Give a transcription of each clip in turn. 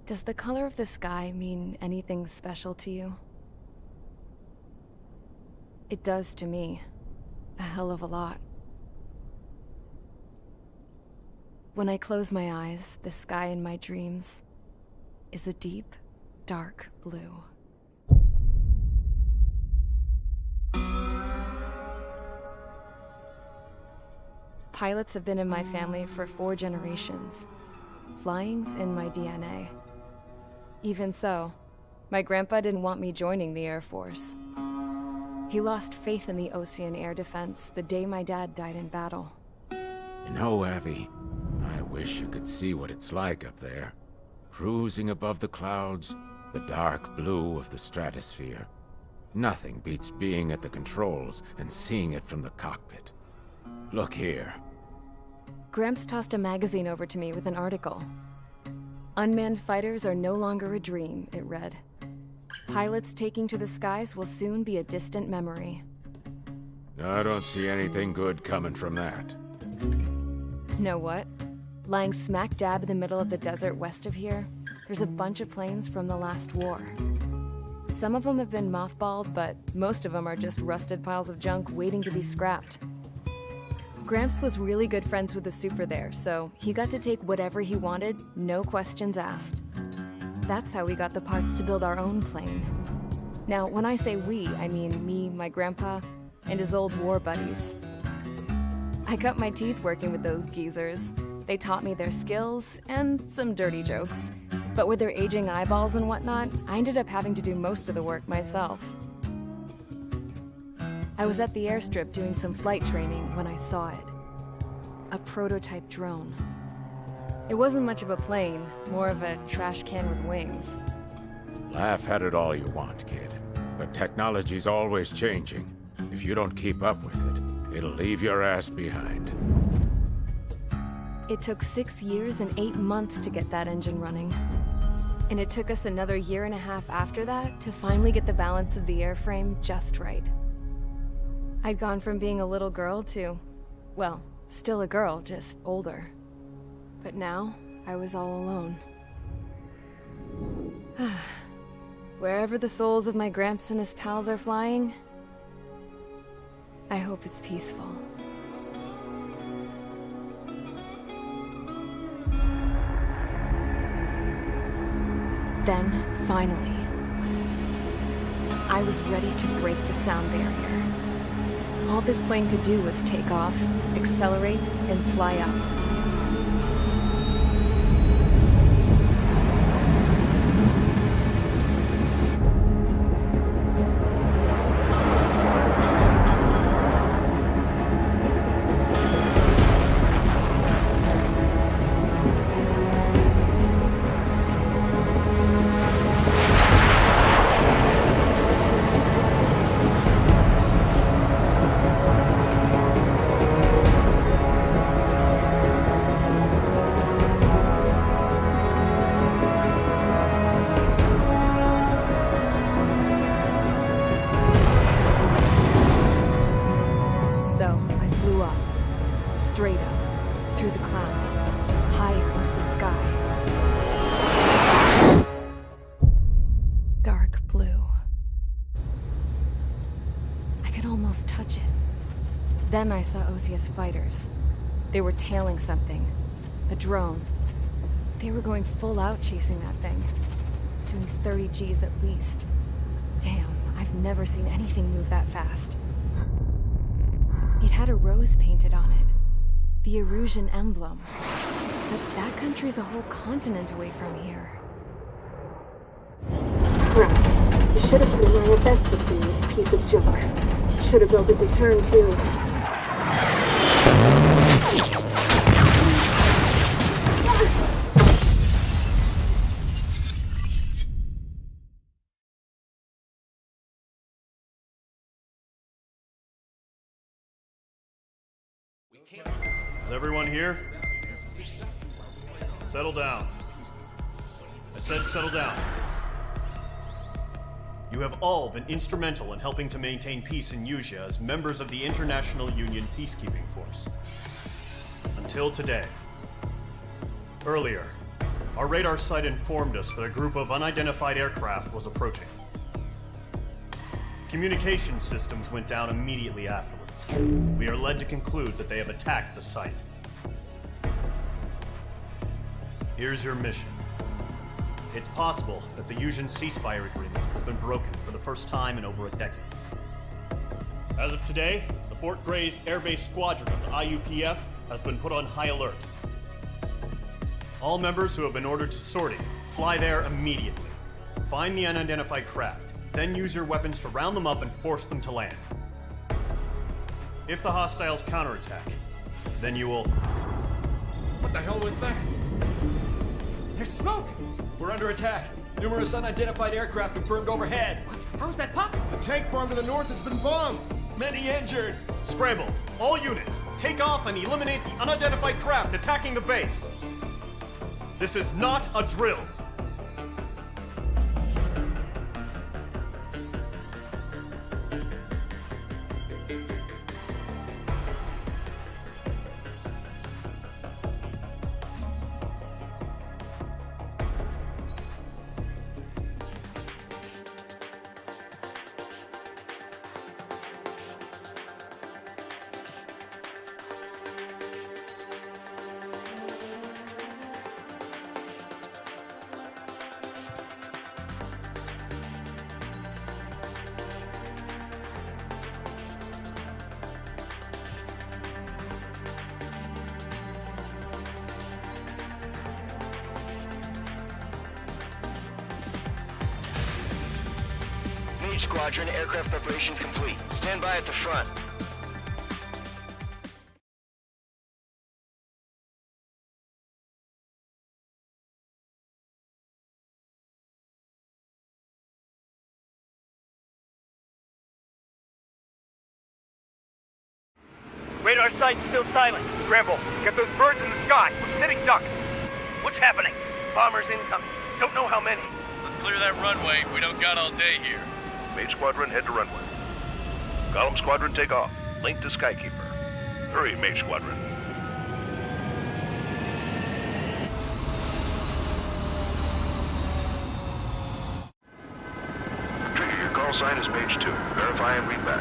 Does the color of the sky mean anything special to you? It does to me. A hell of a lot. When I close my eyes, the sky in my dreams is a deep, dark blue. Pilots have been in my family for 4 generations. Flying's in my DNA. Even so, my grandpa didn't want me joining the Air Force. He lost faith in the ocean air defense the day my dad died in battle. You know, Abby, I wish you could see what it's like up there. Cruising above the clouds, the dark blue of the stratosphere. Nothing beats being at the controls and seeing it from the cockpit. Look here. Gramps tossed a magazine over to me with an article. Unmanned fighters are no longer a dream, it read. Pilots taking to the skies will soon be a distant memory. I don't see anything good coming from that. Know what? Lying smack dab in the middle of the desert west of here, there's a bunch of planes from the last war. Some of them have been mothballed, but most of them are just rusted piles of junk waiting to be scrapped. Gramps was really good friends with the super there, so he got to take whatever he wanted, no questions asked. That's how we got the parts to build our own plane. Now, when I say we, I mean me, my grandpa, and his old war buddies. I cut my teeth working with those geezers. They taught me their skills and some dirty jokes. But with their aging eyeballs and whatnot, I ended up having to do most of the work myself. I was at the airstrip doing some flight training when I saw it. A prototype drone. It wasn't much of a plane, more of a trash can with wings. Laugh at it all you want, kid. But technology's always changing. If you don't keep up with it, it'll leave your ass behind. It took 6 years and 8 months to get that engine running. And it took us another 1.5 years after that to finally get the balance of the airframe just right. I'd gone from being a little girl to, well, still a girl, just older. But now, I was all alone. Wherever the souls of my Gramps and his pals are flying, I hope it's peaceful. Then, finally, I was ready to break the sound barrier. All this plane could do was take off, accelerate, and fly up. Straight up, through the clouds, higher into the sky. Dark blue. I could almost touch it. Then I saw OCS fighters. They were tailing something. A drone. They were going full out chasing that thing. Doing 30 Gs at least. Damn, I've never seen anything move that fast. It had a rose painted on it. The Erusian emblem. But that country's a whole continent away from here. Right. You should have been wearing a vest with this piece of junk. Should have built a deterrent too. Is everyone here? Settle down. I said settle down. You have all been instrumental in helping to maintain peace in Usea as members of the International Union Peacekeeping Force. Until today. Earlier, Our radar site informed us that a group of unidentified aircraft was approaching. Communication systems went down immediately afterwards. We are led to conclude that they have attacked the site. Here's your mission. It's possible that the Yuuzhan ceasefire agreement has been broken for the first time in over a decade. As of today, the Fort Grays Air Base Squadron of the IUPF has been put on high alert. All members who have been ordered to sortie, fly there immediately. Find the unidentified craft, then use your weapons to round them up and force them to land. If the hostiles counterattack, then you will... What the hell was that? There's smoke! We're under attack. Numerous unidentified aircraft confirmed overhead. What? How is that possible? The tank farm to the north has been bombed. Many injured. Scramble! All units, take off and eliminate the unidentified craft attacking the base. This is not a drill. Squadron, aircraft preparations complete. Stand by at the front. Radar site's still silent. Scramble. Get those birds in the sky. We're sitting ducks. What's happening? Bombers incoming. Don't know how many. Let's clear that runway. We don't got all day here. Mage Squadron, head to runway. Column Squadron, take off. Link to Skykeeper. Hurry, Mage Squadron. Trigger, your call sign is Mage 2. Verify and read back.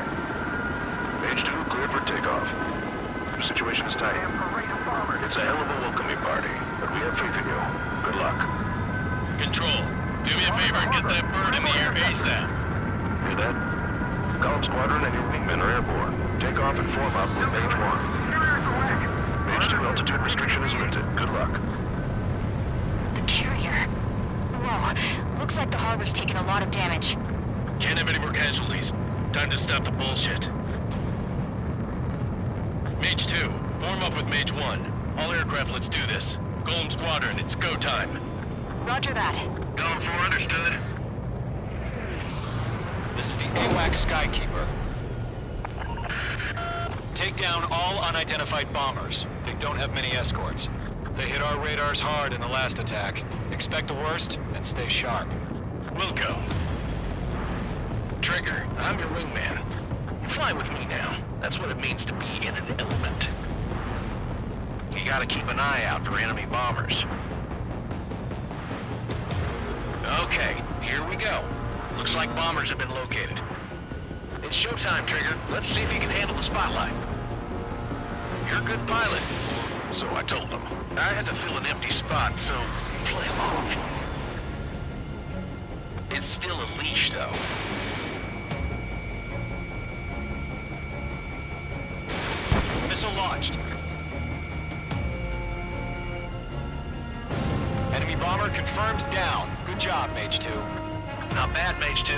Mage 2, clear for takeoff. Your situation is tight. It's a hell of a welcoming party, but we have faith in you. Good luck. Control, do me a favor and get that bird in the air ASAP. Hear that? Column Squadron and your wingmen are airborne. Take off and form up with Mage 1. Mage 2, altitude restriction is lifted. Good luck. The carrier. Whoa, looks like the harbor's taken a lot of damage. Can't have any more casualties. Time to stop the bullshit. Mage 2, form up with Mage 1. All aircraft, let's do this. Golem Squadron, it's go time. Roger that. Going for understood. This is the AWACS Skykeeper. Take down all unidentified bombers. They don't have many escorts. They hit our radars hard in the last attack. Expect the worst and stay sharp. Wilco. Trigger, I'm your wingman. Fly with me now. That's what it means to be in an element. You gotta keep an eye out for enemy bombers. Okay, here we go. Looks like bombers have been located. It's showtime, Trigger. Let's see if you can handle the spotlight. You're a good pilot. So I told them. I had to fill an empty spot, so play along. It's still a leash, though. Missile launched. Enemy bomber confirmed down. Good job, Mage 2. Not bad, Mage 2.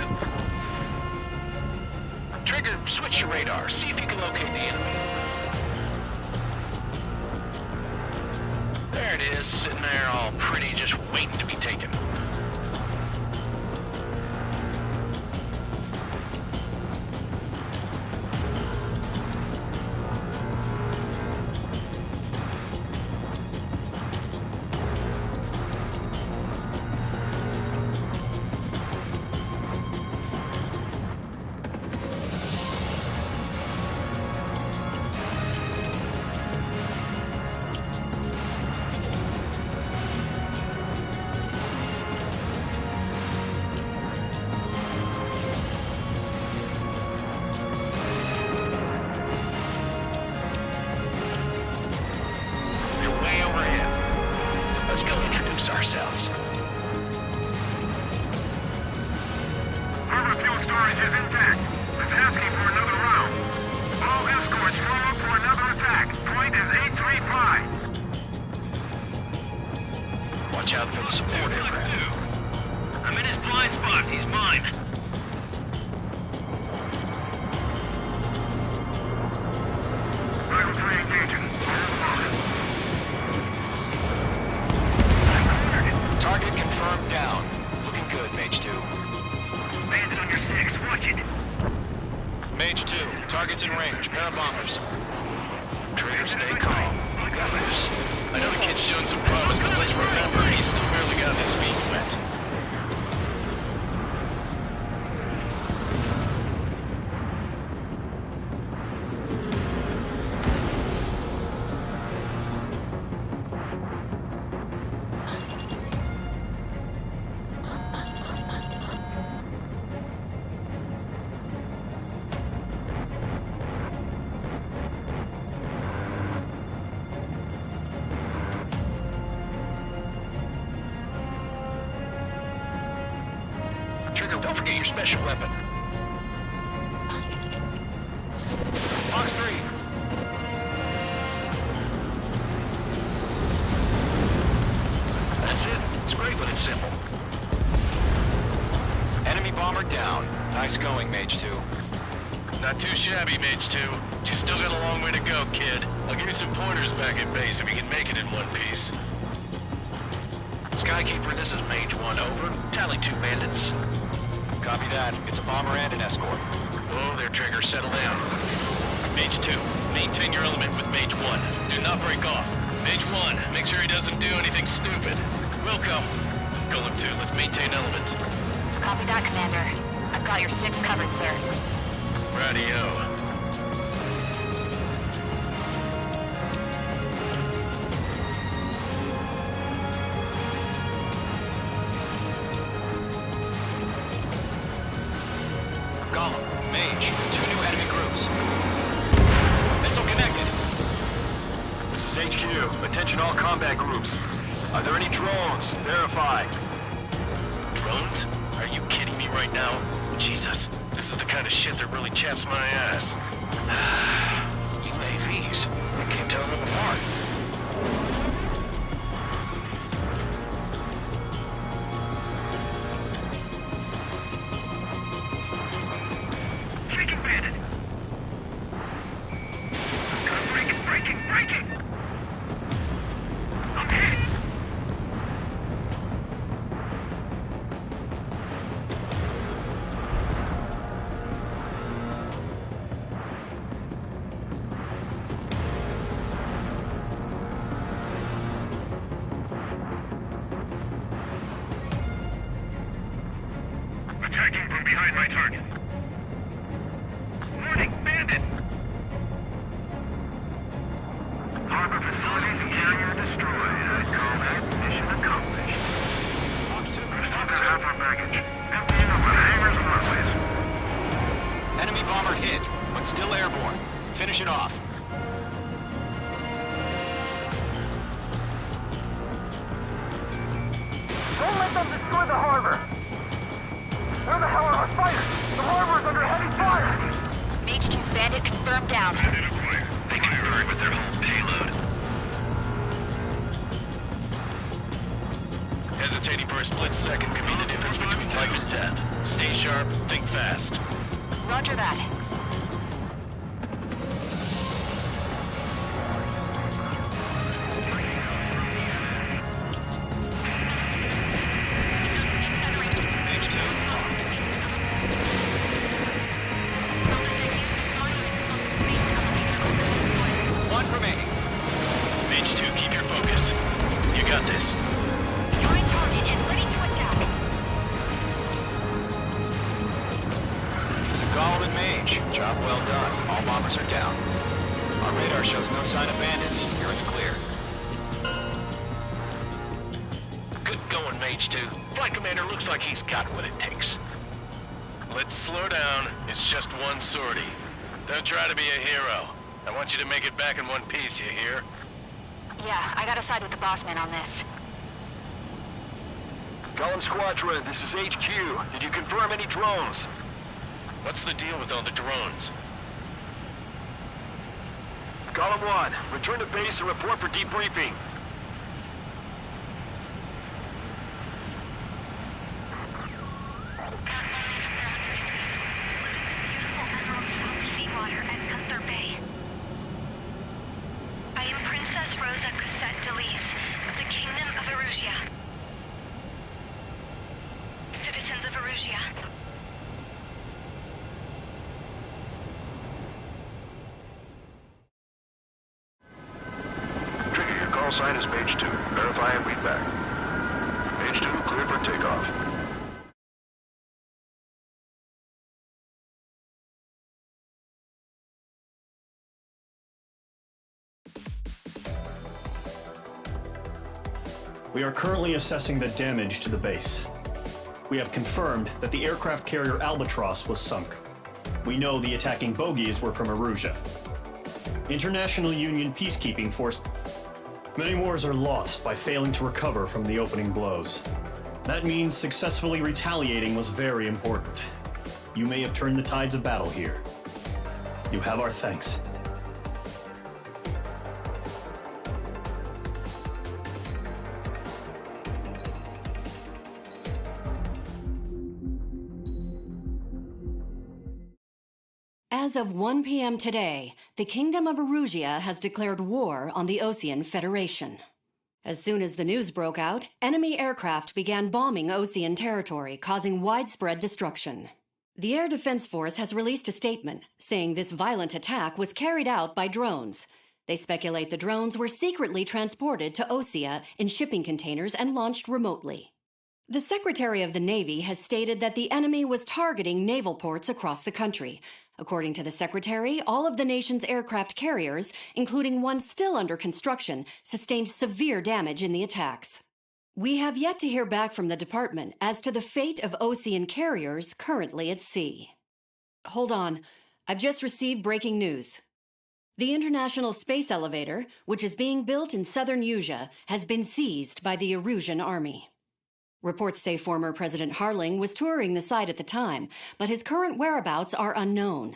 Trigger, switch your radar. See if you can locate the enemy. There it is, sitting there all pretty, just waiting to be taken. ourselves. Harbor fuel storage is intact. It's asking for another round. All escorts form up for another attack. Point is 835. Watch out for the support aircraft. I'm in his blind spot. He's mine. Rifle 3 engaging. Target confirmed down. Looking good, Mage 2. Bandit on your 6. Watch it. Mage 2, target's in range. Pair of bombers. Trigger, stay calm. You got this. I know the kid's shown some promise, but let's remember, he's still barely got his feet wet. Trigger, don't forget your special weapon. Fox 3. That's it. It's great, but it's simple. Enemy bomber down. Nice going, Mage 2. Not too shabby, Mage 2. You still got a long way to go, kid. I'll give you some pointers back at base if you can make it in one piece. Skykeeper, this is Mage 1, over. Tally 2 bandits. Copy that. It's a bomber and an escort. Whoa there, Trigger. Settle down. Mage 2, maintain your element with Mage 1. Do not break off. Mage 1, make sure he doesn't do anything stupid. Welcome. Golem 2, let's maintain element. Copy that, Commander. I've got your 6 covered, sir. Radio. Golem, Mage, 2 new enemy groups. Missile connected. This is HQ. Attention all combat groups. Are there any drones? Verify. Drones? Are you kidding me right now? Jesus, this is the kind of shit that really chaps my ass. UAVs. I can't tell them apart. Shaking bandit. Breaking. I'm hit. Attacking from behind my target. Warning, bandit. Harbor facilities and carrier destroyed. I call that mission accomplished. Fox 2, Fox Half our baggage. Emptying up on hangars and runways. 2. Enemy bomber hit, but still airborne. Finish it off. Don't let them destroy the harbor. Where the hell are our fighters? The harbor's under heavy fire. Mage 2's bandit confirmed down. They can hurry with their whole payload. Hesitating for a split second could be the difference between life and death. Stay sharp, think fast. Roger that. Mage 2, locked. One remaining. Mage 2, keep your focus. You got this. You're in target and ready to attack. It's a Golem and Mage. Job well done. All bombers are down. Our radar shows no sign of bandits. You're in the clear. Good going, Mage 2. Flight Commander looks like he's got what it takes. Let's slow down. It's just one sortie. Don't try to be a hero. I want you to make it back in one piece, you hear? Yeah, I gotta side with the boss man on this. Column Squadron, this is HQ. Did you confirm any drones? What's the deal with all the drones? Column 1, return to base and report for debriefing. I am Princess Rosa Cosette Delise of the Kingdom of Erusia. Citizens of Erusia. Trigger, your call sign is page 2. Verify and read back. Page 2, clear for takeoff. We are currently assessing the damage to the base. We have confirmed that the aircraft carrier Albatross was sunk. We know the attacking bogies were from Erusia. International Union peacekeeping force. Many wars are lost by failing to recover from the opening blows. That means successfully retaliating was very important. You may have turned the tides of battle here. You have our thanks. As of 1 p.m. today, the Kingdom of Erusia has declared war on the Osean Federation. As soon as the news broke out, enemy aircraft began bombing Osean territory, causing widespread destruction. The Air Defense Force has released a statement saying this violent attack was carried out by drones. They speculate the drones were secretly transported to Osea in shipping containers and launched remotely. The Secretary of the Navy has stated that the enemy was targeting naval ports across the country. According to the Secretary, all of the nation's aircraft carriers, including one still under construction, sustained severe damage in the attacks. We have yet to hear back from the department as to the fate of Osean carriers currently at sea. Hold on, I've just received breaking news. The International Space Elevator, which is being built in southern Erusia, has been seized by the Erusian army. Reports say former President Harling was touring the site at the time, but his current whereabouts are unknown.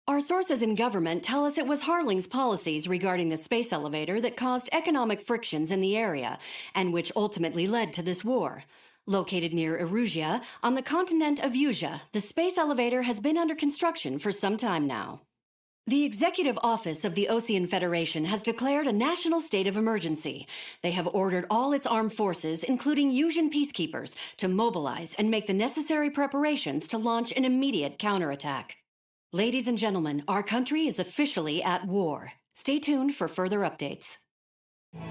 Our sources in government tell us it was Harling's policies regarding the space elevator that caused economic frictions in the area, and which ultimately led to this war. Located near Erusia, on the continent of Erusia, the space elevator has been under construction for some time now. The Executive Office of the Osean Federation has declared a national state of emergency. They have ordered all its armed forces, including Erusian peacekeepers, to mobilize and make the necessary preparations to launch an immediate counterattack. Ladies and gentlemen, our country is officially at war. Stay tuned for further updates.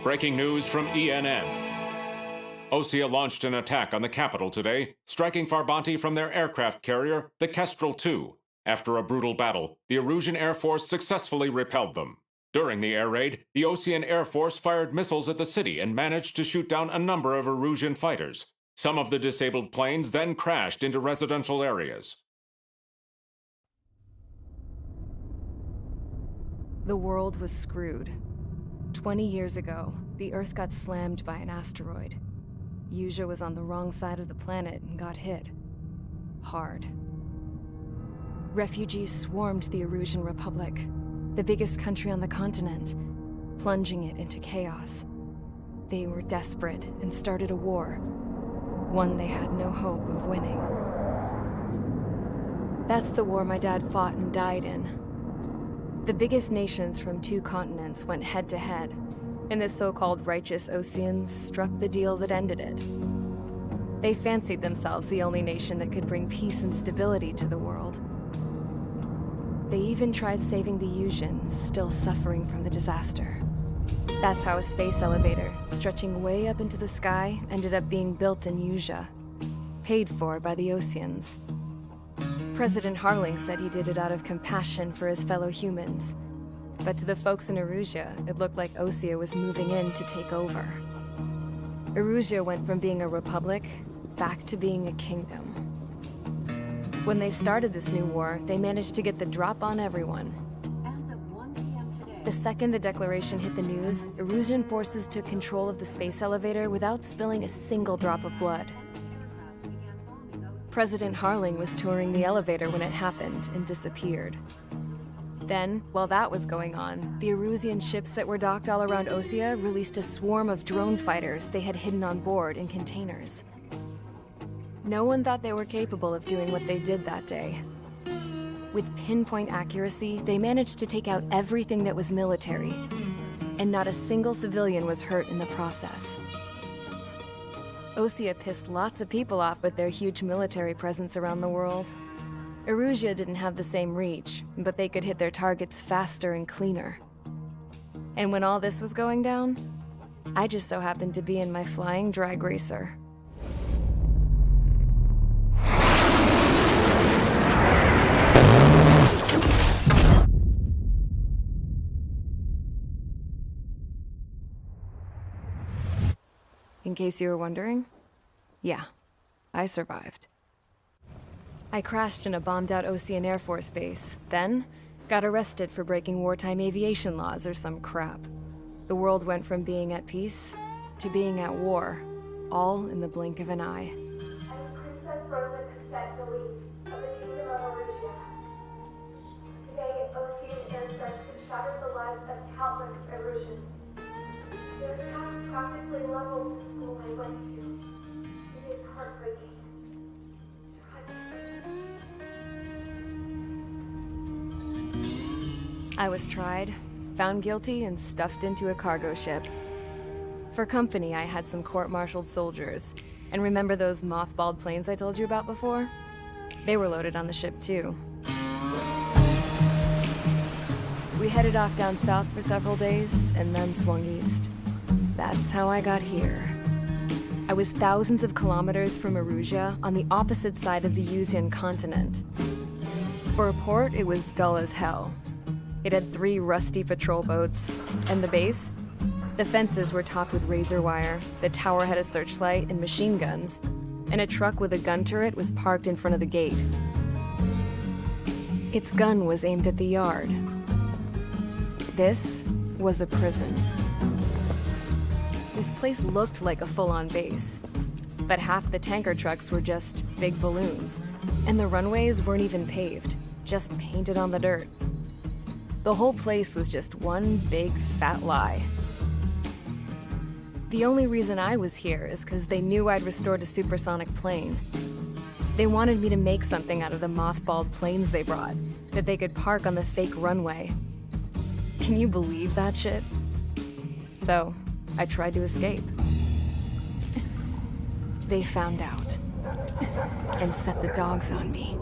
Breaking news from ENN. Osea launched an attack on the capital today, striking Farbanti from their aircraft carrier, the Kestrel II. After a brutal battle, the Erusian Air Force successfully repelled them. During the air raid, the Osean Air Force fired missiles at the city and managed to shoot down a number of Erusian fighters. Some of the disabled planes then crashed into residential areas. The world was screwed. 20 years ago, the Earth got slammed by an asteroid. Erusia was on the wrong side of the planet and got hit. Hard. Refugees swarmed the Erusian Republic, the biggest country on the continent, plunging it into chaos. They were desperate and started a war, one they had no hope of winning. That's the war my dad fought and died in. The biggest nations from 2 continents went head-to-head, and the so-called righteous Oseans struck the deal that ended it. They fancied themselves the only nation that could bring peace and stability to the world. They even tried saving the Erusians, still suffering from the disaster. That's how a space elevator, stretching way up into the sky, ended up being built in Erusia, paid for by the Oseans. President Harling said he did it out of compassion for his fellow humans. But to the folks in Erusia, it looked like Osea was moving in to take over. Erusia went from being a republic back to being a kingdom. When they started this new war, they managed to get the drop on everyone. As of 1 p.m. today, The second the declaration hit the news, Erusian forces took control of the space elevator without spilling a single drop of blood. President Harling was touring the elevator when it happened and disappeared. Then, while that was going on, the Erusian ships that were docked all around Osea released a swarm of drone fighters they had hidden on board in containers. No one thought they were capable of doing what they did that day. With pinpoint accuracy, they managed to take out everything that was military, and not a single civilian was hurt in the process. Osea pissed lots of people off with their huge military presence around the world. Erusia didn't have the same reach, but they could hit their targets faster and cleaner. And when all this was going down, I just so happened to be in my flying drag racer. In case you were wondering, yeah, I survived. I crashed in a bombed-out Ocean Air Force base, then got arrested for breaking wartime aviation laws or some crap. The world went from being at peace to being at war, all in the blink of an eye. Princess Rosa Cassette Delete of the Kingdom of Erusia. Today, Ocean airstrikes have shattered the lives of countless Erusians. Their attacks practically leveled the school I went to. It is heartbreaking. I was tried, found guilty, and stuffed into a cargo ship. For company, I had some court-martialed soldiers. And remember those mothballed planes I told you about before? They were loaded on the ship, too. We headed off down south for several days, and then swung east. That's how I got here. I was thousands of kilometers from Erusia, on the opposite side of the Eusian continent. For a port, it was dull as hell. It had 3 rusty patrol boats, and the base? The fences were topped with razor wire, the tower had a searchlight and machine guns, and a truck with a gun turret was parked in front of the gate. Its gun was aimed at the yard. This was a prison. This place looked like a full-on base, but half the tanker trucks were just big balloons, and the runways weren't even paved, just painted on the dirt. The whole place was just one big fat lie. The only reason I was here is because they knew I'd restored a supersonic plane. They wanted me to make something out of the mothballed planes they brought, that they could park on the fake runway. Can you believe that shit? So, I tried to escape. They found out, and set the dogs on me.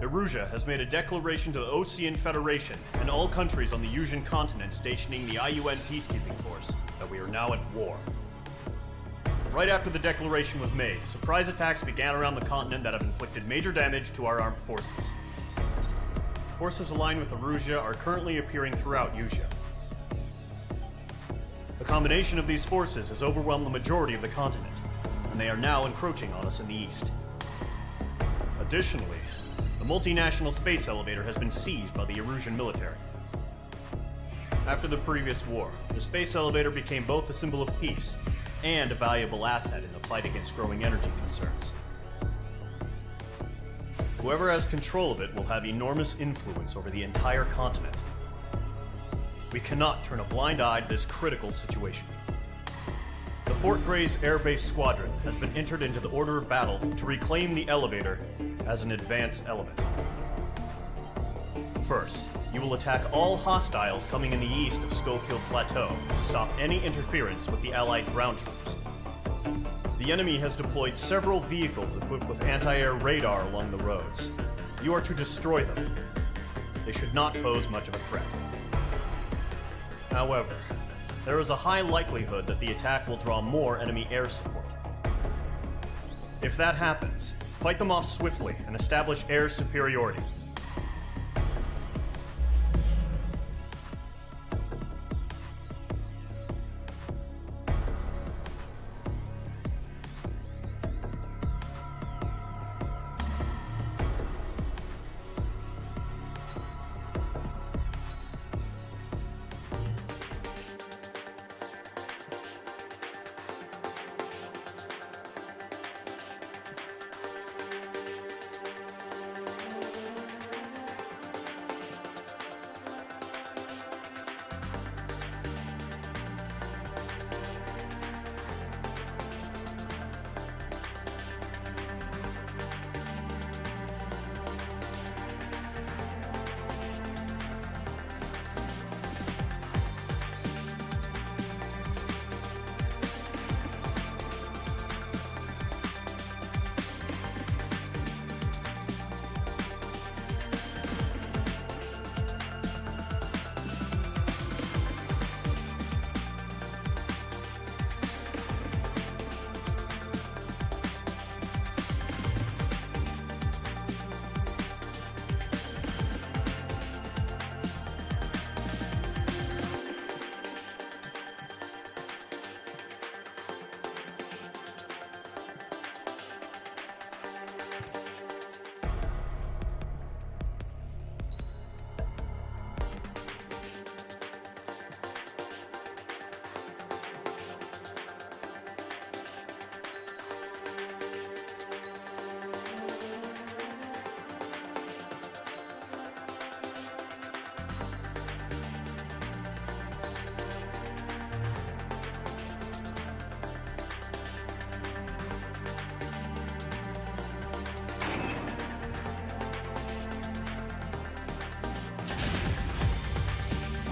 Erusia has made a declaration to the Ocean Federation and all countries on the Eusian continent stationing the IUN peacekeeping force that we are now at war. Right after the declaration was made, surprise attacks began around the continent that have inflicted major damage to our armed forces. Forces aligned with Erusia are currently appearing throughout Eusia. The combination of these forces has overwhelmed the majority of the continent, and they are now encroaching on us in the east. Additionally, the multinational space elevator has been seized by the Erusian military. After the previous war, the space elevator became both a symbol of peace and a valuable asset in the fight against growing energy concerns. Whoever has control of it will have enormous influence over the entire continent. We cannot turn a blind eye to this critical situation. The Fort Gray's Air Base Squadron has been entered into the order of battle to reclaim the elevator as an advanced element. First, you will attack all hostiles coming in the east of Schofield Plateau to stop any interference with the Allied ground troops. The enemy has deployed several vehicles equipped with anti-air radar along the roads. You are to destroy them. They should not pose much of a threat. However, there is a high likelihood that the attack will draw more enemy air support. If that happens, Fight them off swiftly and establish air superiority.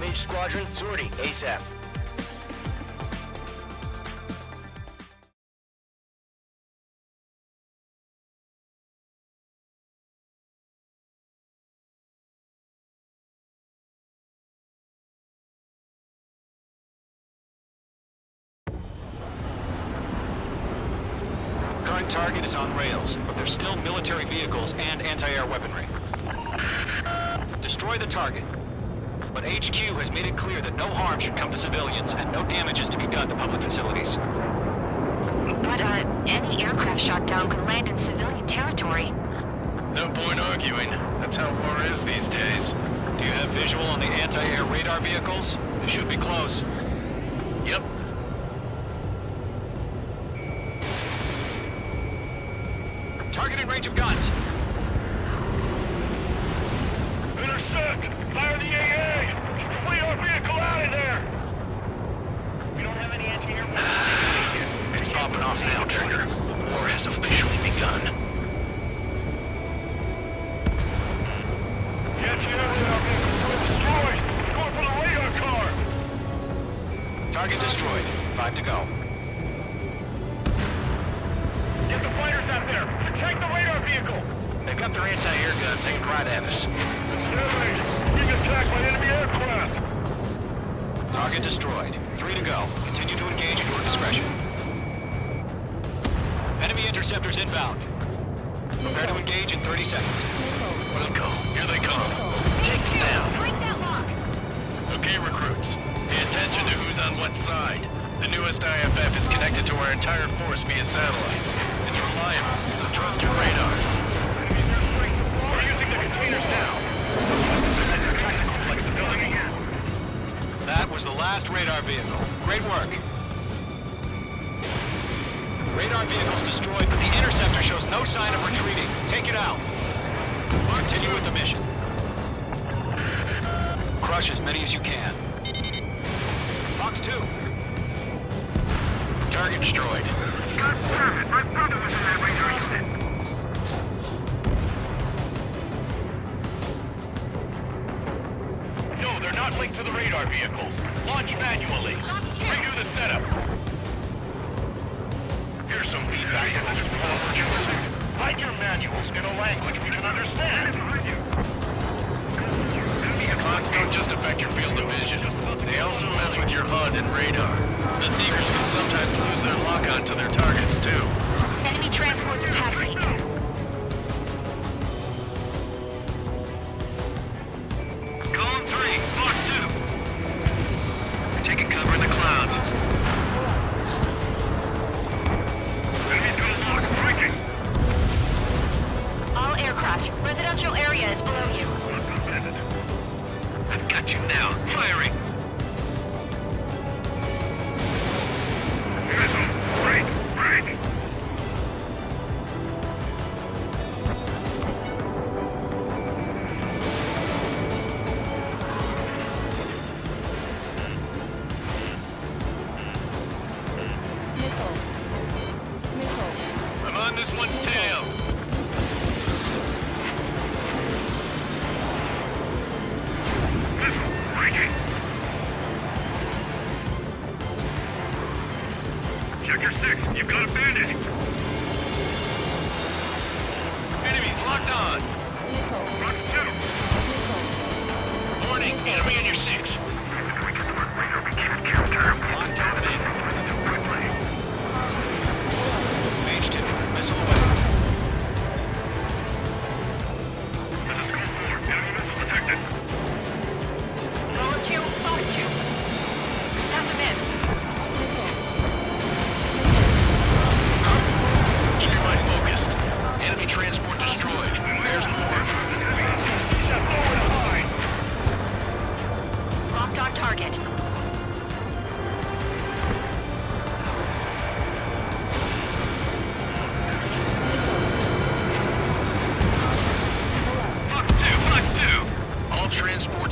Mage Squadron, sortie, ASAP. Current target is on rails, but there's still military vehicles and anti-air weaponry. Destroy the target. But HQ has made it clear that no harm should come to civilians and no damage is to be done to public facilities. But, any aircraft shot down could land in civilian territory. No point arguing. That's how war is these days. Do you have visual on the anti-air radar vehicles? They should be close. Yep. Targeting range of guns. Intercept! Fire the AA! Flee our vehicle out of there! We don't have any anti-air. It's popping off now, Trigger. The war has officially begun. The anti-air radar vehicles were destroyed! Going for the radar car! Target destroyed. 5 to go. Get the fighters out there! Protect the radar vehicle! They've got their anti-air guns aimed right at us. Being attacked by enemy aircraft! Target destroyed. 3 to go. Continue to engage at your discretion. Enemy interceptors inbound. Prepare to engage in 30 seconds. Welcome. Here they come. Take them down. Break that lock! Okay, recruits. Pay attention to who's on what side. The newest IFF is connected to our entire force via satellites. It's reliable, so trust your radars. We're using the containers now! That was the last radar vehicle. Great work. Radar vehicle's destroyed, but the interceptor shows no sign of retreating. Take it out. Continue with the mission. Crush as many as you can. Fox 2. Target destroyed. God damn it! My brother was in that radar incident! No, they're not linked to the radar vehicles. Launch manually. Redo the setup. Here's some feedback. Write your manuals in a language we can understand. Clocks don't just affect your field of vision. They also mess with your HUD and radar. The Seekers can sometimes lose their lock-on to their targets, too. Enemy transports are taxiing.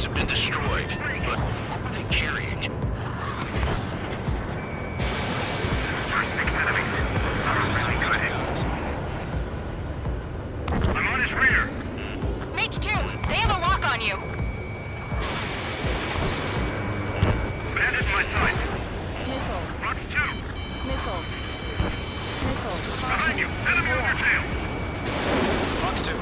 pods have been destroyed, but what were they carrying? I'm on his rear. Mage 2, they have a lock on you. Bandit in my sight. Missile. Fox 2. Missile. Missile. Behind you. Enemy on your tail. Fox 2.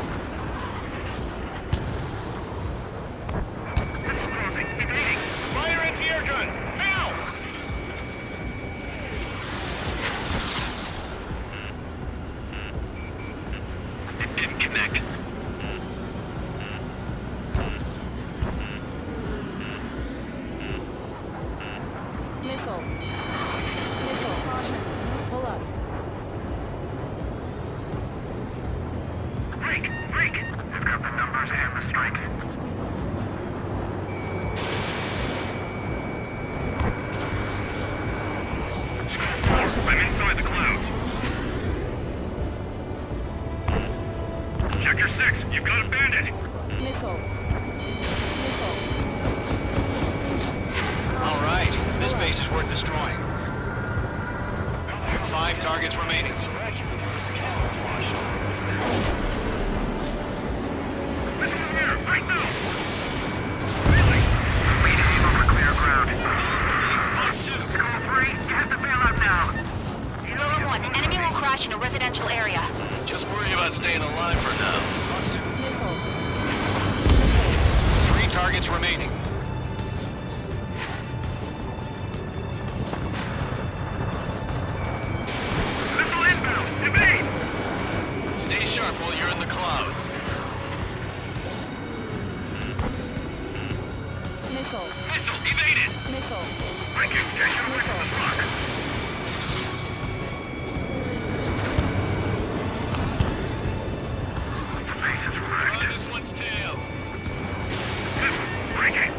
Missile crossing. Evading. Fire anti-air gun. Now! It didn't connect. Missile. Missile. Caution. Pull up. Break! Break! I've got the numbers and the strength. I'm inside the clouds. Sector 6, you've got a bandit. Missile. Missile. All right, this base is worth destroying. 5 targets remaining. Missile in the air, right now! Really? Leading you over clear ground. Call 3, you have to bail out now. Rover 1, enemy will crash in a residential area. Just worry about staying alive for now. Fox 2. Missile. 3 targets remaining. Missile inbound! Evade! Stay sharp while you're in the clouds. Missile. Missile evaded! Missile. Breaking! Get your away from the block! The base is On wrecked. this one's tail. Missile! Breaking!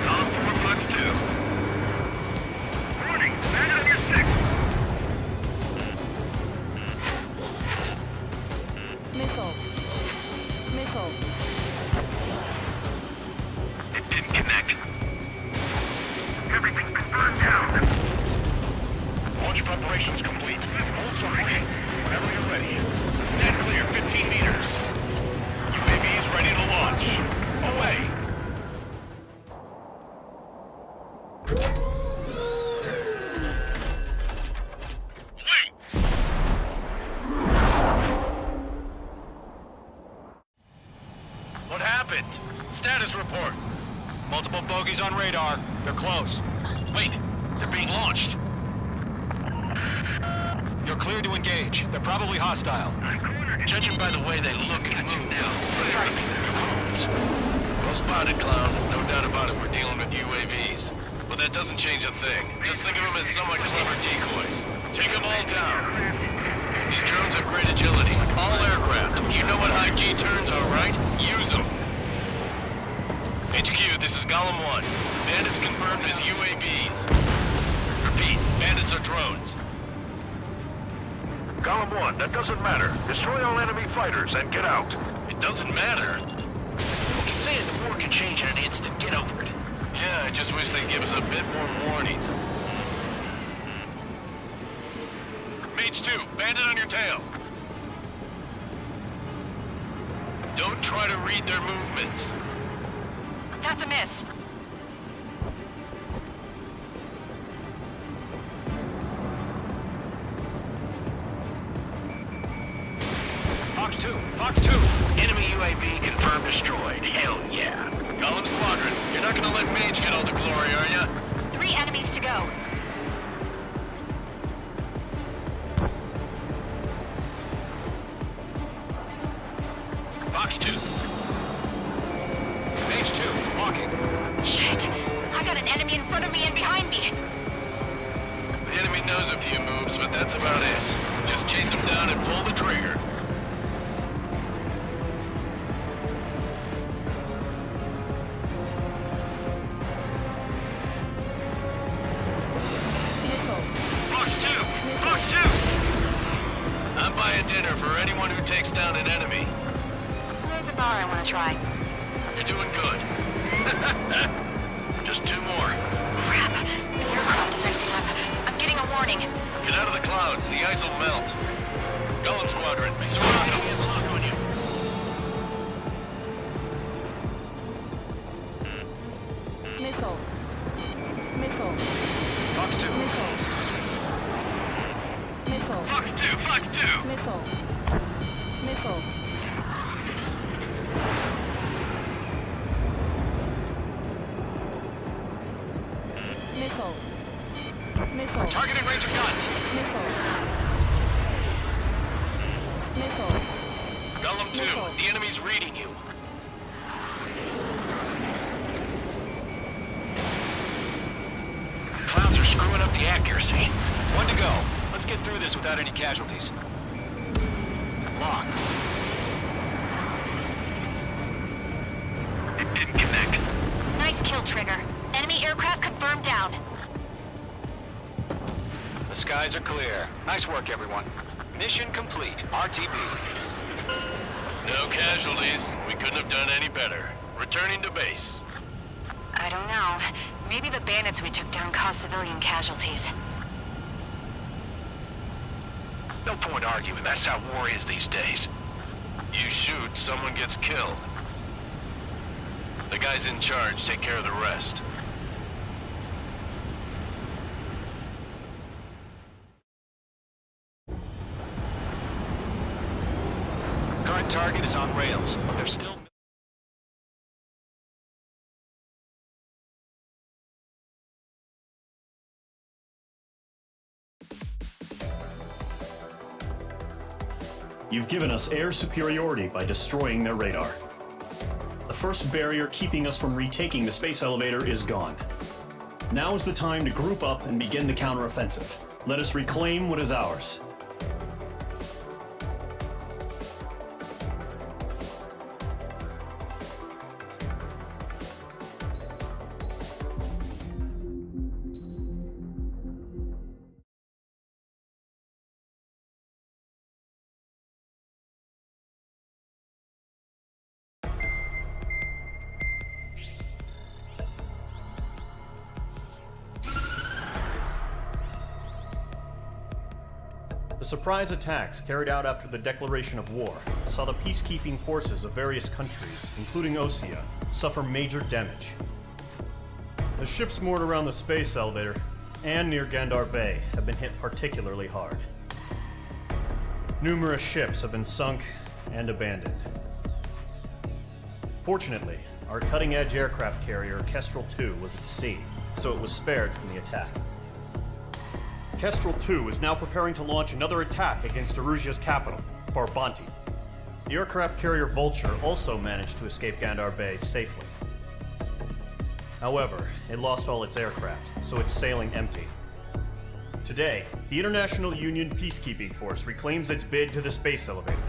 Column 4, Fox 2. Warning! Bandit on your 6! Missile. Missile. It didn't connect. Everything's been burned down! Launch preparations complete. Hold somewhere. Whenever you're ready. Stand clear, 15 meters. UAV is ready to launch. Away. Wait! What happened? Status report. Multiple bogeys on radar. They're close. Wait, they're being launched. You're cleared to engage. They're probably hostile. Judging by the way they look and move now, they gotta be their drones. Well spotted, clown. No doubt about it, we're dealing with UAVs. But that doesn't change a thing. Just think of them as somewhat clever decoys. Take them all down. These drones have great agility. All aircraft. You know what high G turns are, right? Use them. HQ, this is Golem 1. Bandits confirmed as UAVs. Repeat, bandits are drones. Column 1, that doesn't matter. Destroy all enemy fighters and get out. It doesn't matter. He's saying the war could change in an instant. Get over it. Yeah, I just wish they'd give us a bit more warning. Mage 2, bandit on your tail. Don't try to read their movements. That's a miss. Fox 2. Fox 2. Enemy UAV confirmed destroyed. Hell yeah. Golem Squadron, you're not gonna let Mage get all the glory, are ya? 3 enemies to go. Fox 2. Mage 2. Walking. Shit! I got an enemy in front of me and behind me. The enemy knows a few moves, but that's about it. Just chase him down and pull the trigger. Fox 2! Fox 2! I'm buying dinner for anyone who takes down an enemy. there's a bar I want to try. You're doing good. Just 2 more. Crap. The aircraft is acting up. I'm getting a warning. Get out of the clouds. The ice will melt. Golem Squadron, be surrounded. He has a lock on you. Missile. Missile. Fox 2. Missile. Missile. Fox 2, Fox 2. Missile. Missile. Missile. Missile. Targeting range of guns. Missile. Missile. Golem 2, the enemy's reading you. Clouds are screwing up the accuracy. 1 to go. Let's get through this without any casualties. Locked. It didn't connect. Nice kill, Trigger. Enemy aircraft confirmed down. The skies are clear. Nice work, everyone. Mission complete. RTB. No casualties. We couldn't have done any better. Returning to base. I don't know. Maybe the bandits we took down caused civilian casualties. No point arguing. That's how war is these days. You shoot, someone gets killed. The guys in charge take care of the rest. Current target is on rails, but they're still... You've given us air superiority by destroying their radar. The first barrier keeping us from retaking the space elevator is gone. Now is the time to group up and begin the counteroffensive. Let us reclaim what is ours. The surprise attacks carried out after the declaration of war saw the peacekeeping forces of various countries, including OSEA, suffer major damage. The ships moored around the space elevator and near Gandar Bay have been hit particularly hard. Numerous ships have been sunk and abandoned. Fortunately, our cutting-edge aircraft carrier Kestrel II was at sea, so it was spared from the attack. Kestrel II is now preparing to launch another attack against Erusia's capital, Farbanti. The aircraft carrier Vulture also managed to escape Gandar Bay safely. However, it lost all its aircraft, so it's sailing empty. Today, the International Union Peacekeeping Force reclaims its bid to the space elevator.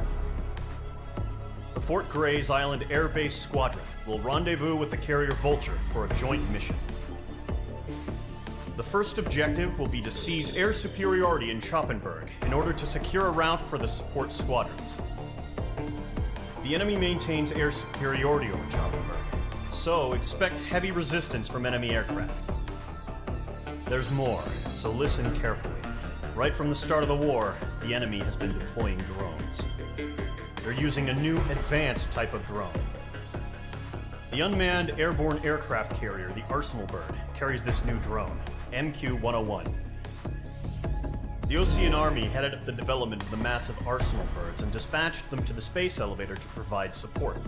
The Fort Gray's Island Air Base Squadron will rendezvous with the carrier Vulture for a joint mission. The first objective will be to seize air superiority in Schoppenberg in order to secure a route for the support squadrons. The enemy maintains air superiority over Schoppenberg, so expect heavy resistance from enemy aircraft. There's more, so listen carefully. Right from the start of the war, the enemy has been deploying drones. They're using a new advanced type of drone. The unmanned airborne aircraft carrier, the Arsenal Bird, carries this new drone, MQ-101. The Ocean Army headed up the development of the massive Arsenal Birds and dispatched them to the space elevator to provide support.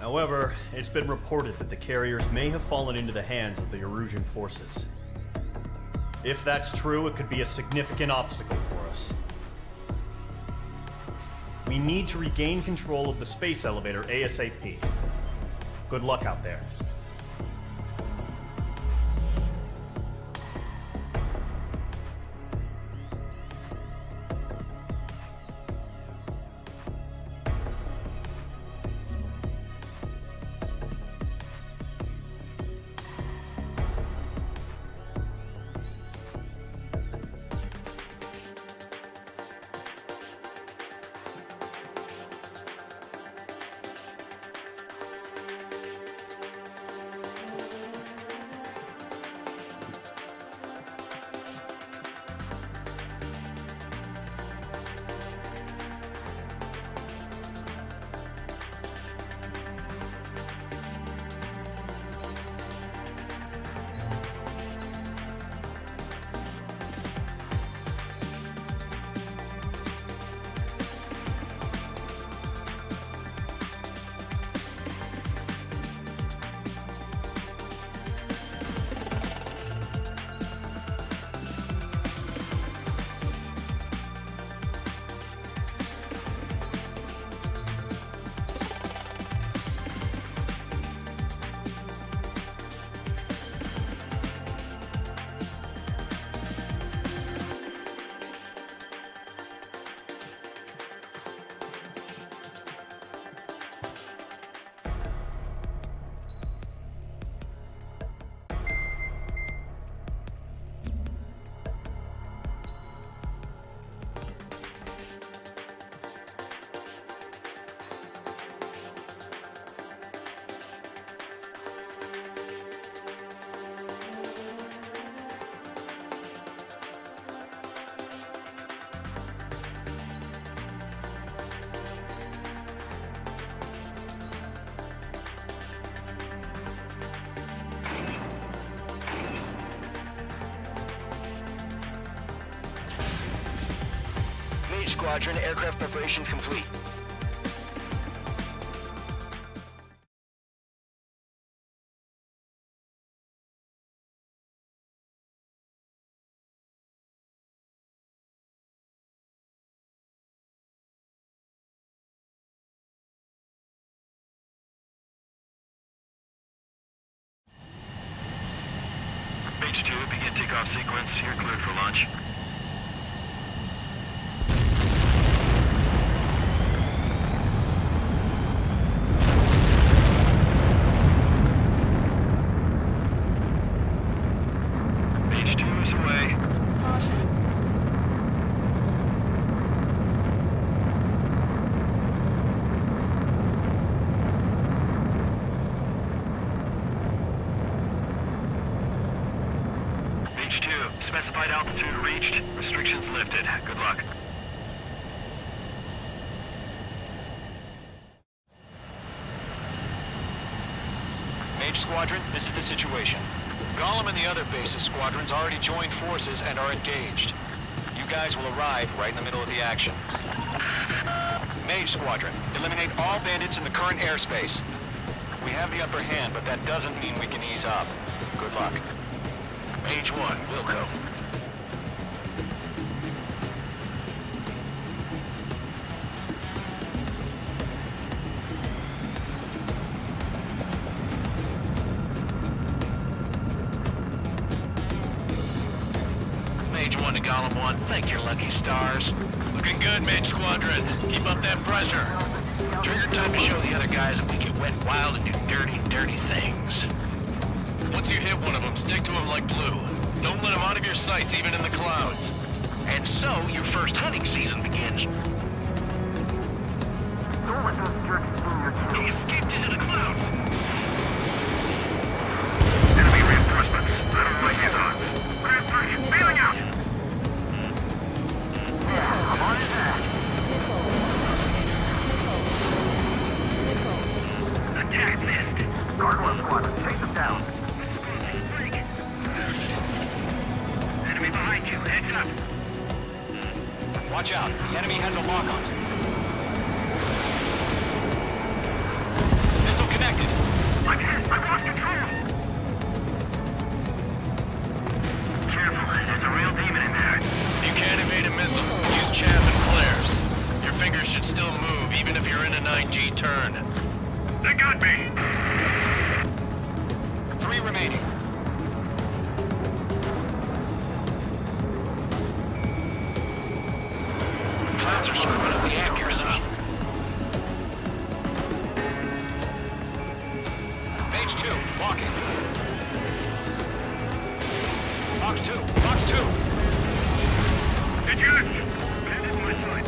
However, it's been reported that the carriers may have fallen into the hands of the Erusian forces. If that's true, it could be a significant obstacle for us. We need to regain control of the space elevator ASAP. Good luck out there. Squadron. Aircraft preparations complete. H2, begin takeoff sequence. You're cleared for launch. H2 is away. H2, specified altitude reached. Restrictions lifted. Good luck. Mage Squadron, this is the situation. Gollum and the other bases squadrons already joined forces and are engaged. You guys will arrive right in the middle of the action. Mage Squadron, eliminate all bandits in the current airspace. We have the upper hand, but that doesn't mean we can ease up. Good luck. Mage 1, Wilco. Mage 1 to Gollum 1, thank your lucky stars. Looking good, Mage Squadron. Keep up that pressure. Trigger time to show the other guys that we get wet and wild and do dirty, dirty things. Once you hit one of them, stick to him like glue. Don't let him out of your sights, even in the clouds. And so, your first hunting season begins. Don't let those jerks steal your kill. He escaped into the clouds. Enemy reinforcements. I don't like these odds. Grand 3, bailing out. Yeah, I'm on his ass. Attack missed. Gargoyle squadron, chase him down. Enemy behind you, heads up. Watch out, the enemy has a lock on. Missile connected. I'm hit, I've lost control. Careful, there's a real demon in there. You can't evade a missile. Use chaff and flares. Your fingers should still move, even if you're in a 9G turn. They got me. 3 remaining. Clouds are screwing up the accuracy. Mage 2, walking. Fox 2, Fox 2. Eject! Headed my side.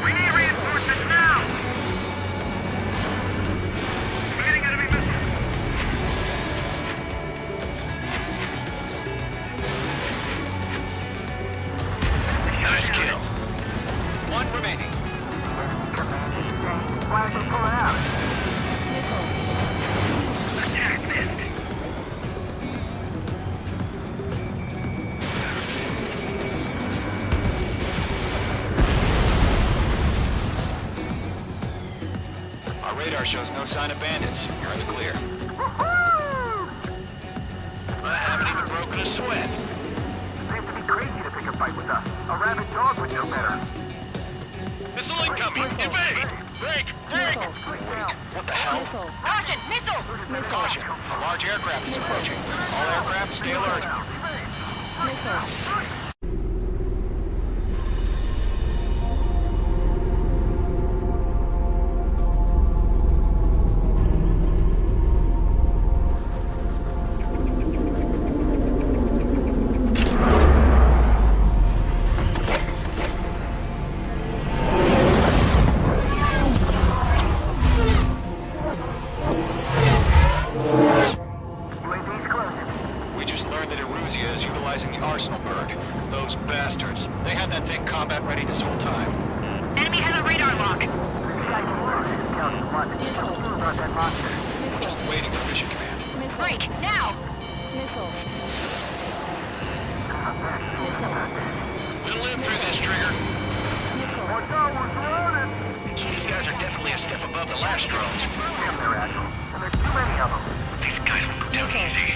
We need reinforcements now! Fighting enemy missile. Nice kill. 1 remaining. Why are they pulling out? Attack missed. Our radar shows no sign of bandits. You're in the clear. I haven't even broken a sweat. Seems to be crazy to pick a fight with us. A rabid dog would know better. Missile incoming! Evade! Break! Break! What the hell? Caution! Missile! Caution! A large aircraft is approaching. All aircraft, stay alert. We just learned that Eruzia is utilizing the Arsenal bird. Those bastards. They had that thing combat ready this whole time. Enemy has a radar lock. We're just waiting for mission command. Break, now! Missile. We'll live through this, Trigger. Watch out, we're surrounded! These guys are definitely a step above the last drones. Damn, they're agile. And there's too many of them. These guys will go down easy.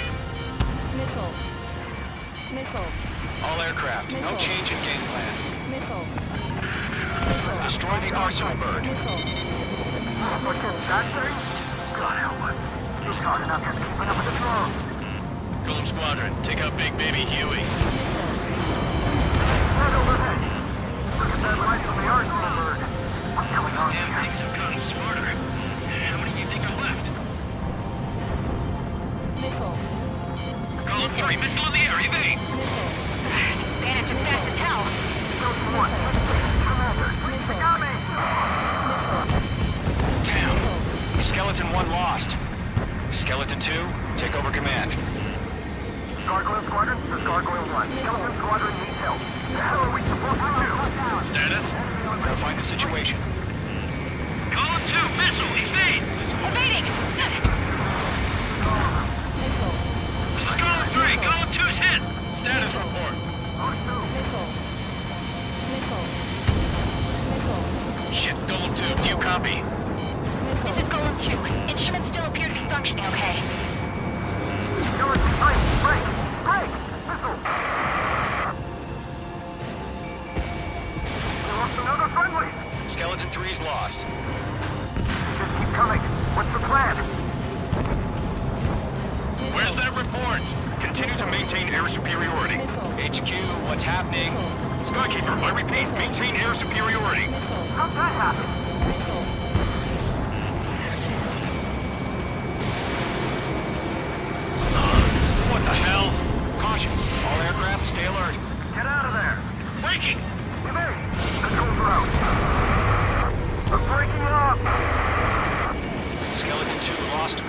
Missile. Missile. All aircraft, no change in game plan. Missile. Destroy the arsenal bird. What's that thing? God help us. He's hard enough just keeping up with the drone. Golem Squadron, take out Big Baby Huey. Right overhead. Look at that light from the arsenal bird. What's going on Damn here? things have gotten smarter. How many do you think are left? Missile. Golem 3, missile in the air, evade! Bandits are fast as hell. Damn. Skeleton 1 lost. Skeleton 2, take over command. Gargoyle Squadron, this is Gargoyle 1. Skeleton Squadron needs help. The hell are we supposed to do? Status? Gotta find the situation. Golem 2, missile, evade! Evading! This is Golem 3, Golem 2's hit! Status report. Missile. Missile. Missile. Shit, Golem 2, do you copy? This is Golem 2. Instruments still appear to be functioning okay. Skeleton 3, break! Break! Missile! We lost another friendly! Skeleton 3's lost. Just keep coming. What's the plan? Where's that report? Continue to maintain air superiority. HQ, what's happening? Skykeeper, I repeat, maintain air superiority. How'd that happen? What the hell? Caution, all aircraft stay alert. Get out of there! Breaking! Evade! Controls are out. I'm breaking up! Skeleton 2 lost.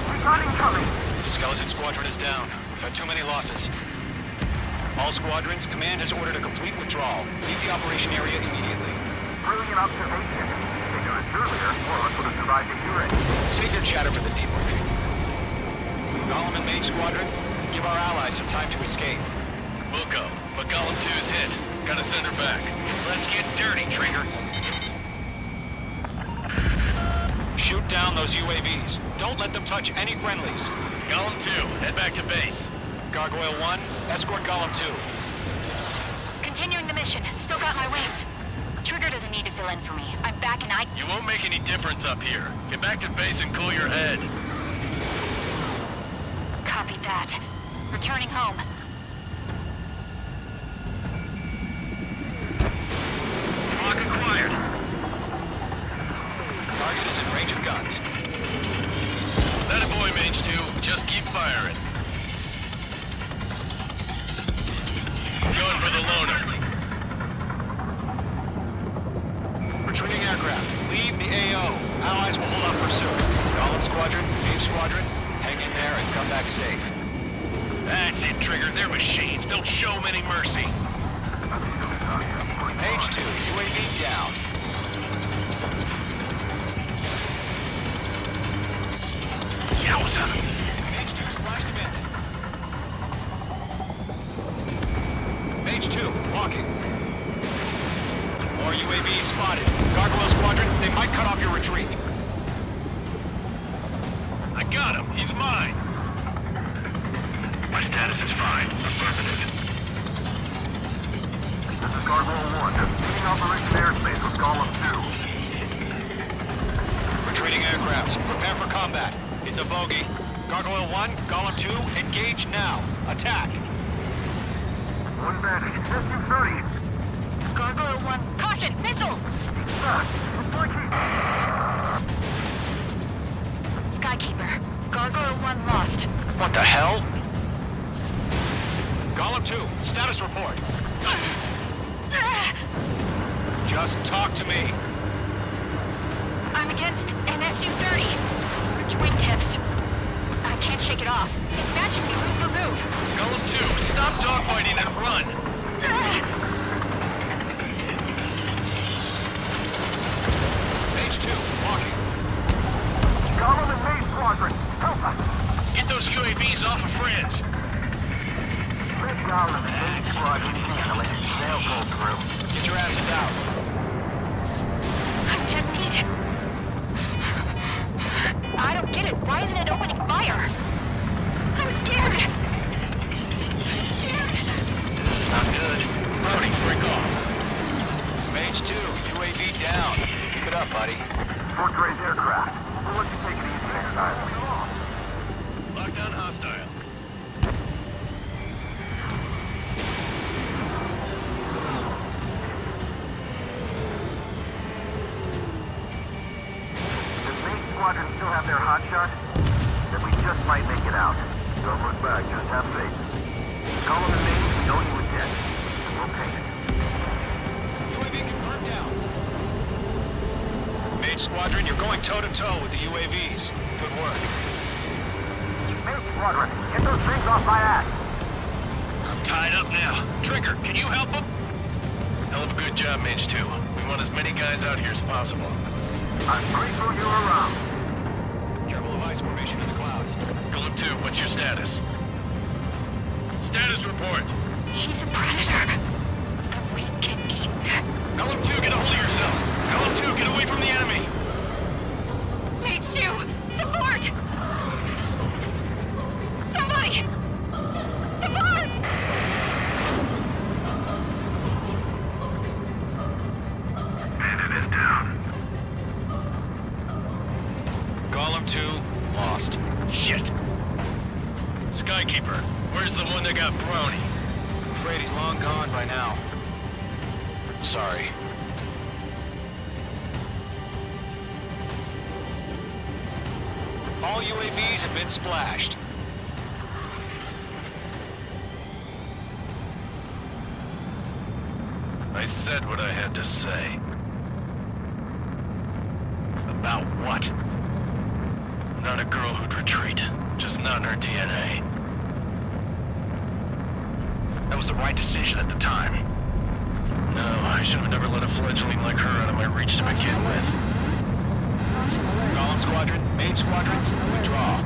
Recon coming! Skeleton Squadron is down. We've had too many losses. All squadrons, command has ordered a complete withdrawal. Leave the operation area immediately. Brilliant observation. They knew it earlier, or else would have survived the hearing. Save your chatter for the debriefing. Golem and Mage Squadron, give our allies some time to escape. We'll go, but Golem 2's hit. Gotta send her back. Let's get dirty, Trigger. Shoot down those UAVs. Don't let them touch any friendlies. Golem 2, head back to base. Gargoyle 1, escort Golem 2. Continuing the mission. Still got my wings. Trigger doesn't need to fill in for me. I'm back and You won't make any difference up here. Get back to base and cool your head. Copied that. Returning home. Lock acquired. Target is in range of guns. That a boy, Mage 2. Just keep firing. Going for the loner. Retreating aircraft, leave the AO. Allies will hold off pursuit. Golem Squadron, Mage Squadron, hang in there and come back safe. That's it, Trigger. They're machines. Don't show them any mercy. Mage 2, UAV down. Yowza! Mage 2 splashed him in. Mage 2, walking. More UAVs spotted. Gargoyle Squadron, they might cut off your retreat. I got him. He's mine. My status is fine. Affirmative. This is Gargoyle 1. Just leaving Operation Airspace with Golem 2. Retreating aircrafts, prepare for combat. It's a bogey. Gargoyle 1, Golem 2, engage now. Attack. One Vantage. SU-30. Gargoyle 1. Caution! Missile! Skykeeper. Gargoyle 1 lost. What the hell? Golem 2, status report. Just talk to me. I'm against an SU-30. Its wingtips. I can't shake it off. It's matching me move for move. Golem 2, stop dogfighting and run. Mage 2, walking. Golem and Mage Squadron, help us! Get those UAVs off of friends. control, crew. Get your asses out. I'm 10 feet. I don't get it. Why isn't it opening fire? I'm scared. Not good. Brody, break off. Mage 2, UAV down. Keep it up, buddy. Fort Gray's aircraft. We'll let you take it easy next time. Lockdown hostile. Does main squadron still have their hotshot? Then we just might make it out. Don't look back, just have faith. Call them the names we know you were dead. We'll pay it. UAV confirmed down. Mage Squadron, you're going toe-to-toe with the UAVs. Good work. Main squadron, get those things off my ass. I'm tied up now. Trigger, can you help him? Hell of a good job, Mage 2. We want as many guys out here as possible. I'm grateful you're around. Careful of ice formation in the clouds. Golem 2, what's your status? Status report. He's a predator. The weak get eaten. Golem 2, get a hold of yourself. Golem 2, get away from the enemy. Mage 2, support! Somebody! Support! Bandit is down. Golem 2, lost. Shit. Skykeeper, where's the one that got brownie? I'm afraid he's long gone by now. Sorry. All UAVs have been splashed. I said what I had to say. About what? Not a girl who'd retreat. Just not in her DNA. That was the right decision at the time. No, I should have never let a fledgling like her out of my reach to begin with. Golem Squadron, Main Squadron, withdraw.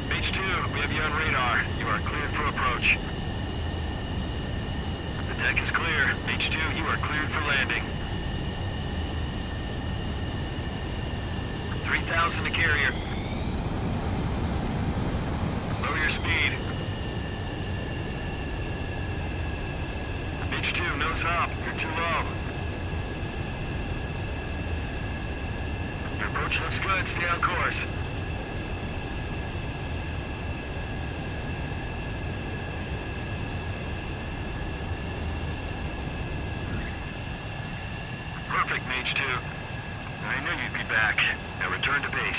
Mage 2, we have you on radar. You are cleared for approach. The deck is clear. Mage 2, you are cleared for landing. 3,000 to carrier. Lower your speed. Mage 2, nose up. You're too low. Your approach looks good. Stay on course. Perfect, Mage 2. I knew you'd be back. Now return to base.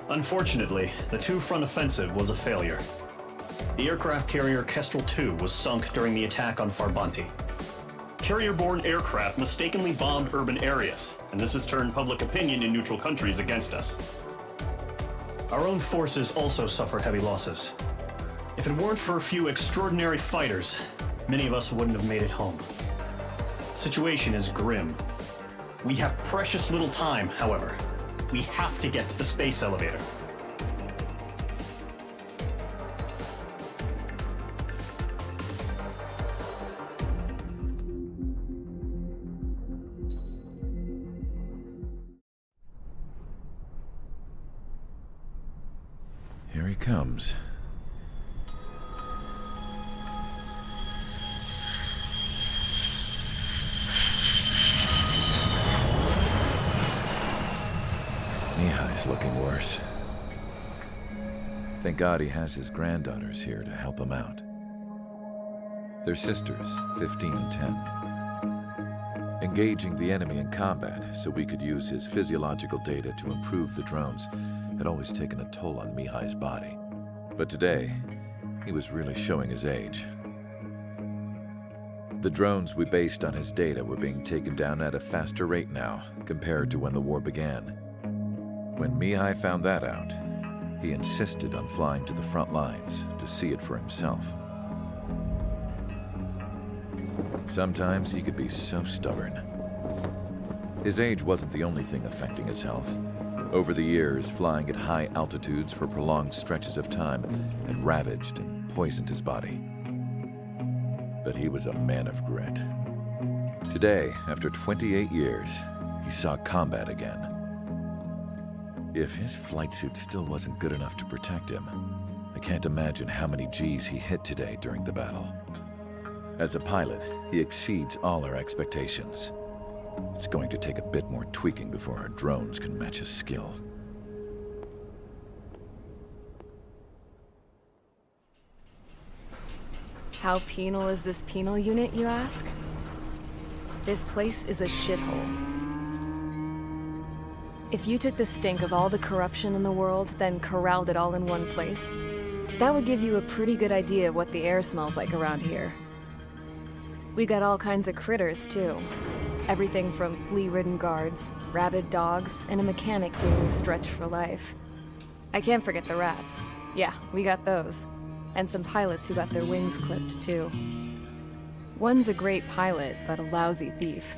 Unfortunately, the two-front offensive was a failure. The aircraft carrier Kestrel II was sunk during the attack on Farbanti. Carrier-borne aircraft mistakenly bombed urban areas, and this has turned public opinion in neutral countries against us. Our own forces also suffered heavy losses. If it weren't for a few extraordinary fighters, many of us wouldn't have made it home. The situation is grim. We have precious little time, however. We have to get to the space elevator. Here he comes. Mihai's looking worse. Thank God he has his granddaughters here to help him out. They're sisters, 15 and 10. Engaging the enemy in combat so we could use his physiological data to improve the drones had always taken a toll on Mihai's body. But today, he was really showing his age. The drones we based on his data were being taken down at a faster rate now compared to when the war began. When Mihai found that out, he insisted on flying to the front lines to see it for himself. Sometimes he could be so stubborn. His age wasn't the only thing affecting his health. Over the years, flying at high altitudes for prolonged stretches of time had ravaged and poisoned his body. But he was a man of grit. Today, after 28 years, he saw combat again. If his flight suit still wasn't good enough to protect him, I can't imagine how many G's he hit today during the battle. As a pilot, he exceeds all our expectations. It's going to take a bit more tweaking before our drones can match his skill. How penal is this penal unit, you ask? This place is a shithole. If you took the stink of all the corruption in the world, then corralled it all in one place, that would give you a pretty good idea of what the air smells like around here. We got all kinds of critters, too. Everything from flea-ridden guards, rabid dogs, and a mechanic doing the stretch for life. I can't forget the rats. Yeah, we got those. And some pilots who got their wings clipped, too. One's a great pilot, but a lousy thief.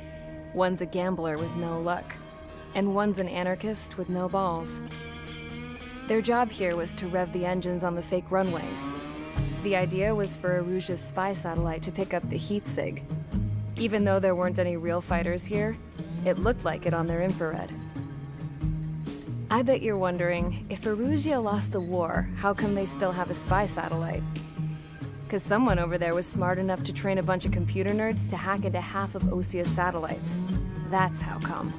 One's a gambler with no luck. And one's an anarchist with no balls. Their job here was to rev the engines on the fake runways. The idea was for Erusia's spy satellite to pick up the heat sig. Even though there weren't any real fighters here, it looked like it on their infrared. I bet you're wondering, if Erusia lost the war, how come they still have a spy satellite? Because someone over there was smart enough to train a bunch of computer nerds to hack into half of Osia's satellites. That's how come.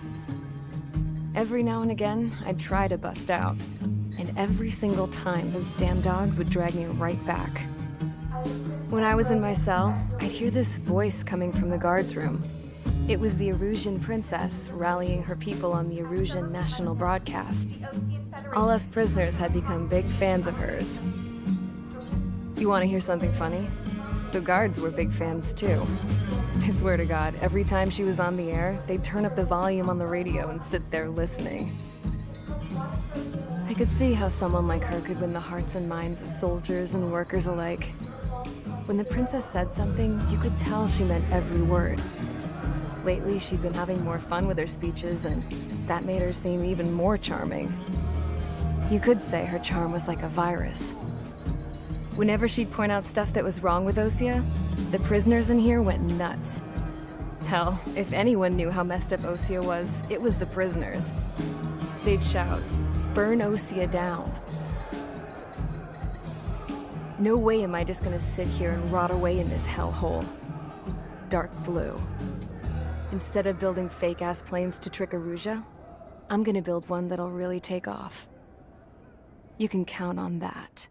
Every now and again, I'd try to bust out. And every single time, those damn dogs would drag me right back. When I was in my cell, I'd hear this voice coming from the guards room. It was the Erusian princess rallying her people on the Erusian national broadcast. All us prisoners had become big fans of hers. You want to hear something funny? The guards were big fans too. I swear to God, every time she was on the air, they'd turn up the volume on the radio and sit there listening. I could see how someone like her could win the hearts and minds of soldiers and workers alike. When the princess said something, you could tell she meant every word. Lately, she'd been having more fun with her speeches, and that made her seem even more charming. You could say her charm was like a virus. Whenever she'd point out stuff that was wrong with Osia, the prisoners in here went nuts. Hell, if anyone knew how messed up Osia was, it was the prisoners. They'd shout, "Burn Osia down." No way am I just gonna sit here and rot away in this hellhole. Dark blue. Instead of building fake-ass planes to trick Erusia, I'm gonna build one that'll really take off. You can count on that.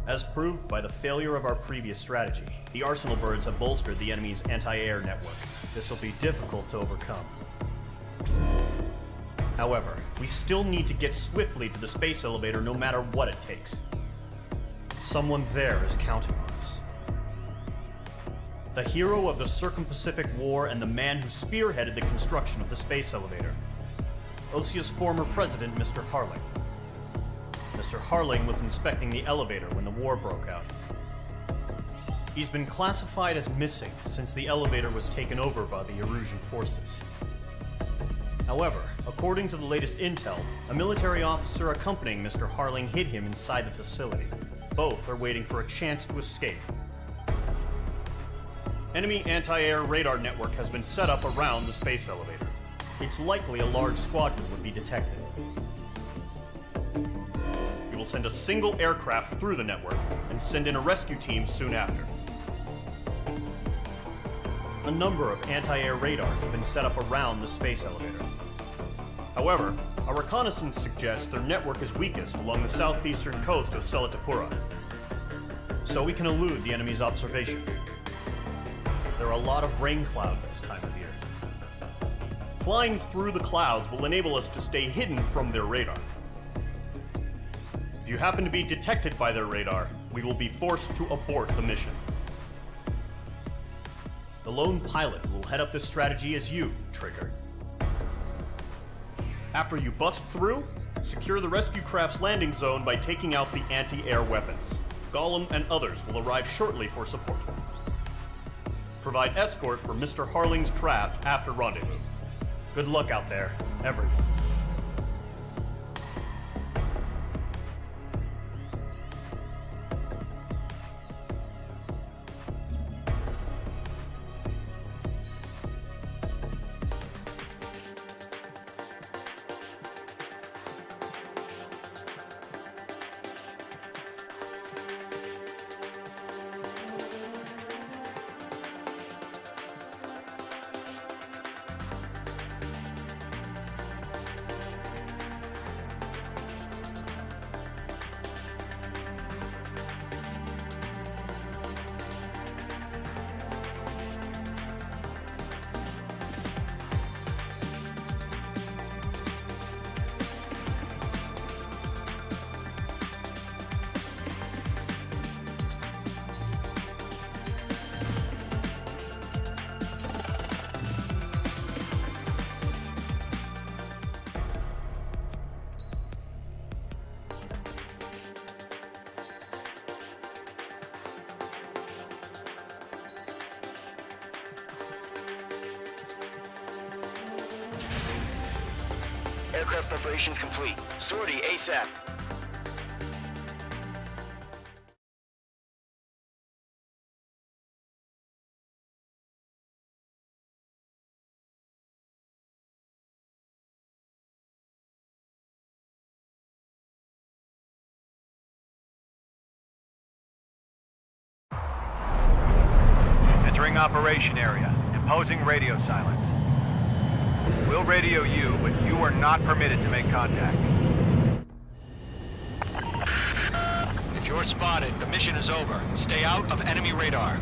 As proved by the failure of our previous strategy, the Arsenal birds have bolstered the enemy's anti-air network. This will be difficult to overcome. However, we still need to get swiftly to the space elevator no matter what it takes. Someone there is counting on us. The hero of the Circum-Pacific War and the man who spearheaded the construction of the space elevator. Osia's former president, Mr. Harling. Mr. Harling was inspecting the elevator when the war broke out. He's been classified as missing since the elevator was taken over by the Erusian forces. However, according to the latest intel, a military officer accompanying Mr. Harling hid him inside the facility. Both are waiting for a chance to escape. Enemy anti-air radar network has been set up around the space elevator. It's likely a large squadron would be detected. We will send a single aircraft through the network and send in a rescue team soon after. a number of anti-air radars have been set up around the space elevator. However, our reconnaissance suggests their network is weakest along the southeastern coast of Selatapura, so we can elude the enemy's observation. There are a lot of rain clouds this time of year. Flying through the clouds will enable us to stay hidden from their radar. If you happen to be detected by their radar, we will be forced to abort the mission. The lone pilot who will head up this strategy is you, Trigger. After you bust through, secure the rescue craft's landing zone by taking out the anti-air weapons. Gollum and others will arrive shortly for support. Provide escort for Mr. Harling's craft after rendezvous. Good luck out there, everyone. Aircraft preparations complete. Sortie ASAP. Entering operation area. Imposing radio silence. We'll radio you, but you are not permitted to make contact. If you're spotted, the mission is over. Stay out of enemy radar.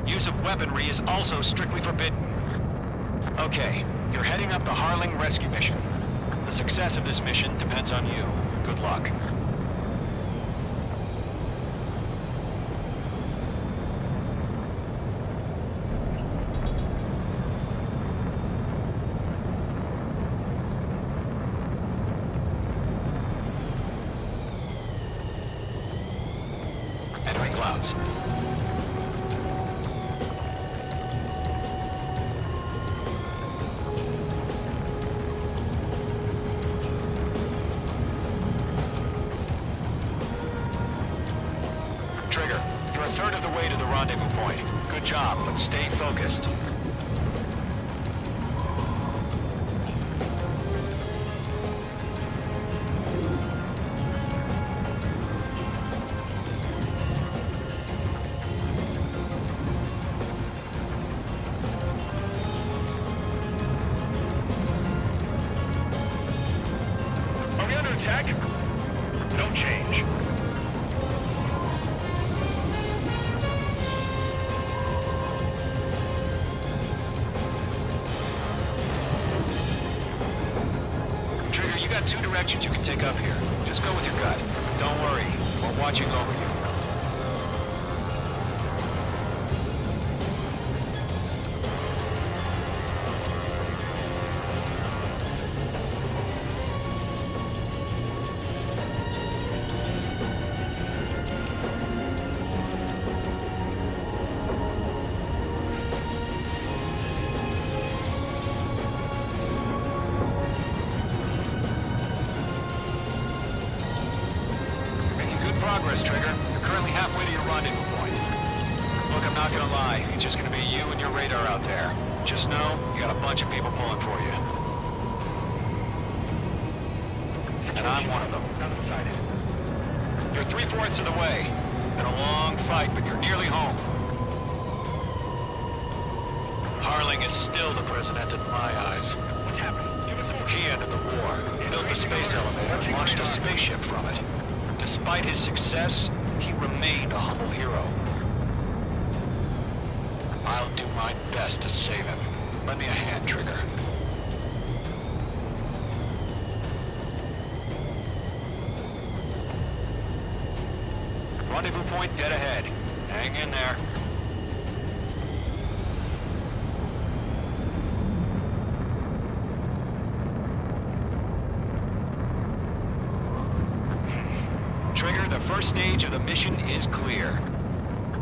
Use of weaponry is also strictly forbidden. Okay, you're heading up the Harling rescue mission. The success of this mission depends on you. Good luck. Entering clouds. Trigger, you're a third of the way to the rendezvous point. Good job, but stay focused. Are we under attack? Don't change. Trigger, you got two directions you can take up here. Just go with your gut. Don't worry, we're watching over you. Progress, Trigger. You're currently halfway to your rendezvous point. Look, I'm not gonna lie. It's just gonna be you and your radar out there. Just know, you got a bunch of people pulling for you. And I'm one of them. You're 3/4 of the way. Been a long fight, but you're nearly home. Harling is still the president in my eyes. He ended the war, built a space elevator, and launched a spaceship from it. Despite his success, he remained a humble hero. I'll do my best to save him. Lend me a hand, Trigger. Rendezvous point dead ahead. Hang in there. Trigger, the first stage of the mission is clear.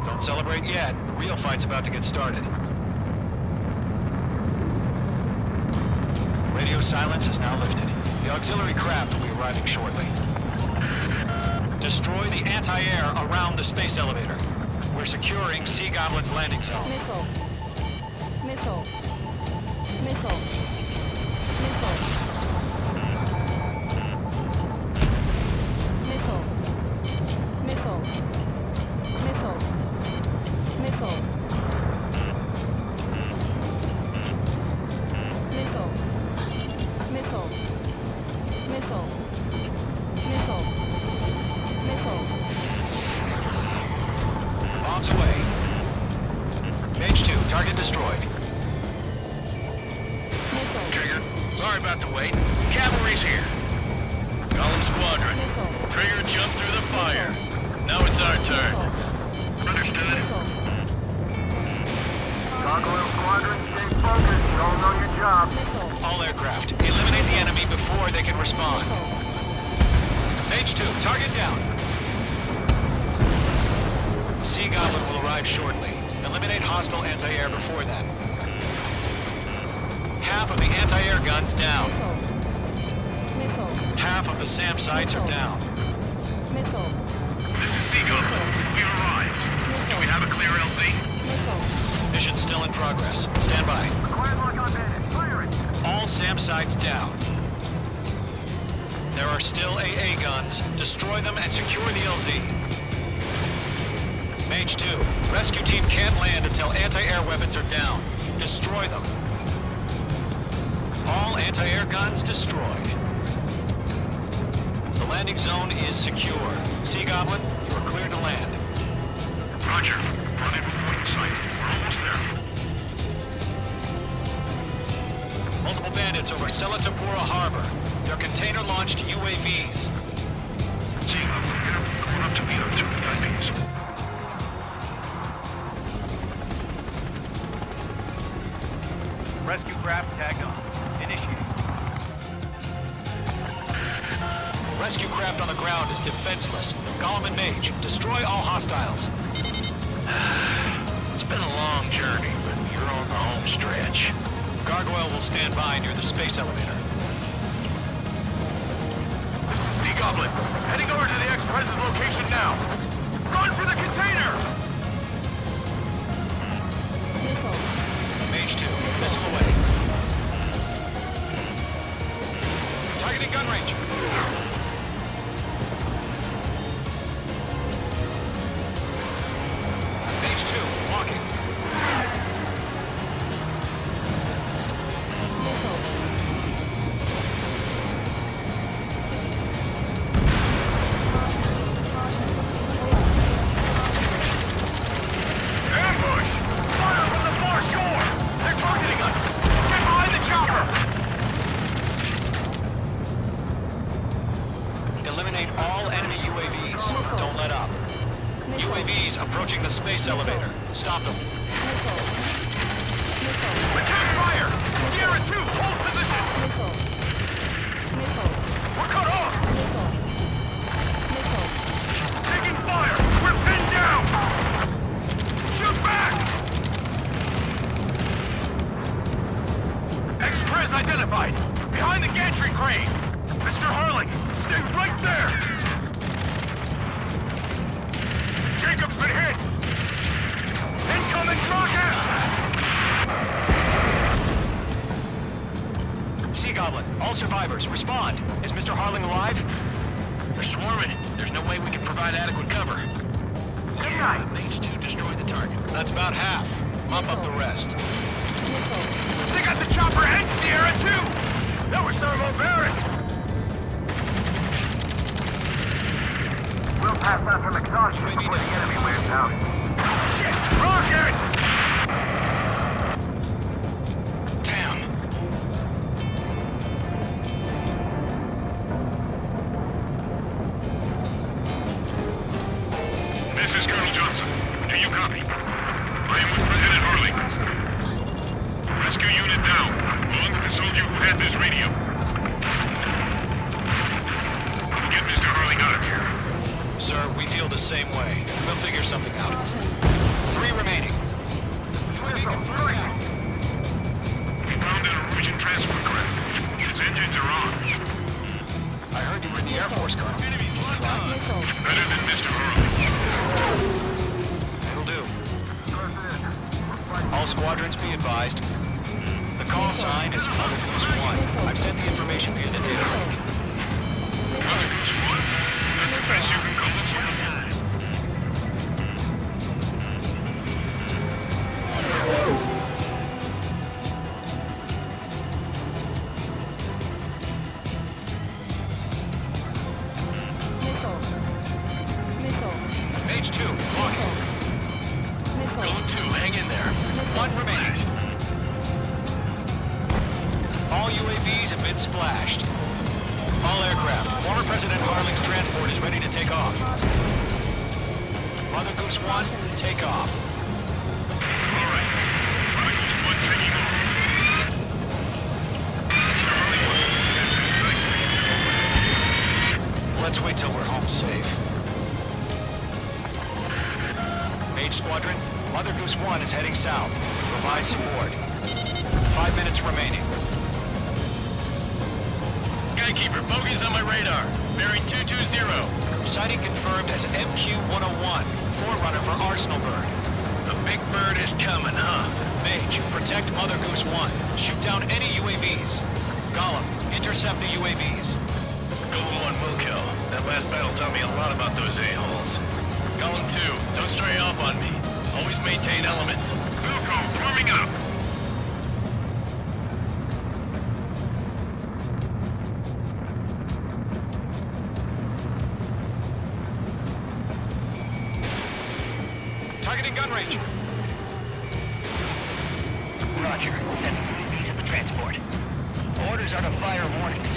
Don't celebrate yet. The real fight's about to get started. Radio silence is now lifted. The auxiliary craft will be arriving shortly. Destroy the anti-air around the space elevator. We're securing Sea Goblin's landing zone. Missile. Missile. Missile. Missile. Missile. Missile. Missile. Missile. Missile. Missile. Missile. Missile. Missile. Bombs away. Mage 2, target destroyed. Missile. Trigger, sorry about the wait. Cavalry's here. Golem Squadron. Trigger jumped through the fire. Now it's our turn. Understood. Gargoyle Squadron, stay focused. You all know your job. All aircraft, eliminate the enemy before they can respond. Mage 2, target down. Sea Goblin will arrive shortly. Eliminate hostile anti-air before then. Half of the anti-air guns down. Missile. Half of the SAM sites are down. Missile. This is Sea Goblin. We've arrived. Do we have a clear LZ? Missile. Mission still in progress. Stand by. Quiet lock on bandit. Fire it. All SAM sites down. There are still AA guns. Destroy them and secure the LZ. Mage 2, rescue team can't land until anti-air weapons are down. Destroy them. All anti-air guns destroyed. The landing zone is secure. Sea Goblin, you are cleared to land. Roger. Rendezvous point in sight. We're almost there. Multiple bandits over Selatapura Harbor. They're container-launched UAVs. Sea Goblin here. Going up to meet our 2 VIPs. Rescue craft tagged on. Initiate. Rescue craft on the ground is defenseless. Golem and Mage, destroy all hostiles. It's been a long journey, but you're on the home stretch. Gargoyle will stand by near the space elevator. Sea Goblin, heading over to the Express's location now. Run for the container! Missile. Mage 2, missile away. Targeting gun range. Mage 2, walking. Ambush! Fire from the far shore! They're targeting us! Get behind the chopper! Eliminate all enemy UAVs. Don't let up. UAVs approaching the space elevator. Stop them. Attack fire! Sierra 2, hold position! We're cut off! Taking fire! We're pinned down! Shoot back! Express identified! Behind the gantry crane! Mr. Harling, stay right there! Jacob's been hit! Incoming rocket! Sea Goblin, all survivors, respond. Is Mr. Harling alive? They're swarming. There's no way we can provide adequate cover. Good night. Mage 2 destroy the target. That's about half. Mop up the rest. fast after exhaustion before the enemy wears out. Shit! Rocket! Damn. This is Colonel Johnson. Do you copy? I am with President Harley. Rescue unit down. Belong to the soldier who had this radio. Get Mr. Harley out of here. Sir, we feel the same way. We'll figure something out. 3 remaining. UAV confirmed out. We found an Norwegian transport craft. Its engines are on. I heard you were in the Air Force, Colonel. Better than Mr. Harley. It'll do. All squadrons be advised. The call sign is Mother Goose 1. I've sent the information via the data link. Mother Goose 1? That's the best you can call it. Mage 2, walking. Gold 2, hang in there. 1 remaining. All UAVs have been splashed. All aircraft. Former President Harling's transport is ready to take off. Mother Goose 1, take off. All right. Mother Goose 1 taking off. Let's wait till we're home safe. Mage Squadron, Mother Goose 1 is heading south. Provide support. 5 minutes remaining. Skykeeper, bogeys on my radar. Bearing 220. Sighting confirmed as MQ-101, forerunner for Arsenalberg. The big bird is coming, huh? Mage, protect Mother Goose 1. Shoot down any UAVs. Gollum, intercept the UAVs. Golem 1 will kill. That last battle taught me a lot about those a-holes. Golem 2, don't stray off on me. Always maintain element. Wilco, warming up. Targeting gun range. Roger. Sending UAVs at the transport. Orders are to fire warnings.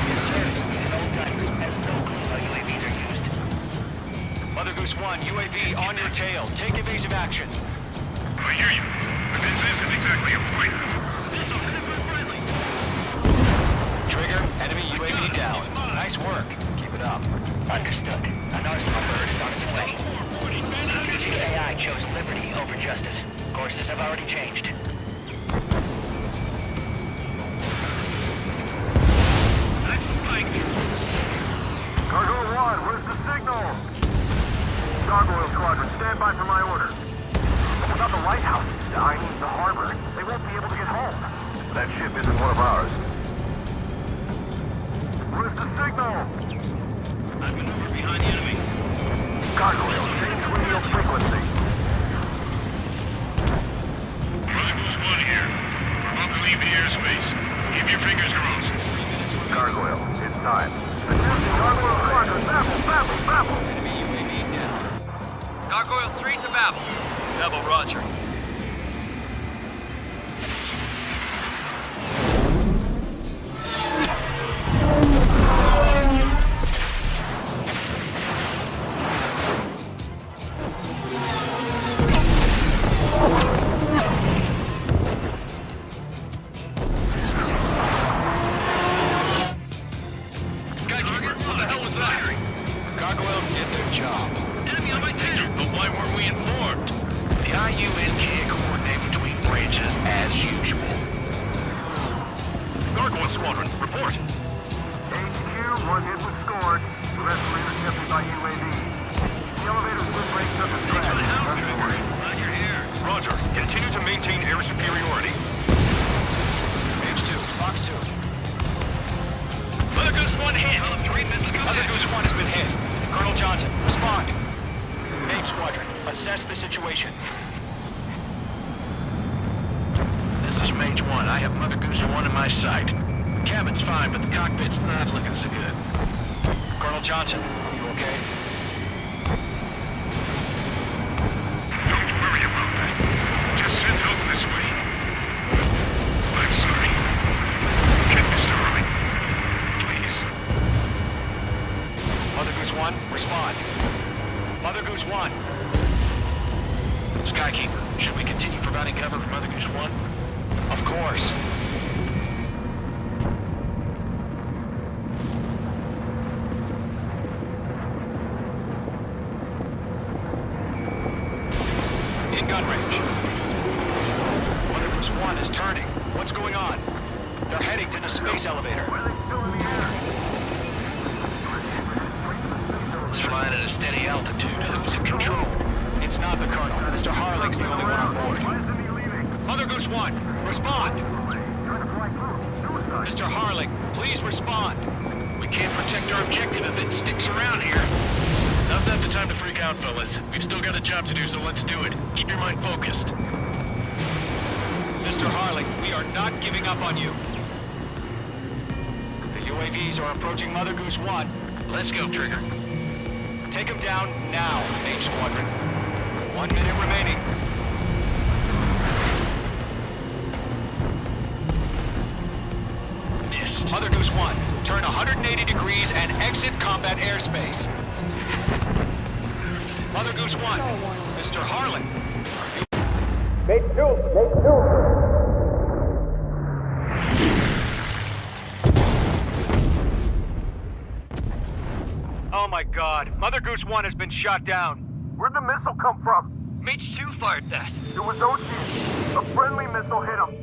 Yes, sir. An old-timers has no clue how UAVs are used. Mother Goose 1, UAV on your tail. Take evasive action. I hear you. But this isn't exactly a fight. Trigger, enemy UAV down. Nice work. Keep it up. Understood. An arsenal bird is on its way. The AI chose liberty over justice. Courses have already changed. Cargo 1, where's the signal? Gargoyle Squadron, stand by for my orders. What about the lighthouse? I mean the harbor. They won't be able to get home. That ship isn't one of ours. Where's the signal? I've maneuvered behind the enemy. Gargoyle, change radio frequency. Mother Goose 1 here. We're about to leave the airspace. Keep your fingers crossed. Gargoyle, it's time. Attention, Gargoyle Squadron, Babel! Enemy UAV down. Gargoyle 3 to Babel. Babel, roger. Skykeeper, what the hell was that? Gargoyle did their job. Enemy on my tail. But why weren't we informed? The IU and can't coordinate between branches as usual. Gargoyle Squadron, report. HQ, 1 hit was scored. The rest were intercepted by UAV. The elevator's wind breaks up and crash. Glad you're here. Roger. Continue to maintain air superiority. Mage 2, Fox 2. Mother Goose 1 hit. Mother Goose 1 has been hit. Colonel Johnson, respond. Mage Squadron, assess the situation. This is Mage 1. I have Mother Goose 1 in my sight. The cabin's fine, but the cockpit's not looking so good. Colonel Johnson, you are okay? Don't worry about that. Just send help this way. I'm sorry. Get Mr. Right. Please. Mother Goose 1, respond. Mother Goose 1. Skykeeper, should we continue providing cover for Mother Goose 1? Of course. In gun range. Mother Goose 1 is turning. What's going on? They're heading to the space elevator. It's flying at a steady altitude. Who's in control? It's not the Colonel. Mr. Harling's the only one on board. Mother Goose 1, respond! Mr. Harling, please respond! We can't protect our objective if it sticks around here. Now's not the time to freak out, fellas. We've still got a job to do, so let's do it. Keep your mind focused. Mr. Harling, we are not giving up on you. The UAVs are approaching Mother Goose 1. Let's go, Trigger. Take them down now, H Squadron. 1 minute remaining. Missed. Mother Goose 1, turn 180 degrees and exit combat airspace. Mother Goose 1, Mr. Harling. Oh my god, Mother Goose 1 has been shot down. Where'd the missile come from? Mage 2 fired that. It was Ocean. A friendly missile hit him.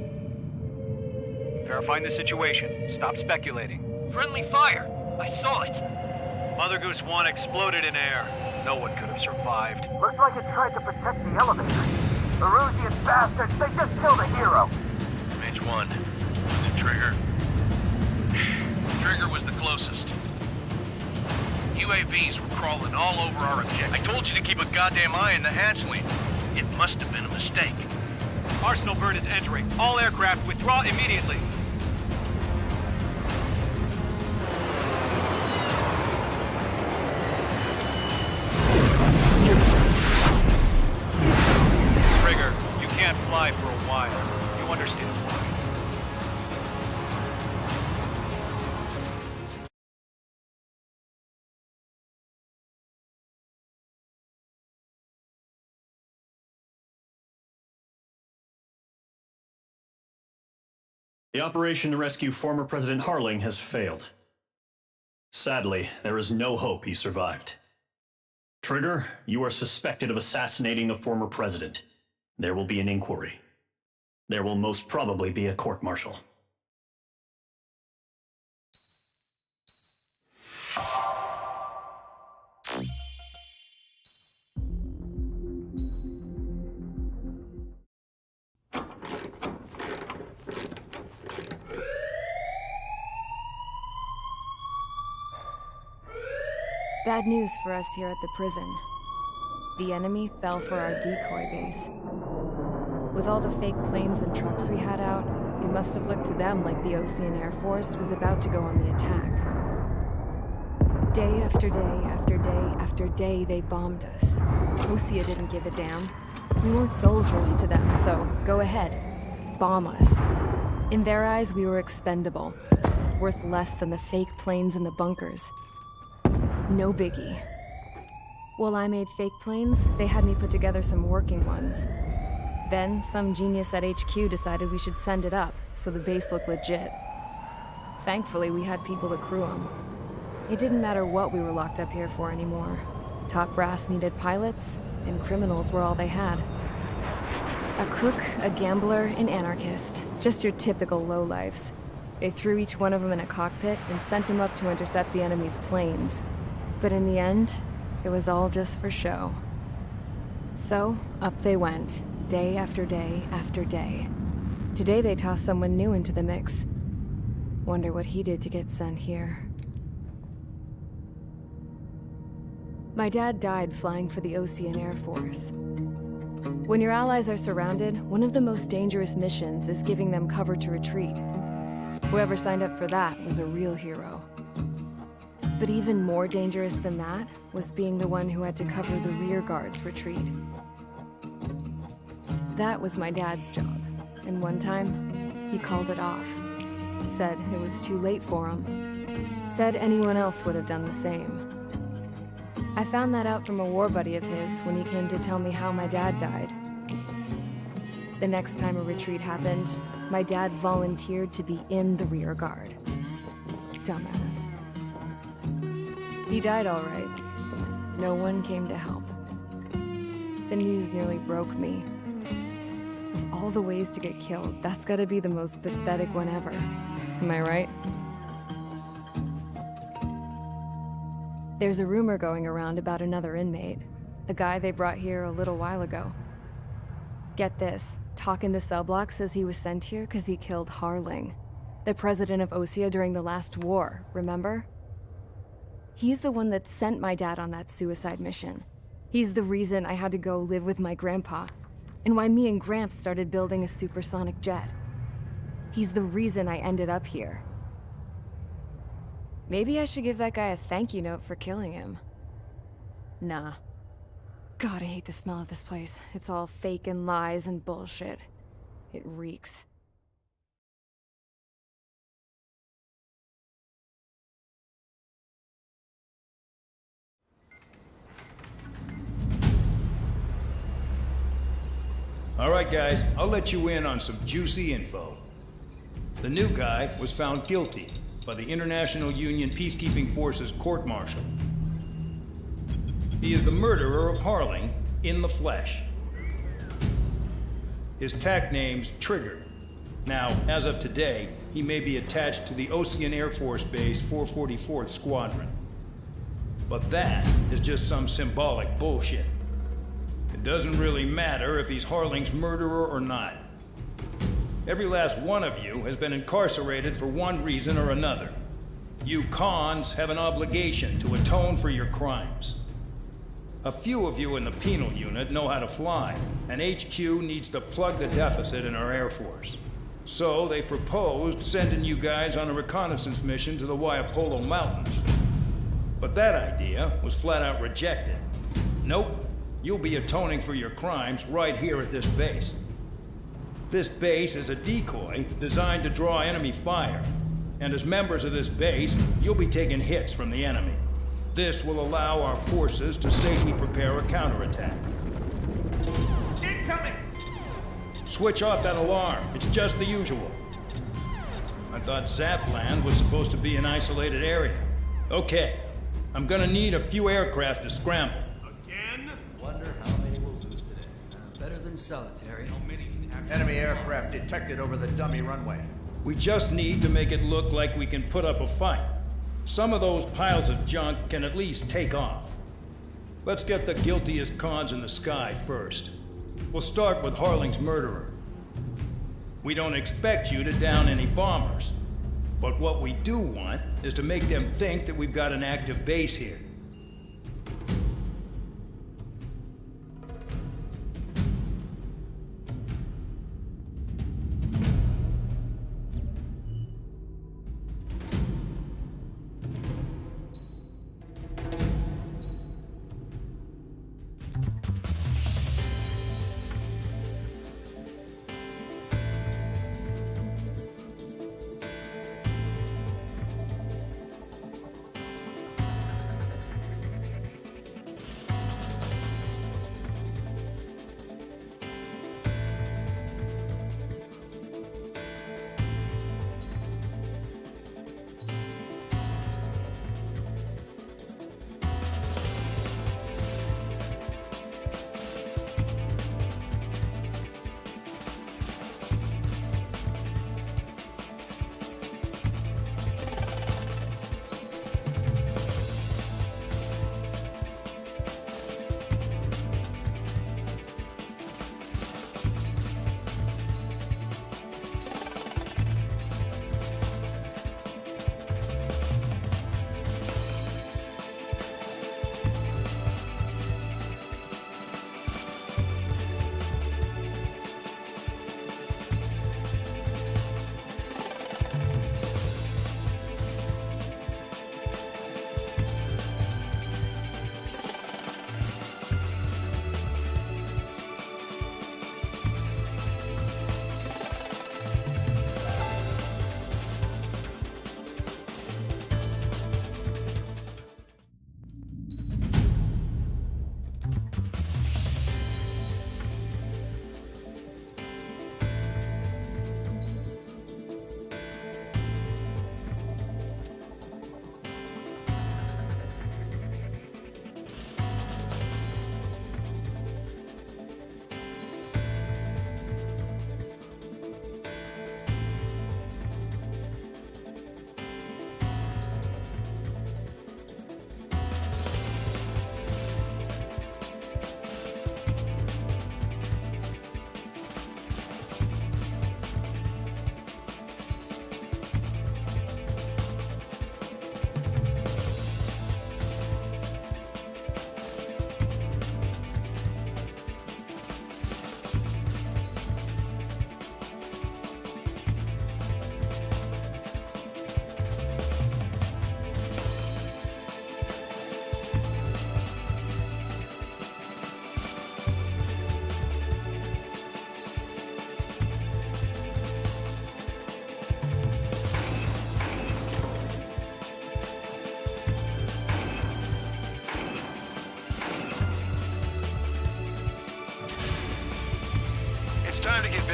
Verifying the situation. Stop speculating. Friendly fire. I saw it. Mother Goose 1 exploded in air. No one could have survived. Looks like it tried to protect the elevator. The Rusian bastards, they just killed a hero. Mage 1. Was it Trigger? Trigger was the closest. UAVs were crawling all over our objective. I told you to keep a goddamn eye in the hatchling. It must have been a mistake. Arsenal bird is entering. All aircraft withdraw immediately. Trigger, you can't fly for a while. You understand why? The operation to rescue former President Harling has failed. Sadly, there is no hope he survived. Trigger, you are suspected of assassinating the former president. There will be an inquiry. There will most probably be a court-martial. Bad news for us here at the prison. The enemy fell for our decoy base. With all the fake planes and trucks we had out, it must have looked to them like the Ocean Air Force was about to go on the attack. Day after day after day after day, they bombed us. Osia didn't give a damn. We weren't soldiers to them, so go ahead. Bomb us. In their eyes, we were expendable. Worth less than the fake planes in the bunkers. No biggie. While I made fake planes, they had me put together some working ones. Then, some genius at HQ decided we should send it up, so the base looked legit. Thankfully, we had people to crew them. It didn't matter what we were locked up here for anymore. Top brass needed pilots, and criminals were all they had. A crook, a gambler, an anarchist. Just your typical lowlifes. They threw each one of them in a cockpit and sent them up to intercept the enemy's planes. But in the end, it was all just for show. So, up they went, day after day after day. Today they tossed someone new into the mix. Wonder what he did to get sent here. My dad died flying for the Ocean Air Force. When your allies are surrounded, one of the most dangerous missions is giving them cover to retreat. Whoever signed up for that was a real hero. But even more dangerous than that was being the one who had to cover the rear guard's retreat. That was my dad's job, and one time, he called it off. Said it was too late for him. Said anyone else would have done the same. I found that out from a war buddy of his when he came to tell me how my dad died. The next time a retreat happened, my dad volunteered to be in the rear guard. Dumbass. He died all right. No one came to help. The news nearly broke me. Of all the ways to get killed, that's gotta be the most pathetic one ever. Am I right? There's a rumor going around about another inmate. A guy they brought here a little while ago. Get this, talk in the cell block says he was sent here because he killed Harling, the president of ACER during the last war, remember? He's the one that sent my dad on that suicide mission. He's the reason I had to go live with my grandpa, and why me and Gramps started building a supersonic jet. He's the reason I ended up here. Maybe I should give that guy a thank you note for killing him. Nah. God, I hate the smell of this place. It's all fake and lies and bullshit. It reeks. All right, guys, I'll let you in on some juicy info. The new guy was found guilty by the International Union Peacekeeping Forces court-martial. He is the murderer of Harling in the flesh. His TAC name's Trigger. Now, as of today, he may be attached to the Ocean Air Force Base 444th Squadron. But that is just some symbolic bullshit. It doesn't really matter if he's Harling's murderer or not. Every last one of you has been incarcerated for one reason or another. You cons have an obligation to atone for your crimes. A few of you in the penal unit know how to fly, and HQ needs to plug the deficit in our Air Force. So they proposed sending you guys on a reconnaissance mission to the Waiapolo Mountains. But that idea was flat out rejected. Nope. You'll be atoning for your crimes right here at this base. This base is a decoy designed to draw enemy fire. And as members of this base, you'll be taking hits from the enemy. This will allow our forces to safely prepare a counterattack. Incoming! Switch off that alarm. It's just the usual. I thought Zapland was supposed to be an isolated area. Okay. I'm gonna need a few aircraft to scramble. Wonder how many we'll lose today. Better than solitary. How many can actually... Enemy aircraft detected over the dummy runway. We just need to make it look like we can put up a fight. Some of those piles of junk can at least take off. Let's get the guiltiest cons in the sky first. We'll start with Harling's murderer. We don't expect you to down any bombers. But what we do want is to make them think that we've got an active base here.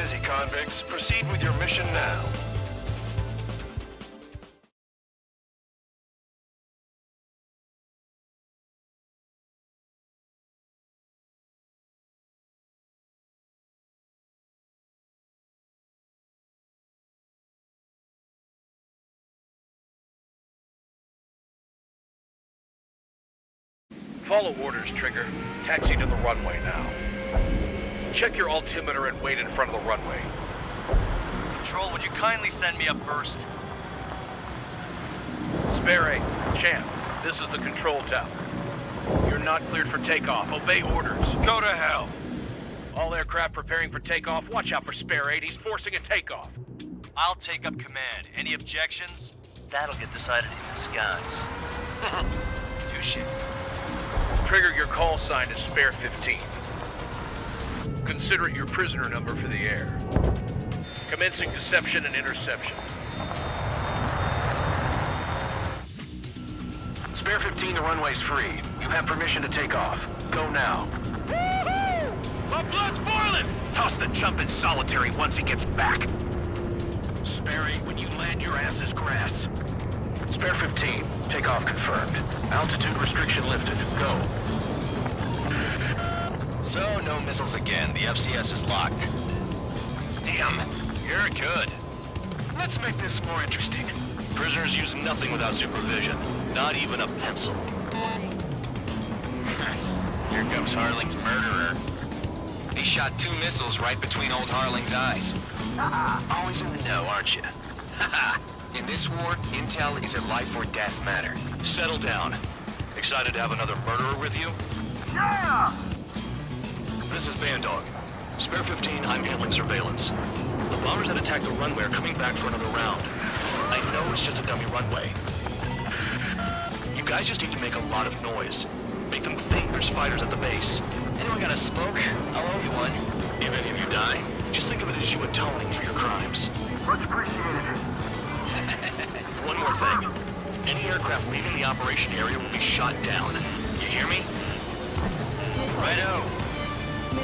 busy, convicts. Proceed with your mission now. Follow orders, Trigger. Taxi to the runway now. Check your altimeter and wait in front of the runway. Control, would you kindly send me up first? Spare 8, Champ, this is the control tower. You're not cleared for takeoff. Obey orders. Go to hell. All aircraft preparing for takeoff. Watch out for Spare 8. He's forcing a takeoff. I'll take up command. Any objections? That'll get decided in the skies. Touche. Trigger, your call sign is Spare 15. Consider it your prisoner number for the air. Commencing deception and interception. Spare 15, the runway's free. You have permission to take off. Go now. My blood's boiling! Toss the chump in solitary once he gets back. Spare 8, when you land, your ass is grass. Spare 15, takeoff confirmed. Altitude restriction lifted. Go. So, no missiles again. The FCS is locked. Damn, you're good. Let's make this more interesting. Prisoners use nothing without supervision. Not even a pencil. Here comes Harling's murderer. He shot 2 missiles right between old Harling's eyes. Always in the know, aren't you? In this war, intel is a life or death matter. Settle down. Excited to have another murderer with you? Yeah! This is Bandog. Spare 15, I'm handling surveillance. The bombers that attacked the runway are coming back for another round. I know it's just a dummy runway. You guys just need to make a lot of noise. Make them think there's fighters at the base. Anyone got a smoke? I'll owe you one. If any of you die, just think of it as you atoning for your crimes. Much appreciated. One more thing. Any aircraft leaving the operation area will be shot down. You hear me? Righto. 23,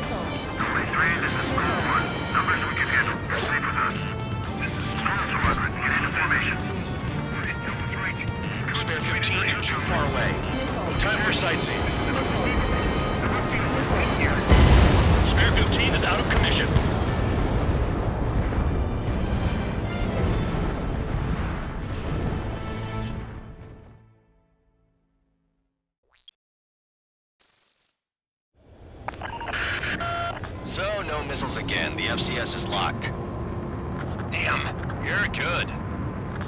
this is Spare 1. Numbers we can handle. Proceed with us. This is Squadron. Get into formation. Spare 15, you're too far away. Time for sightseeing. Spare 15 is out of commission. So, no missiles again. The FCS is locked. Damn, you're good.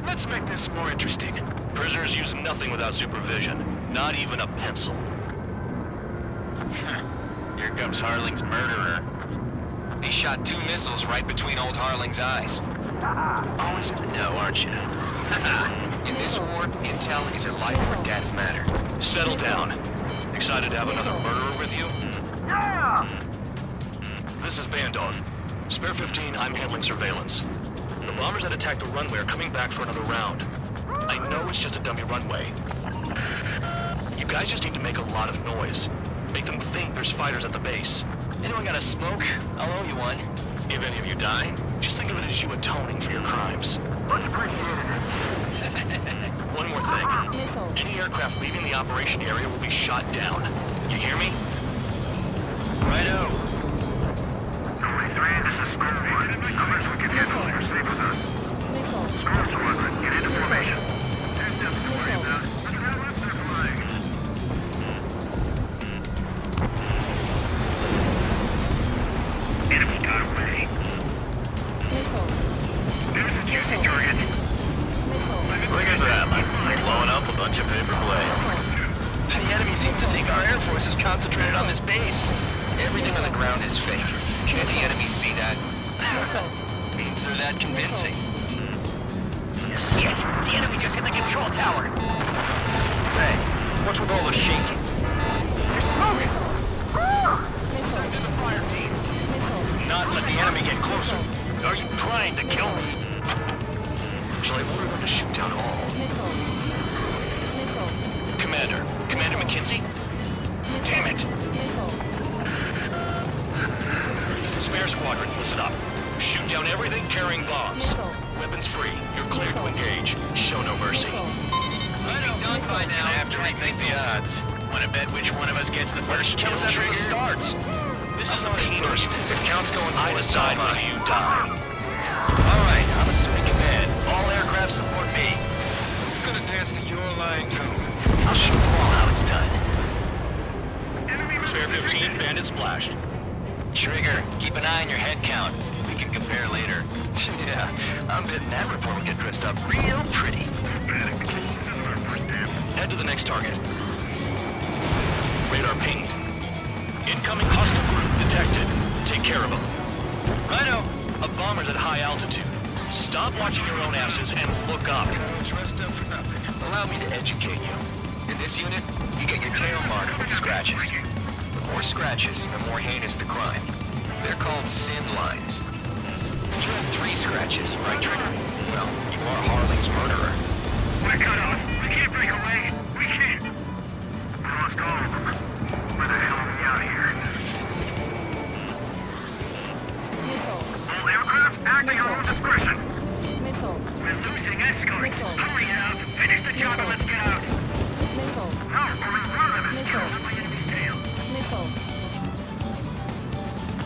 Let's make this more interesting. Prisoners use nothing without supervision. Not even a pencil. Here comes Harling's murderer. He shot 2 missiles right between old Harling's eyes. Always in the know, aren't you? In this war, intel is a life or death matter. Settle down. Excited to have another murderer with you? Yeah! This is Bandog. Spare 15, I'm handling surveillance. The bombers that attacked the runway are coming back for another round. I know it's just a dummy runway. You guys just need to make a lot of noise. Make them think there's fighters at the base. Anyone got a smoke? I'll owe you one. If any of you die, just think of it as you atoning for your crimes. Much appreciated. One more thing. Any aircraft leaving the operation area will be shot down. You hear me? Righto. 23, this is Spare 1. Numbers we can handle. Proceed with us. Squadron. Get into formation. There's nothing to worry about. Look at how left they're flying. Enemy got away. There's a juicy target. Look at that. Blowing up a bunch of paper blades. The enemy seems to think our Air Force is concentrated on this base. Everything on the ground is fake. Can't the enemy see that? Means they're that convincing. Yes, the enemy just hit the control tower. Hey, what's with all the shaking? There's smoke! Send in the fire team. Not let the enemy get closer. Are you trying to kill me? Shall I order them to shoot down all? Commander McKenzie? Damn it! Spare squadron, listen up. range. Show no mercy. Done by now. I have to rethink the odds. Want to bet which one of us gets the first kill after it starts? This is not a first. If count's going I decide when you die. All right, I'm assuming command. All aircraft support me. Who's gonna dance to your line too? I'll show them all how it's done. Spare 15, bandit splashed. Trigger, keep an eye on your head count. We can compare later. Yeah, I'm betting that report will get dressed up real pretty. Head to the next target. Radar pinged. Incoming hostile group detected. Take care of them. Righto. A bomber's at high altitude. Stop watching your own asses and look up. Dressed up for nothing. Allow me to educate you. In this unit, you get your tail marked with scratches. The more scratches, the more heinous the crime. They're called sin lines. You have 3 scratches, right, Trigger? Well, you are Harling's murderer. We're cut off. We can't break away. We can't. We lost all of them. Where the hell are we out of here? All aircraft acting on our own discretion. We're losing escorts. Hurry out. Finish the job and let's get out. No, we're in front of it. My enemy's tail.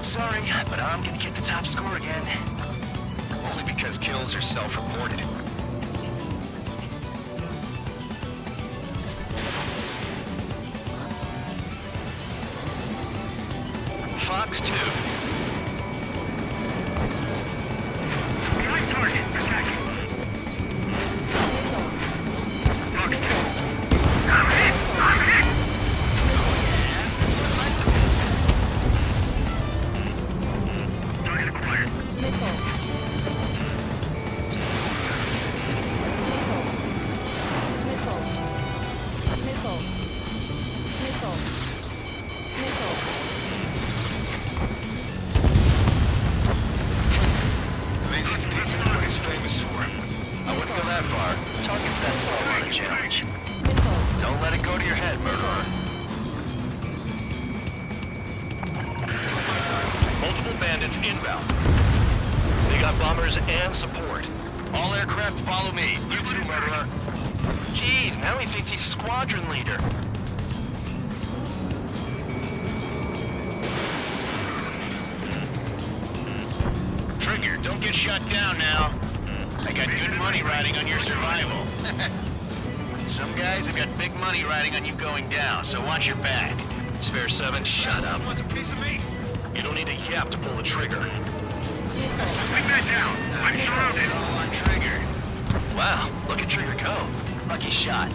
Sorry, but I'm gonna get the top score again. Only because kills are self-reported. Fox 2. Behind target. Attacking. Fox 2. I'm hit. Target acquired. Macy's decent at what he's famous for. I wouldn't go that far. Target's that slow on a challenge. Don't let it go to your head, murderer. Multiple bandits inbound. They got bombers and support. All aircraft follow me. You too, murderer. Jeez, now he thinks he's squadron leader. Trigger, don't get shut down now. I got good money riding on your survival. Some guys have got big money riding on you going down, so watch your back. Spare 7, shut up. Wants a piece of me? You don't need a yap to pull the trigger. Bring that down. I'm surrounded. On Trigger. Wow, look at Trigger go. Lucky shot.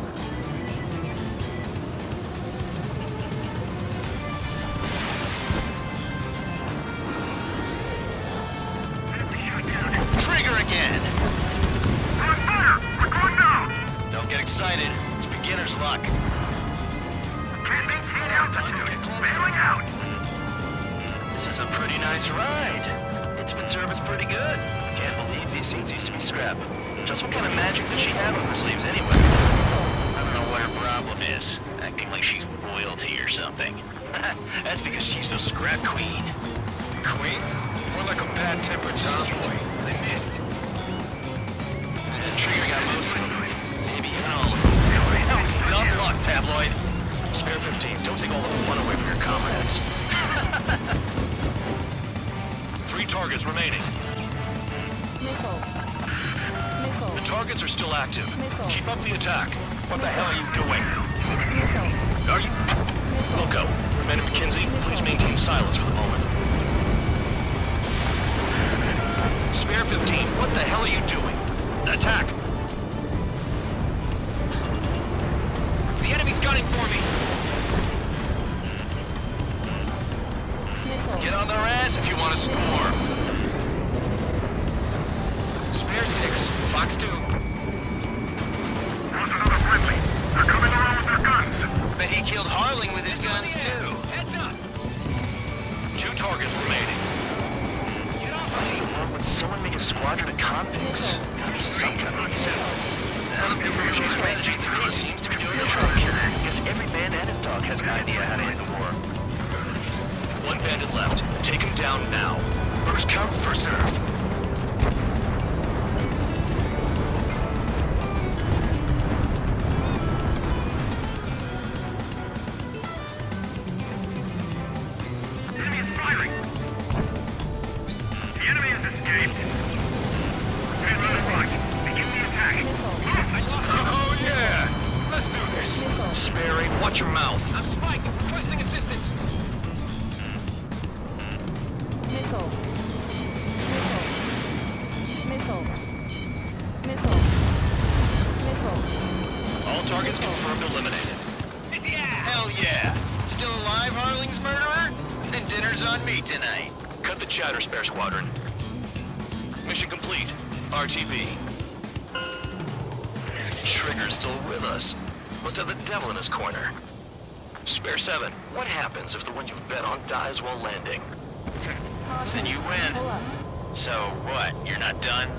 Trigger again. On fire! We're going down! Don't get excited. It's beginner's luck. Can't maintain altitude. Bailing out. This is a pretty nice ride. Its service pretty good. Can't believe these things used to be scrap. Just what kind of magic does she have up her sleeves anyway? I don't know what her problem is. Acting like she's royalty or something. That's because she's the scrap queen. Queen? More like a bad-tempered tomboy. They missed. Trigger got most of them. Maybe even all of them. That was dumb luck, tabloid. Spare 15, don't take all the fun away from your comrades. 3 targets remaining. The targets are still active. Keep up the attack. What the hell are you doing? Are you? Wilco, Commander McKenzie, please maintain silence for the moment. Spare 15, what the hell are you doing? Attack! The enemy's gunning for me! Get on their ass if you want to score. Spare 6, Fox 2. Lost another friendly. They're coming around with their guns. Bet he killed Harling with his guns too. Heads up! 2 targets remaining. Get off me! Would someone make a squadron of convicts? Gotta be some kind of reason. Now the information strategy 3 seems to be doing the trick. Guess every man and his dog has an idea how to end the war. 1 bandit left. Take him down now. First come, first served. Watch your mouth. I'm spiked. Requesting assistance. Missile. Missile. Missile. Missile. All targets confirmed eliminated. Yeah! Hell yeah! Still alive, Harling's murderer? Then dinner's on me tonight. Cut the chatter, Spare Squadron. Mission complete. RTB. Trigger's still with us. Must have the devil in his corner. Spare 7, what happens if the one you've bet on dies while landing? Then you win. So what, you're not done?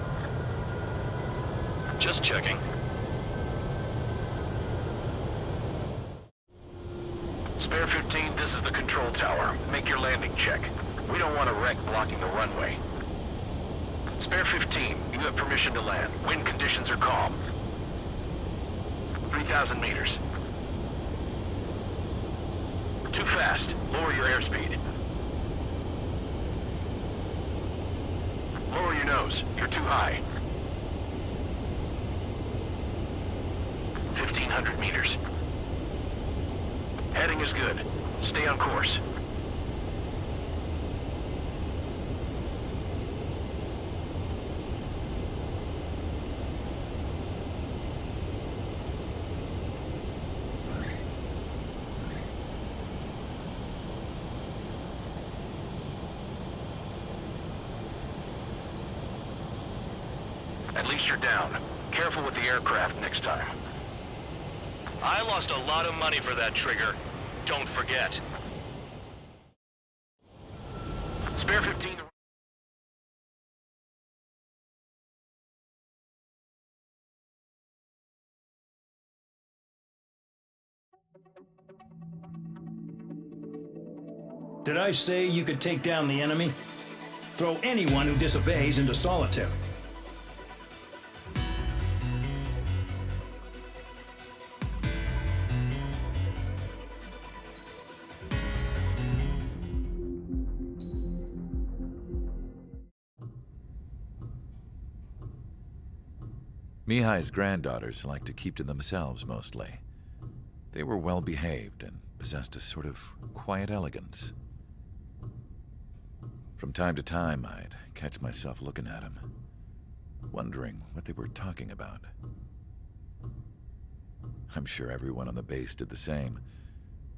Just checking. Spare 15, this is the control tower. Make your landing check. We don't want a wreck blocking the runway. Spare 15, you have permission to land. Wind conditions are calm. 3,000 meters. Too fast. Lower your airspeed. Lower your nose. You're too high. 1,500 meters. Heading is good. Stay on course. At least you're down. Careful with the aircraft next time. I lost a lot of money for that trigger. Don't forget. Spare 15... Did I say you could take down the enemy? Throw anyone who disobeys into solitary. Mihai's granddaughters liked to keep to themselves mostly. They were well behaved and possessed a sort of quiet elegance. From time to time, I'd catch myself looking at them, wondering what they were talking about. I'm sure everyone on the base did the same.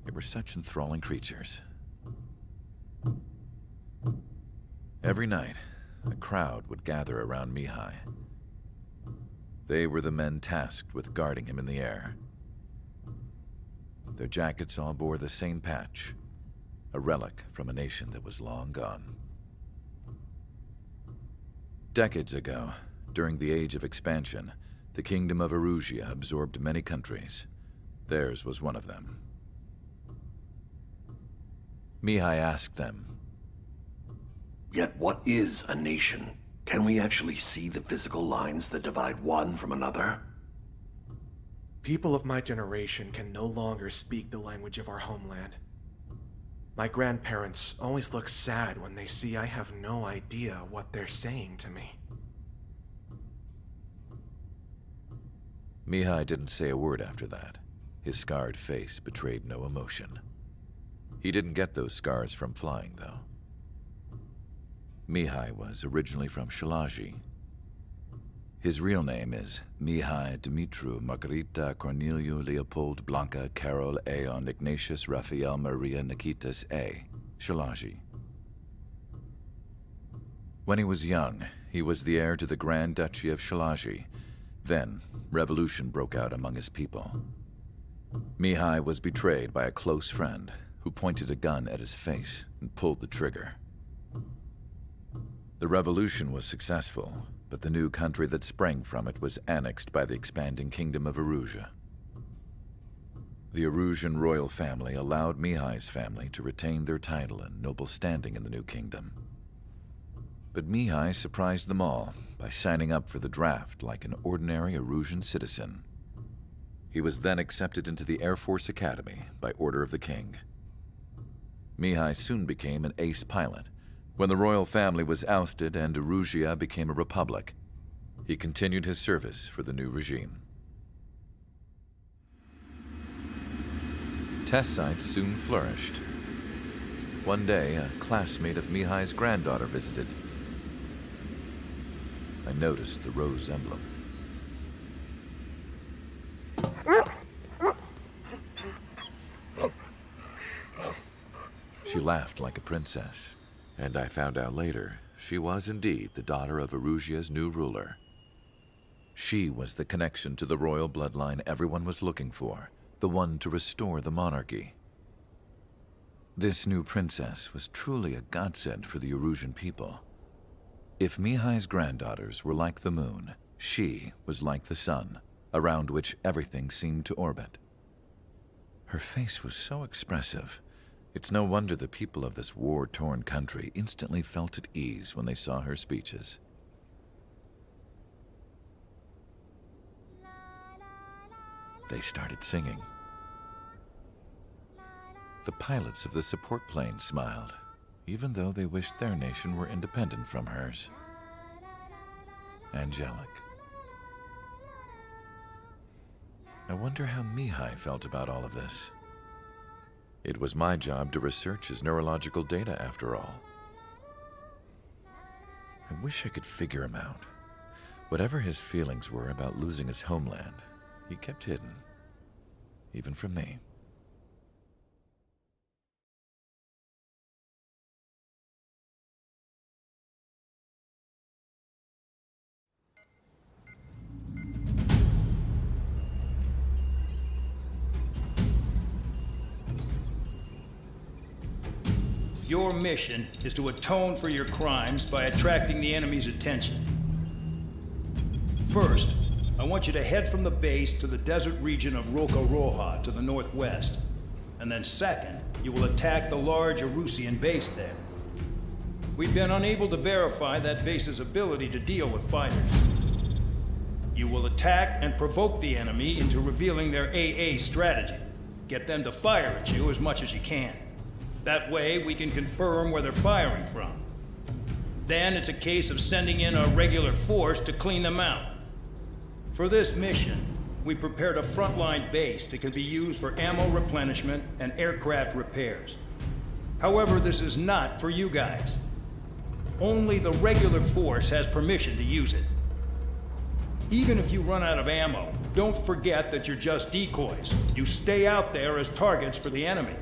They were such enthralling creatures. Every night, a crowd would gather around Mihai. They were the men tasked with guarding him in the air. Their jackets all bore the same patch, a relic from a nation that was long gone. Decades ago, during the Age of Expansion, the Kingdom of Erusia absorbed many countries. Theirs was one of them. Mihai asked them, "Yet what is a nation? Can we actually see the physical lines that divide one from another?" People of my generation can no longer speak the language of our homeland. My grandparents always look sad when they see I have no idea what they're saying to me. Mihai didn't say a word after that. His scarred face betrayed no emotion. He didn't get those scars from flying, though. Mihai was originally from Shalaji. His real name is Mihai Dumitru Margarita Corneliu Leopold Blanca Carol Aeon Ignatius Raphael Maria Nikitas A. Shalaji. When he was young, he was the heir to the Grand Duchy of Shalaji. Then, revolution broke out among his people. Mihai was betrayed by a close friend who pointed a gun at his face and pulled the trigger. The revolution was successful, but the new country that sprang from it was annexed by the expanding Kingdom of Erusia. The Erusian royal family allowed Mihai's family to retain their title and noble standing in the new kingdom. But Mihai surprised them all by signing up for the draft like an ordinary Erusian citizen. He was then accepted into the Air Force Academy by order of the king. Mihai soon became an ace pilot. When the royal family was ousted and Erusia became a republic, he continued his service for the new regime. Test sites soon flourished. One day, a classmate of Mihai's granddaughter visited. I noticed the rose emblem. She laughed like a princess, and I found out later she was indeed the daughter of Erusia's new ruler. She was the connection to the royal bloodline everyone was looking for, the one to restore the monarchy. This new princess was truly a godsend for the Erusian people. If Mihai's granddaughters were like the moon, she was like the sun, around which everything seemed to orbit. Her face was so expressive. It's no wonder the people of this war-torn country instantly felt at ease when they saw her speeches. They started singing. The pilots of the support planes smiled, even though they wished their nation were independent from hers. Angelic. I wonder how Mihai felt about all of this. It was my job to research his neurological data, after all. I wish I could figure him out. Whatever his feelings were about losing his homeland, he kept hidden, even from me. Your mission is to atone for your crimes by attracting the enemy's attention. First, I want you to head from the base to the desert region of Roca-Roja to the northwest. And then second, you will attack the large Erusian base there. We've been unable to verify that base's ability to deal with fighters. You will attack and provoke the enemy into revealing their AA strategy. Get them to fire at you as much as you can. That way, we can confirm where they're firing from. Then it's a case of sending in a regular force to clean them out. For this mission, we prepared a frontline base that can be used for ammo replenishment and aircraft repairs. However, this is not for you guys. Only the regular force has permission to use it. Even if you run out of ammo, don't forget that you're just decoys. You stay out there as targets for the enemy.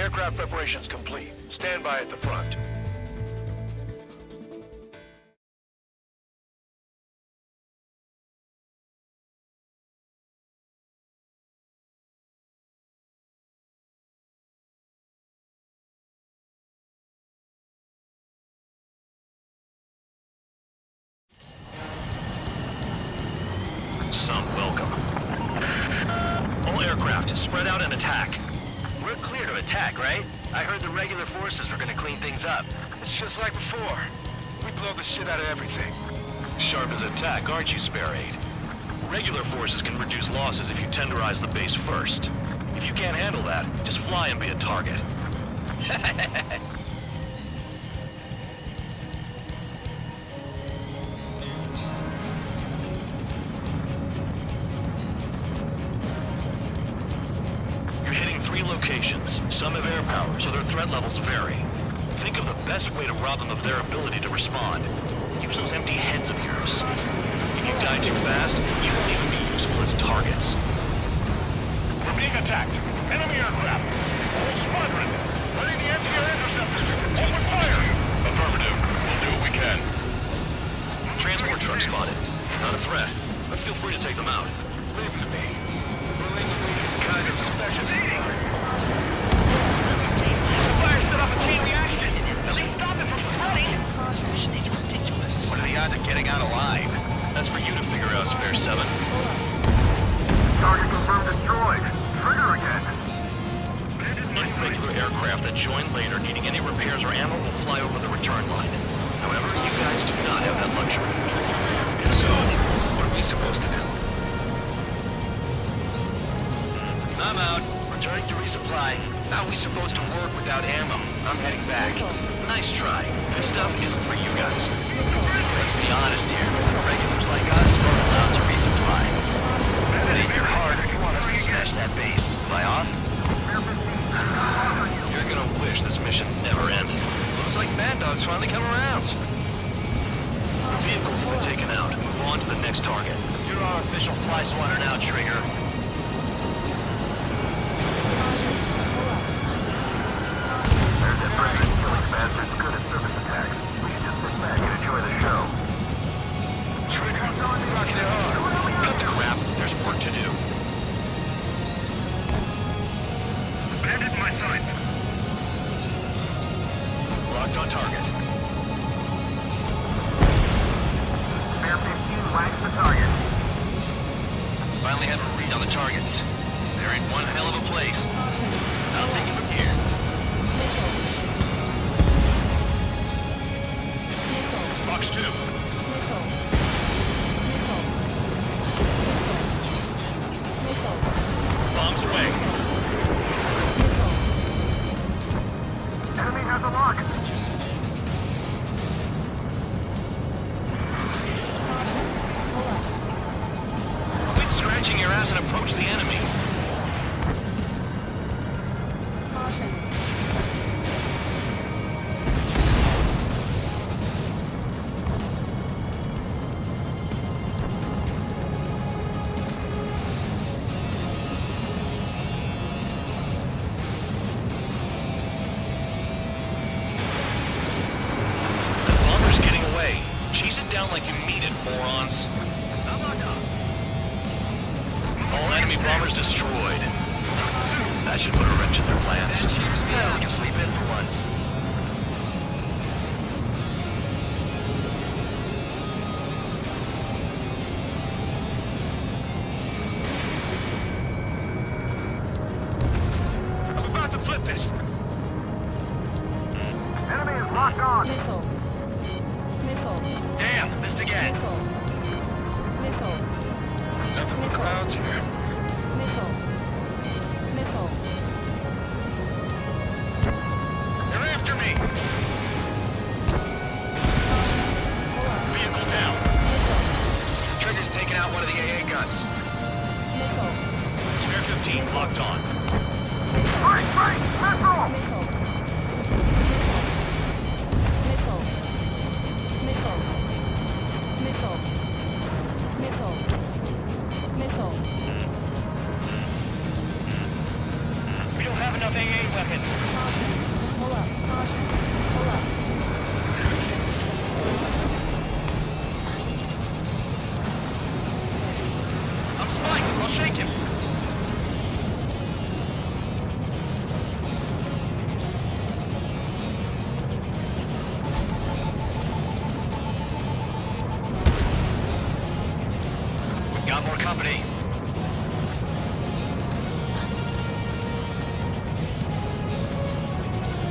Aircraft preparations complete. Stand by at the front. Some welcome. All aircraft, spread out and attack. We're clear to attack, right? I heard the regular forces were gonna clean things up. It's just like before. We blow the shit out of everything. Sharp as attack, aren't you, Spare 8? Regular forces can reduce losses if you tenderize the base first. If you can't handle that, just fly and be a target. You're hitting 3 locations. Some have air power, so their threat levels vary. Think of the best way to rob them of their ability to respond. Use those empty heads of yours. If you die too fast, you won't even be useful as targets. We're being attacked. Enemy aircraft. Whole squadron. Ready the ACER interceptors. Open fire. Affirmative. We'll do what we can. Transport truck spotted. Not a threat, but feel free to take them out. Leave them to me. Kind of special. Fire set off a chain reaction. At least stop it from spreading. This mission is ridiculous. What are the odds of getting out alive? That's for you to figure out, Spare 7. Target confirmed destroyed. Trigger again. Any regular aircraft that join later needing any repairs or ammo will fly over the return line. However, you guys do not have that luxury. So, what are we supposed to do? I'm out. Returning to resupply. How are we supposed to work without ammo? I'm heading back. Nice try. This stuff isn't for you guys. Let's be honest here. Regulars like us are allowed to resupply. Aim your heart if you want us to smash that base. Am I off? You're gonna wish this mission never ended. Looks like Mad Dog's finally come around. The vehicles have been taken out. Move on to the next target. You're our official fly swatter now, Trigger. Bastards good at surface attacks. We should just sit back and enjoy the show. Trigger, rocking it hard. Cut the crap. There's work to do. Bandit in my sight. Locked on target. Bear 15 whacks the target. Finally have a read on the targets. They're in one hell of a place. I'll take it from here. Fox 2. Bombs away. Enemy has a lock. Quit scratching your ass and approach the enemy. Chase it down like you mean it, morons. All enemy bombers destroyed. That should put a wrench in their plans. That cheers me out. We can sleep in for once. I'm about to flip this. Enemy is locked on. Damn, missed again. Nothing but clouds here. They're after me. Vehicle down. Trigger's taking out one of the AA guns. Spare 15 locked on. Right, missile. We don't have enough AA weapons. Pull up. Caution. Pull up. I'm spiked. I'll shake him. We've got more company.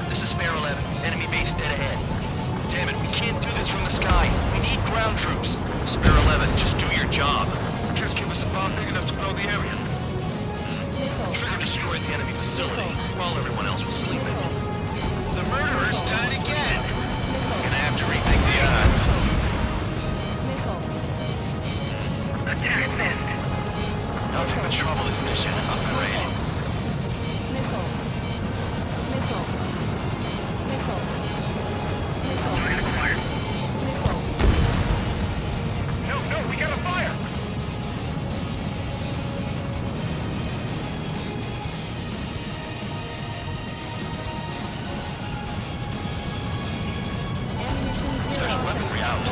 This is Spare 11. Enemy base dead ahead. Damn it, we can't do this from the sky. We need ground troops. Spare 11, just do your job. Just give us a bomb big enough to blow the area. Trigger destroyed the enemy facility while everyone else was sleeping. The murderer's done it again. Gonna have to rethink the odds. Attack missed. Nothing but trouble this mission. Upgrade. No, we gotta fire. Special weaponry out.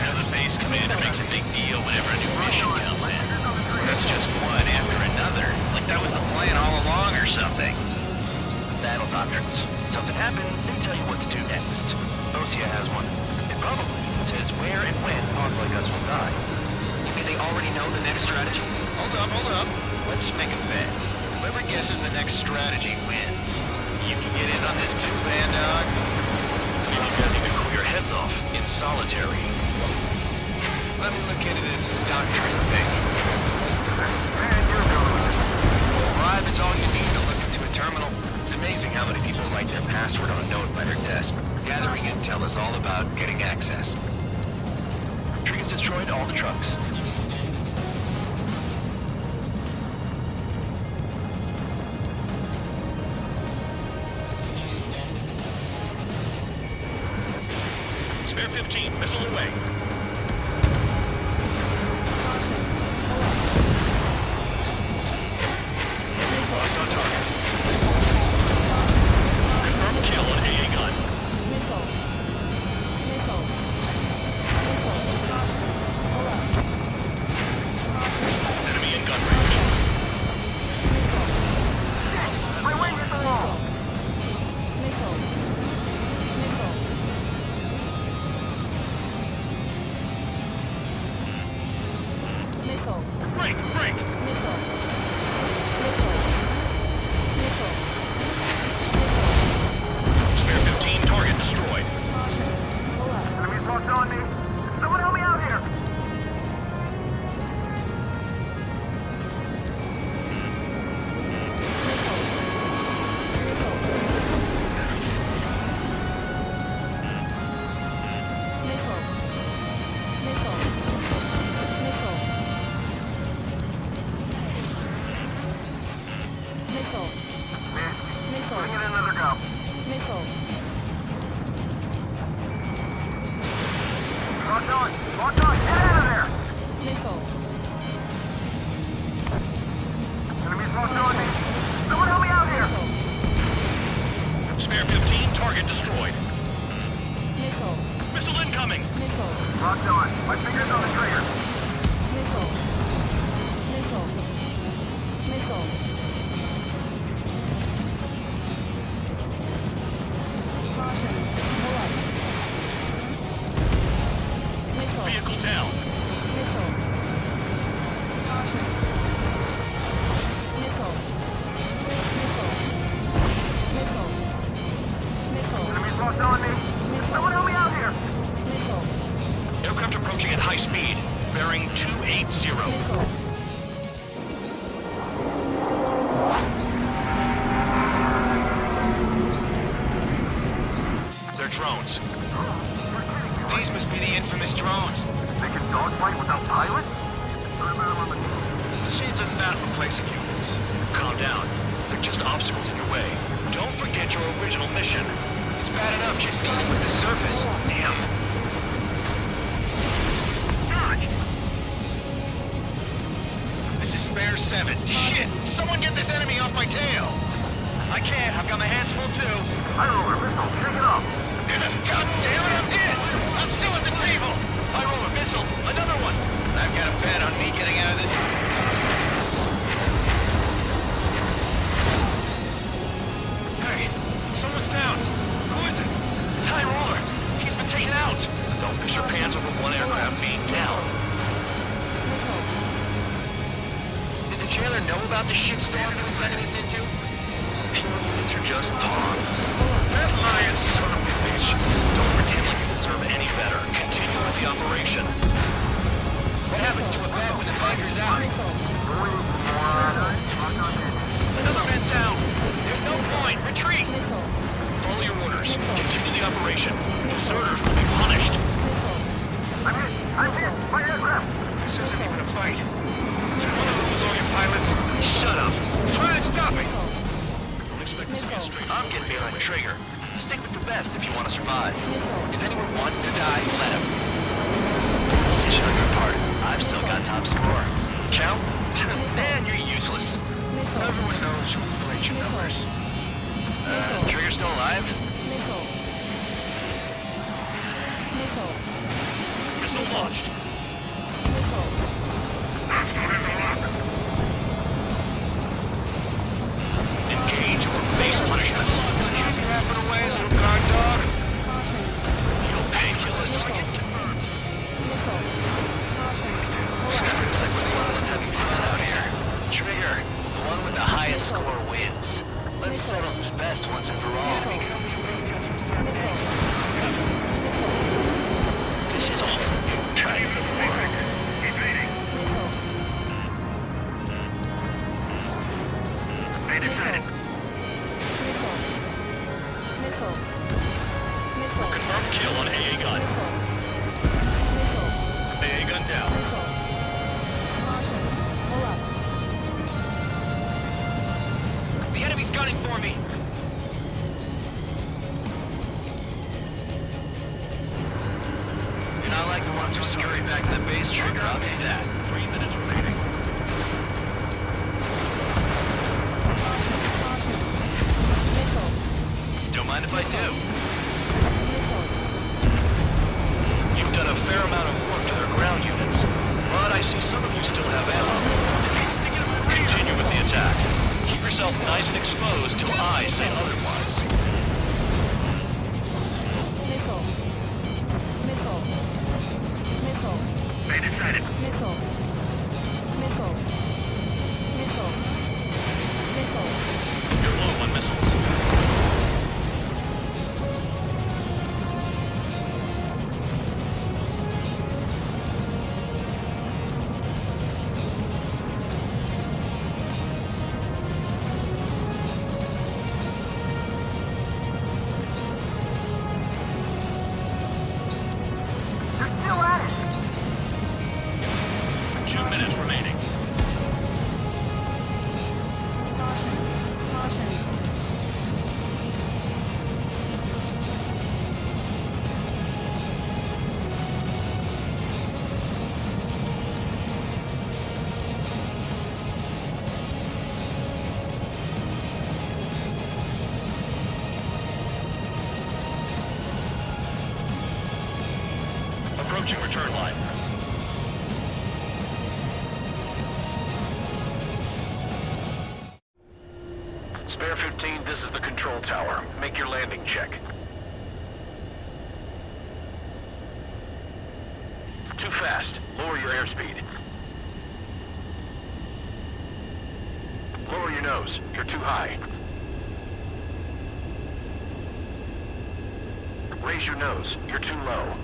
The base commander makes a big deal whenever a new mission comes in. That's just one after another. Like that was the plan all along or something. Battle doctrines. Something happens, they tell you what to do next. OSIA has one. It probably says where and when pawns like us will die. You mean they already know the next strategy? Hold up. Let's make a bet. Whoever guesses the next strategy wins. You can get in on this too, Van Dog. You guys need to cool your heads off in solitary. Let me look into this doctrine thing. Bribe is all you need to look into a terminal. It's amazing how many people write their password on a note by their desk. Gathering intel is all about getting access. Trigger's destroyed all the trucks. Spare 15, missile away. Locked on target. Confirmed kill on AA gun. Enemy in gun range. My wing hit the wall. Break! Spare 15, target destroyed. Enemies locked on me. Someone help me out here. Putting in another go. Locked on. Get out of there. Enemies locked on me. Someone help me out here. Spare 15, target destroyed. Missile incoming. Locked on. My finger's on the trigger. Vehicle down. Enemies locked on me. Someone help me out here. Aircraft approaching at high speed. Bearing 280. They're drones. These must be the infamous drones. They can dogfight without pilots? Machines are not replacing humans. Calm down. They're just obstacles in your way. Don't forget your original mission. It's bad enough just dealing with the surface. Damn. Dodge! Damn it! Shit! Someone get this enemy off my tail! I can't. I've got my hands full too. High roller missile, take it off. God damn it! I'm dead. I'm still at the table. High roller missile. Another one. I've got a bet on me getting out of this. Hey, someone's down. Who is it? It's High roller. He's been taken out. Don't piss your pants over one aircraft being down. Did the jailer know about the shitstorm he was sending us into? These are just pawns. That lion son of a bitch. Don't pretend like you deserve any better. Continue with the operation. What happens to a bed when the biker's out? Another man down. There's no point. Retreat. Follow your orders. Continue the operation. Deserters will be punished. I'm hit. My aircraft. This isn't even a fight. Below your pilots. Shut up. Try and stop me. Don't expect this to be a straight. I'm getting behind the trigger. Stick with the best if you want to survive. If anyone wants to die, let him. Decision on your part. I've still got top score. Count? Man, you're useless. Everyone knows who played your numbers. Is Trigger still alive? Missile launched. Engage or face punishment. Rapping away, little guard dog. You'll pay for this. Looks like we're the only ones having fun out here. Trigger, the one with the highest score wins. Let's settle who's best once and for all. This is a whole new type of war. They decided. Confirmed kill on AA gun. AA gun down. The enemy's gunning for me. You're not like the ones who scurry back to the base, Trigger. I'll give you that. 3 minutes remaining. Don't mind if I do. You've done a fair amount of work to their ground units, but I see some of you still have ammo. Continue with the attack. Keep yourself nice and exposed till I say otherwise. They decided. You're low on missiles. Still at it. 2 minutes remaining. Approaching return line. Spare 15, this is the control tower. Make your landing check. Too fast. Lower your airspeed. Lower your nose. You're too high. Raise your nose. You're too low.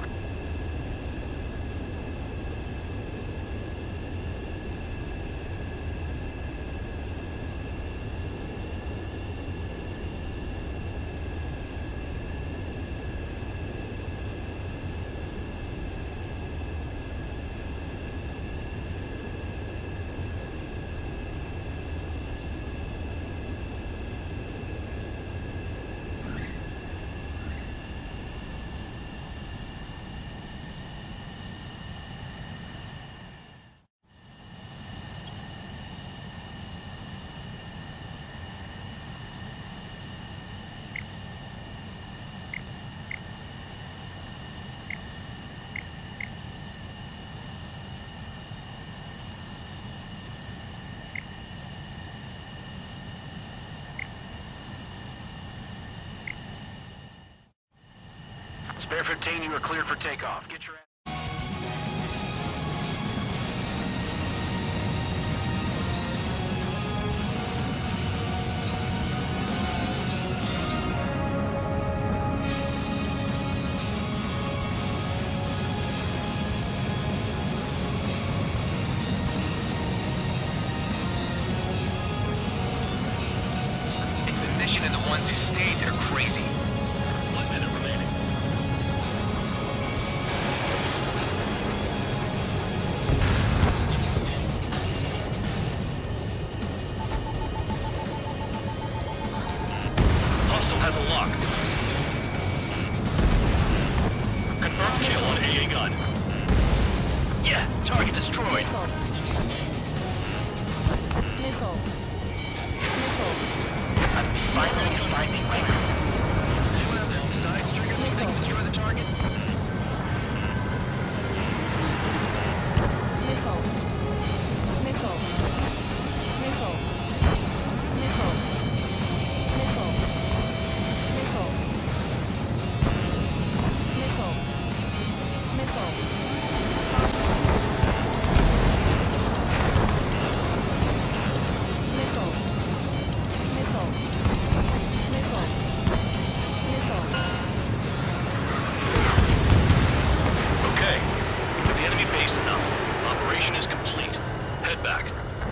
Spare 15, you are cleared for takeoff. Get your... And the ones who stayed, they're crazy. 1 minute remaining. Hostile has a lock. Confirmed kill on AA gun. Yeah, target destroyed. Finally finding my... Anyone have their sides triggered so they can destroy the target?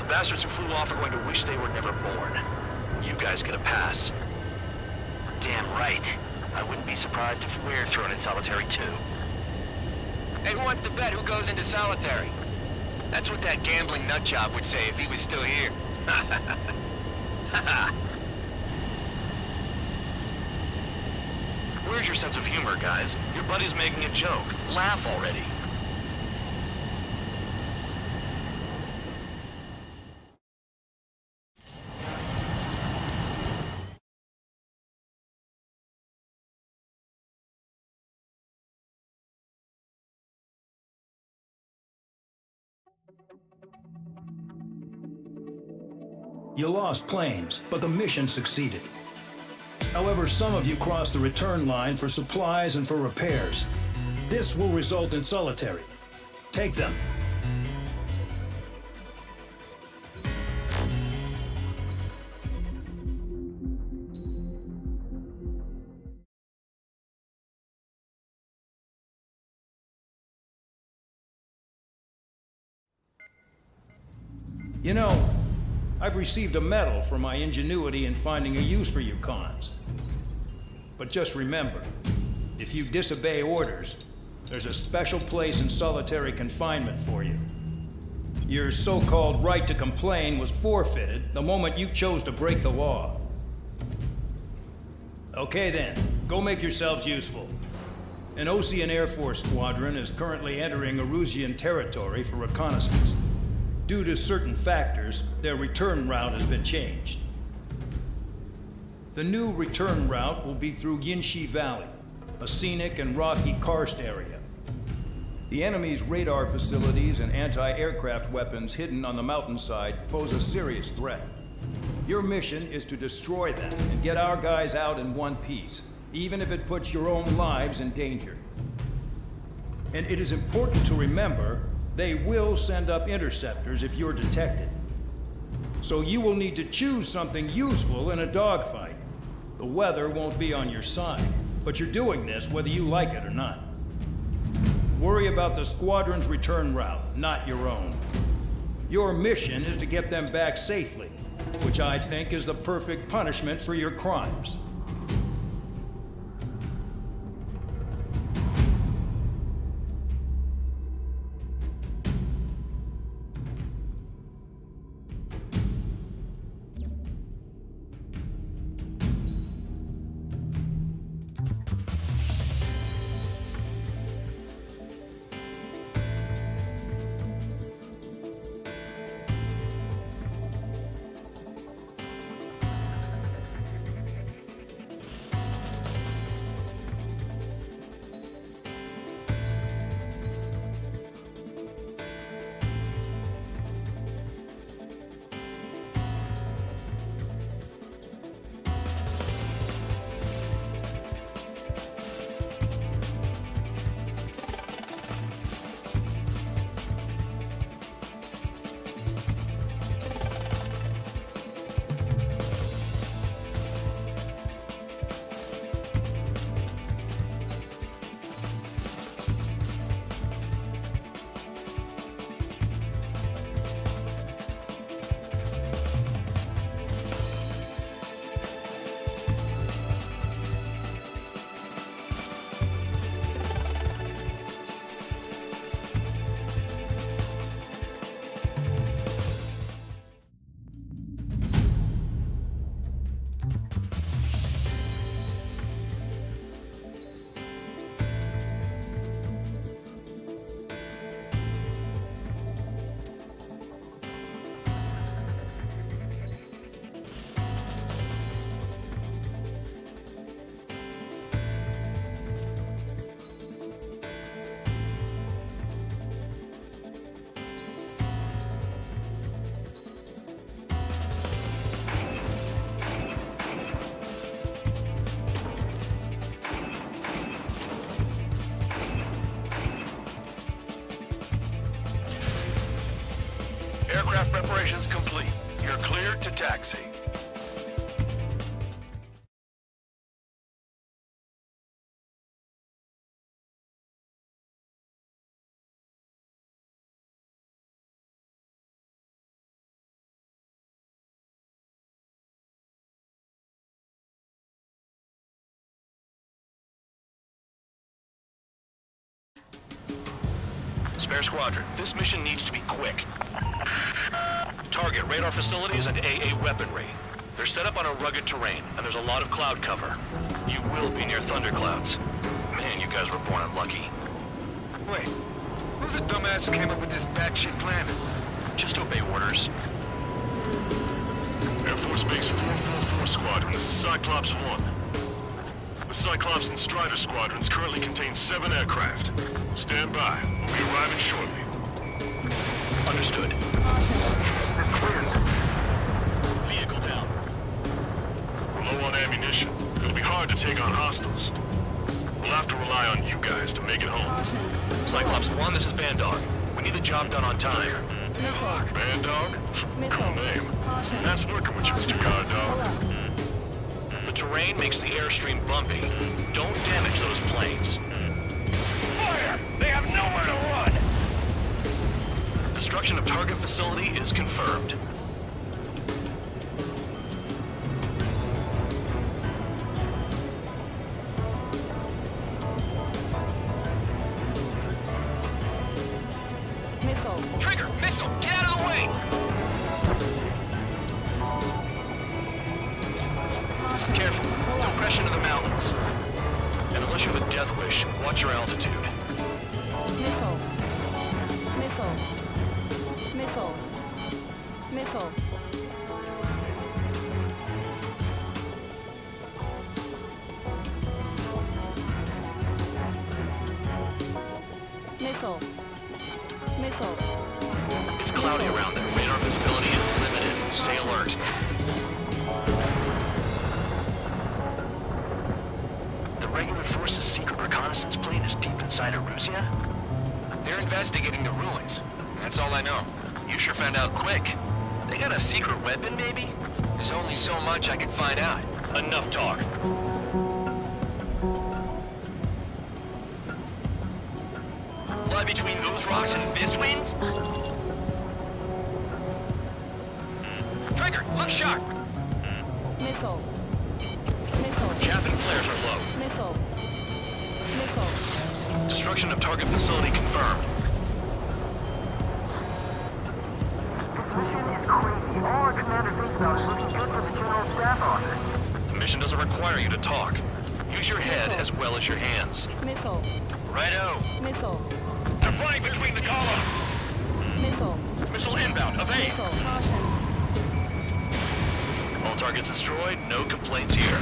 Bastards who flew off are going to wish they were never born. You guys get a pass. Damn right. I wouldn't be surprised if we're thrown in solitary too. Hey, who wants to bet who goes into solitary? That's what that gambling nutjob would say if he was still here. Where's your sense of humor, guys? Your buddy's making a joke. Laugh already. You lost planes, but the mission succeeded. However, some of you crossed the return line for supplies and for repairs. This will result in solitary. Take them. You know, I've received a medal for my ingenuity in finding a use for you cons. But just remember, if you disobey orders, there's a special place in solitary confinement for you. Your so-called right to complain was forfeited the moment you chose to break the law. Okay then, go make yourselves useful. An Ocean Air Force squadron is currently entering Erusian territory for reconnaissance. Due to certain factors, their return route has been changed. The new return route will be through Yinshi Valley, a scenic and rocky karst area. The enemy's radar facilities and anti-aircraft weapons hidden on the mountainside pose a serious threat. Your mission is to destroy them and get our guys out in one piece, even if it puts your own lives in danger. And it is important to remember, they will send up interceptors if you're detected. So you will need to choose something useful in a dogfight. The weather won't be on your side, but you're doing this whether you like it or not. Worry about the squadron's return route, not your own. Your mission is to get them back safely, which I think is the perfect punishment for your crimes. Aircraft preparations complete. You're cleared to taxi. Spare Squadron, this mission needs to be quick. Target radar facilities and AA weaponry. They're set up on a rugged terrain, and there's a lot of cloud cover. You will be near thunderclouds. Man, you guys were born unlucky. Wait, who's the dumbass who came up with this batshit plan? Just obey orders. Air Force Base 444 Squadron, this is Cyclops 1. The Cyclops and Strider squadrons currently contain 7 aircraft. Stand by. We'll be arriving shortly. Understood. Vehicle down. We're low on ammunition. It'll be hard to take on hostiles. We'll have to rely on you guys to make it home. Cyclops 1, this is Bandog. We need the job done on time. Bandog? Cool name. That's working with you, Mr. Guard Dog. The terrain makes the airstream bumpy. Don't damage those planes. Fire! They have nowhere to run! Destruction of target facility is confirmed. Missile. Trigger! Missile! Get out of the way! Careful. Compression of the mountains. And unless you have a death wish, watch your altitude. Missile. Missile. Missile. Missile. Missile. Missile. It's cloudy around there. Radar visibility is limited. Stay alert. The regular force's secret reconnaissance plane is deep inside Erusea? They're investigating the ruins. That's all I know. You sure found out quick. They got a secret weapon, maybe? There's only so much I can find out. Enough talk. Fly between those rocks and this wind? Trigger, look sharp! Missile. Missile. Chaff and flares are low. Missile. Missile. Destruction of target facility confirmed. This mission is crazy. All our commander thinks about is looking good for the General Staff Office. The mission doesn't require you to talk. Use your head as well as your hands. Missile. Righto. Missile. They're flying between the columns! Missile. Missile inbound. Evade! Missile. Caution. All targets destroyed. No complaints here.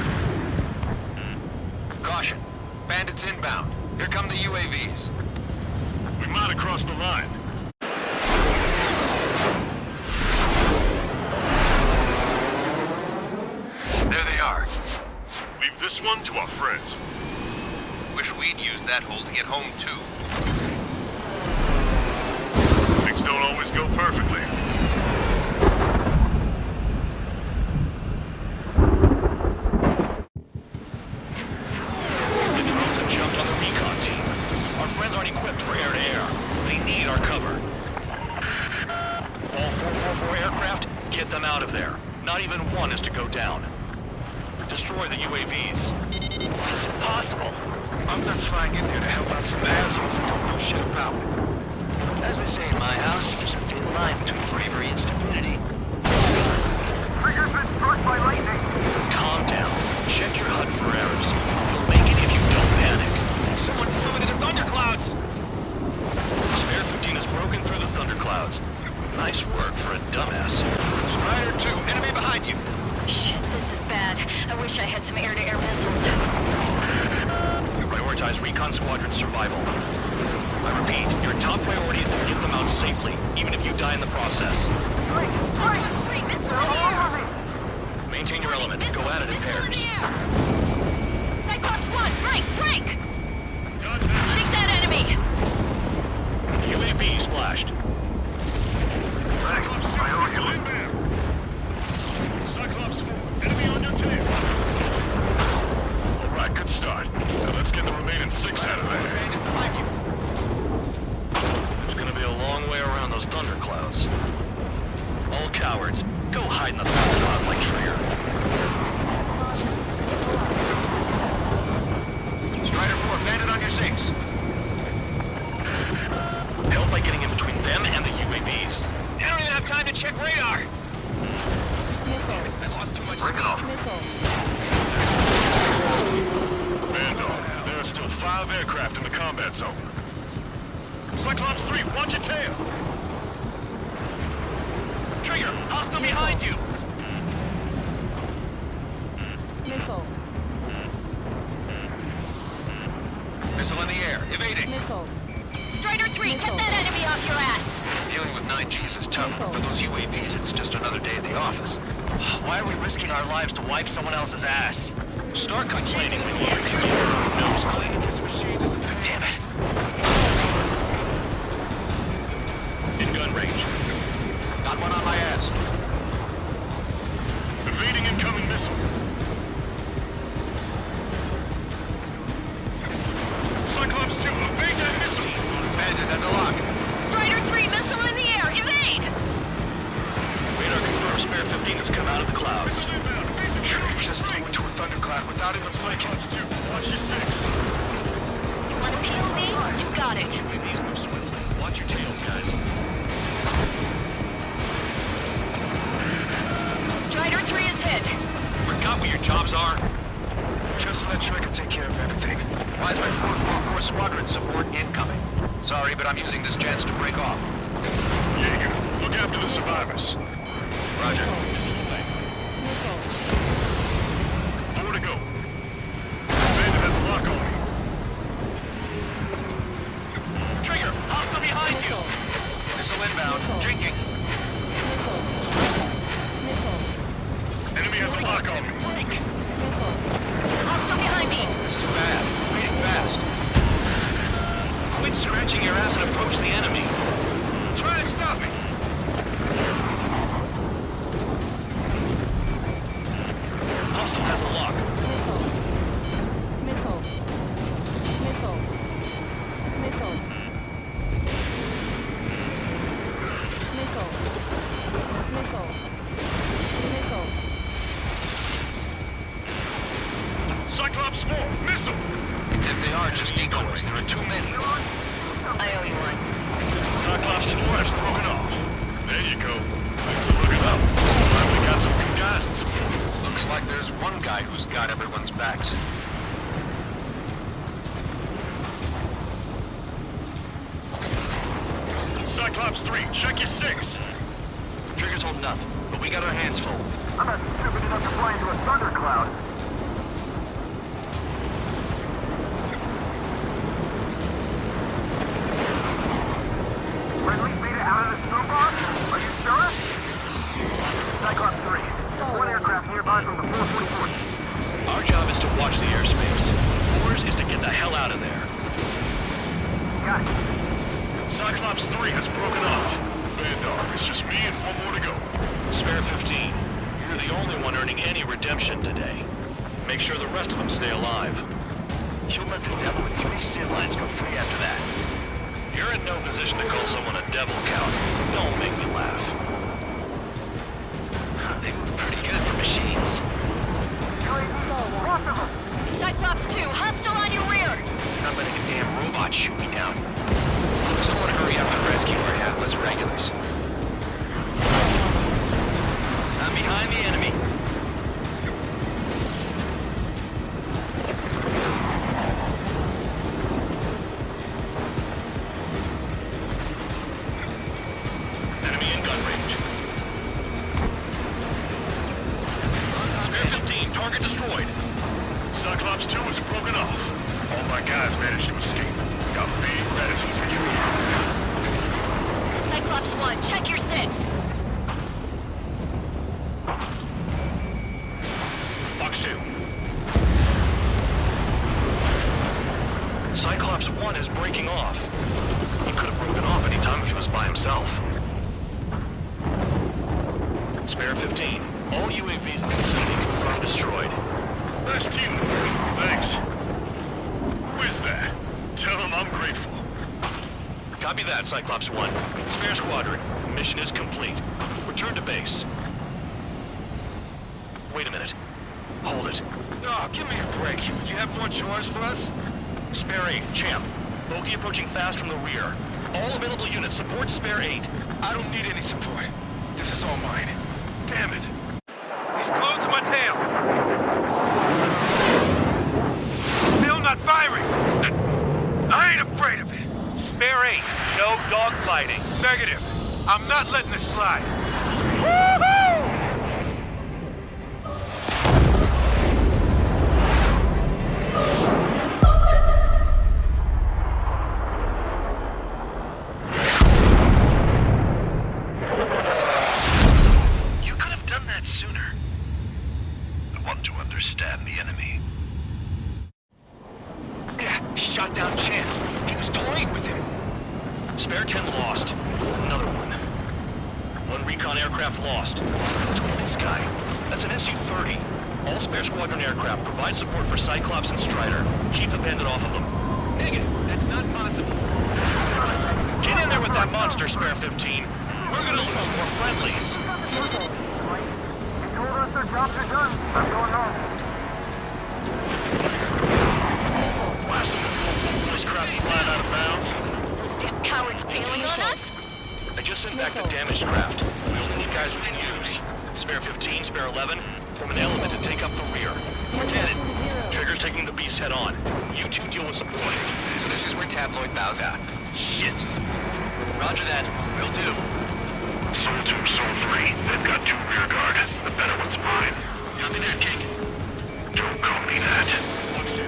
Caution. Bandits inbound. Here come the UAVs. We might have crossed the line. There they are. Leave this one to our friends. Wish we'd used that hole to get home, too. Things don't always go perfectly. The drones have jumped on the recon team. Our friends aren't equipped for air-to-air. They need our cover. All 444 aircraft, get them out of there. Not even one is to go down. Destroy the UAVs. It's impossible. I'm not flying in there to help out some assholes who don't know shit about it. As they say in my house, there's a thin line between bravery and stupidity. Trigger's been struck by lightning. Calm down. Check your HUD for errors. You'll make it if you don't panic. Someone flew into the thunderclouds! Spare 15 has broken through the thunderclouds. Nice work for a dumbass. Strider 2, enemy behind you! Shit, this is bad. I wish I had some air-to-air missiles. We prioritize recon squadron survival. I repeat, your top priority is to get them out safely, even if you die in the process. Maintain your element. Go at it in pairs. Cyclops 1, break! Shake that enemy! UAV splashed. Cyclops 2 in those thunderclouds. All cowards, go hide in the thunderclouds like Trigger. Strider 4, bandit on your 6. Help by getting in between them and the UAVs. I don't even have time to check radar. I lost too much speed. Vandal, there are still 5 aircraft in the combat zone. Cyclops 3, watch your tail! Trigger, hostile behind you. Missile. Missile in the air, evading. Missile. Strider 3, get that enemy off your ass! Dealing with 9Gs is tough. For those UAVs, it's just another day at the office. Why are we risking our lives to wipe someone else's ass? Start complaining when you can get your nose clean. This machine doesn't... Damn it. In gun range. Got one on my ass. Evading incoming missile. Cyclops 2, evade that missile! Bandit has a lock. Strider 3, missile in the air, evade! Radar confirms Spare 15 has come out of the clouds. Just flew into a thundercloud without even blinking. Watch your 6. You want a piece of me? You got it. UAVs move swiftly. Watch your tails, guys. Strider 3 is hit. Forgot what your jobs are? Just let Trigger take care of everything. Why is my 4th Corps Squadron support incoming? Sorry, but I'm using this chance to break off. Jaeger, look after the survivors. Roger. Missile away. 4 to go. Bandit has a lock on me. Trigger, hostile behind you! Missile inbound, jinking. Enemy has a lock on me. Hostile behind me. This is bad. Reading fast. Quit scratching your ass and approach the enemy. Try and stop me. Hostile has a lock. Missile. Missile. Missile. Missile. Missile. Missile. Cyclops 4, missile! If they are just decoys, there are too many. I owe you one. Cyclops 4 has broken off. There you go. Things are looking up. Finally got some good guys in support. Looks like there's one guy who's got everyone's backs. Cyclops 3, check your 6. Trigger's holding up, but we got our hands full. I'm not stupid enough to fly into a thundercloud. Friendly beta out of the snowball? Are you sure? Cyclops 3, there's one aircraft nearby from the 444th. Our job is to watch the airspace. Yours is to get the hell out of there. Got it. Cyclops 3 has broken off. Vandal, it's just me and 1 more to go. Spare 15. You're the only one earning any redemption today. Make sure the rest of them stay alive. You'll let the devil with 3 SID lines go free after that. You're in no position to call someone a devil count. Don't make me laugh. They move pretty good for machines. Cyclops 2, hostile on your rear. Not letting a damn robot shoot me down. Someone hurry up and rescue our hapless regulars. I'm behind the enemy. Enemy in gun range. Spare 15, target destroyed. Cyclops 2 is broken off. All my guys managed to escape. Got big gratitude for you. Cyclops 1, check your 6. Fox 2. Cyclops 1 is breaking off. He could have broken off any time if he was by himself. Spare 15. All UAVs in the vicinity confirmed destroyed. Nice teamwork. Thanks. Who is that? Tell him I'm grateful. Copy that, Cyclops. Cyclops 1. Spare Squadron. Mission is complete. Return to base. Wait a minute. Hold it. Oh, give me a break. You have more chores for us? Spare 8, Champ. Bogey approaching fast from the rear. All available units support Spare 8. I don't need any support. This is all mine. Damn it. He's glued to my tail. Still not firing. I ain't afraid of it. Spare 8, no dogfighting. Negative. I'm not letting this slide. Woohoo! You could have done that sooner. I want to understand the enemy. Shot down Chan. He was toying with him. Spare 10 lost. Another one. One recon aircraft lost. What's with this guy? That's an Su-30. All Spare Squadron aircraft provide support for Cyclops and Strider. Keep the bandit off of them. Negative. That's not possible. Get in there with that monster, Spare 15. We're gonna lose more friendlies. He told us to drop the gun. I'm going home. Blasting the full voice crap flying out of bounds. Those damn cowards bailing on us? I just sent back the damaged craft. We only need guys we can use. Spare 15, Spare 11, form an element and take up the rear. Forget it. Trigger's taking the beast head on. You two deal with support. So this is where Tabloid bows out. Shit. Roger that. Will do. Soul 2, Soul 3. They've got 2 rear guard. The better one's mine. Copy that, King. Don't call me that. Looks to.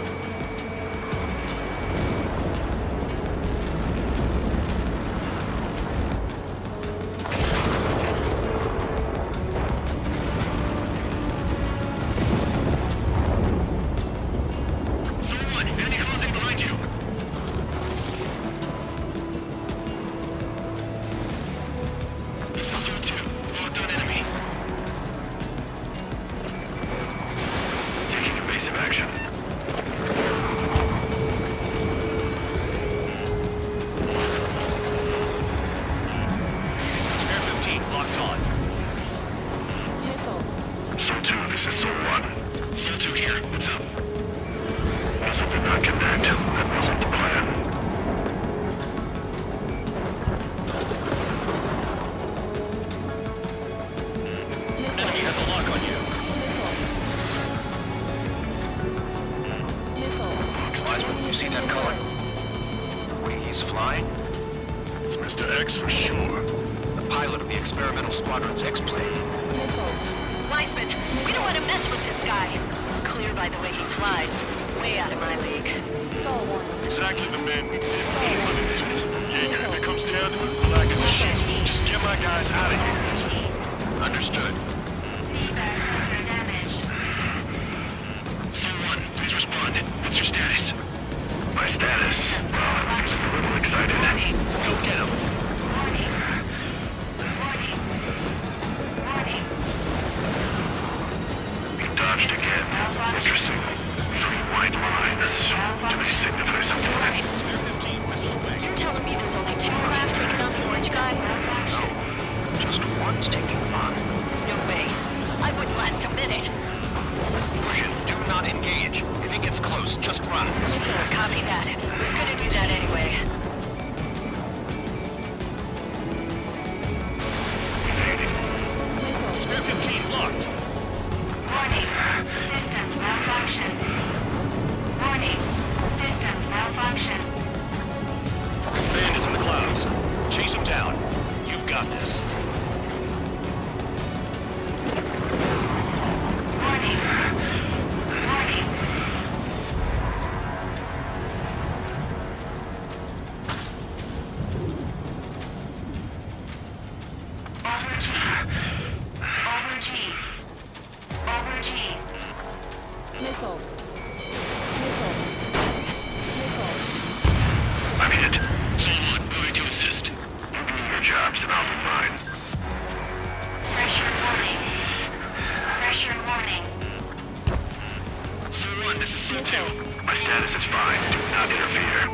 My status is fine. Do not interfere.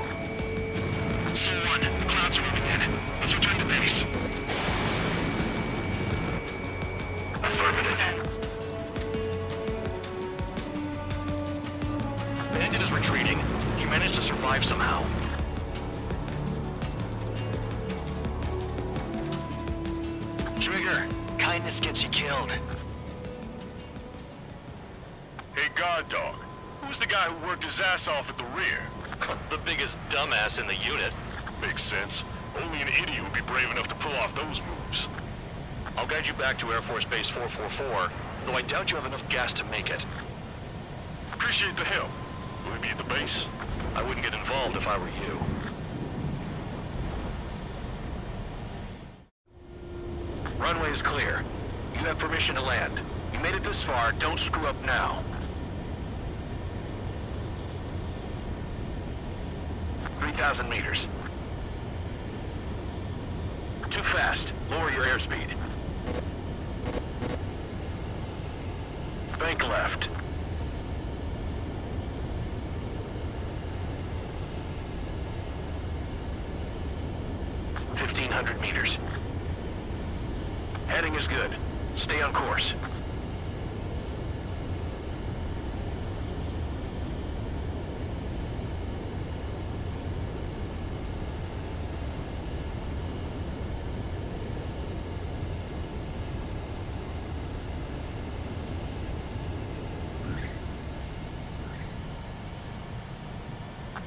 Soul 1, the clouds are moving in. survive somehow. Trigger, kindness gets you killed. Hey, guard dog. Who's the guy who worked his ass off at the rear? The biggest dumbass in the unit. Makes sense. Only an idiot would be brave enough to pull off those moves. I'll guide you back to Air Force Base 444, though I doubt you have enough gas to make it. Appreciate the help. Will he be at the base? I wouldn't get involved if I were you. Runway is clear. You have permission to land. You made it this far, don't screw up now. 3,000 meters. Too fast. Lower your airspeed. Bank left. $1,500 meters. Heading is good. Stay on course.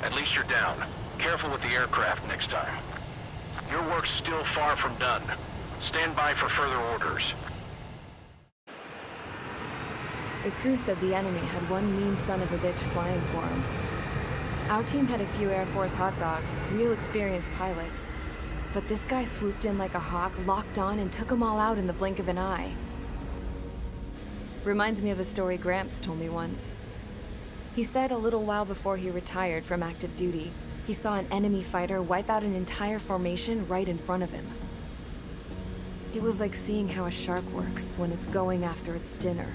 At least you're down. Careful with the aircraft next time. Your work's still far from done. Stand by for further orders. The crew said the enemy had one mean son of a bitch flying for him. Our team had a few Air Force hot dogs, real experienced pilots. But this guy swooped in like a hawk, locked on, and took them all out in the blink of an eye. Reminds me of a story Gramps told me once. He said a little while before he retired from active duty, he saw an enemy fighter wipe out an entire formation right in front of him. It was like seeing how a shark works when it's going after its dinner.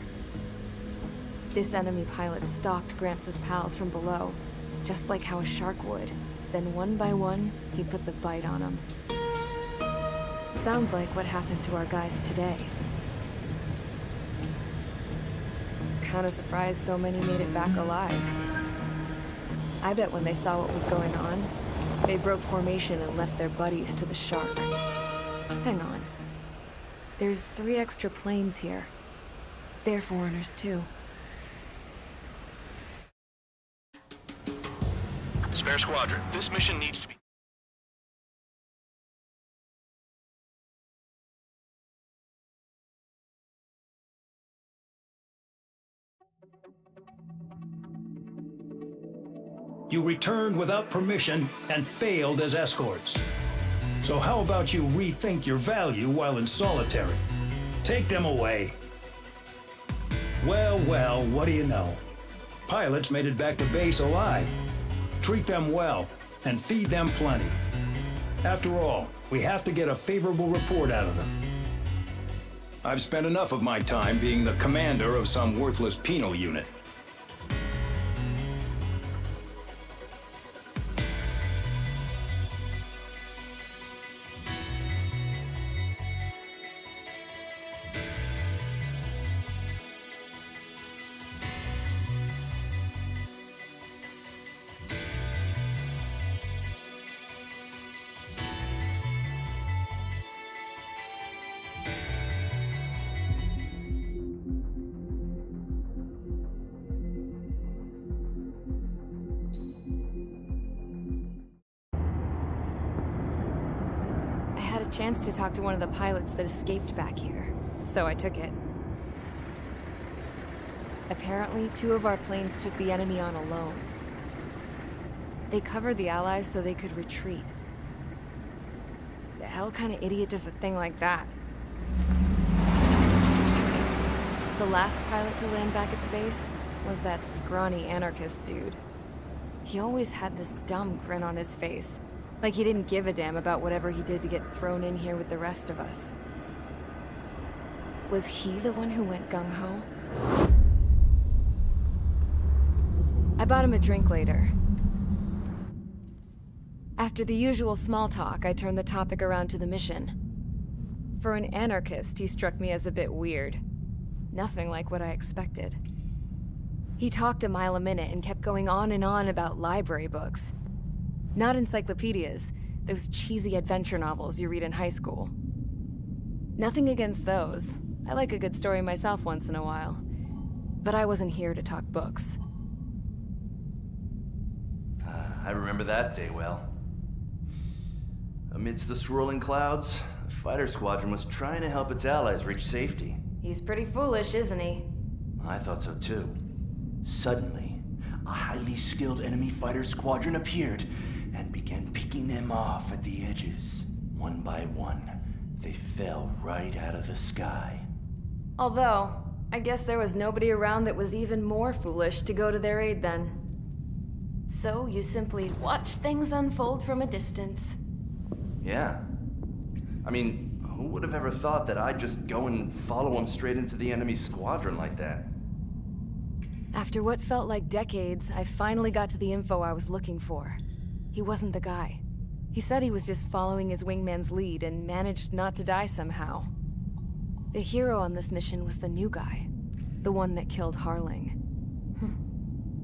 This enemy pilot stalked Gramps' pals from below, just like how a shark would. Then one by one, he put the bite on them. Sounds like what happened to our guys today. Kinda surprised so many made it back alive. I bet when they saw what was going on, they broke formation and left their buddies to the shark. Hang on. There's 3 extra planes here. They're foreigners too. Spare Squadron, this mission needs to be... You returned without permission and failed as escorts. So how about you rethink your value while in solitary? Take them away. Well, well, what do you know? Pilots made it back to base alive. Treat them well and feed them plenty. After all, we have to get a favorable report out of them. I've spent enough of my time being the commander of some worthless penal unit. I had a chance to talk to one of the pilots that escaped back here, so I took it. Apparently, 2 of our planes took the enemy on alone. They covered the Allies so they could retreat. The hell kind of idiot does a thing like that? The last pilot to land back at the base was that scrawny anarchist dude. He always had this dumb grin on his face, like he didn't give a damn about whatever he did to get thrown in here with the rest of us. Was he the one who went gung-ho? I bought him a drink later. After the usual small talk, I turned the topic around to the mission. For an anarchist, he struck me as a bit weird. Nothing like what I expected. He talked a mile a minute and kept going on and on about library books. Not encyclopedias, those cheesy adventure novels you read in high school. Nothing against those. I like a good story myself once in a while. But I wasn't here to talk books. I remember that day well. Amidst the swirling clouds, the fighter squadron was trying to help its allies reach safety. He's pretty foolish, isn't he? I thought so too. Suddenly, a highly skilled enemy fighter squadron appeared and began picking them off at the edges. One by one, they fell right out of the sky. Although, I guess there was nobody around that was even more foolish to go to their aid then. So you simply watch things unfold from a distance. Yeah. I mean, who would have ever thought that I'd just go and follow him straight into the enemy squadron like that? After what felt like decades, I finally got to the info I was looking for. He wasn't the guy. He said he was just following his wingman's lead and managed not to die somehow. The hero on this mission was the new guy. The one that killed Harling.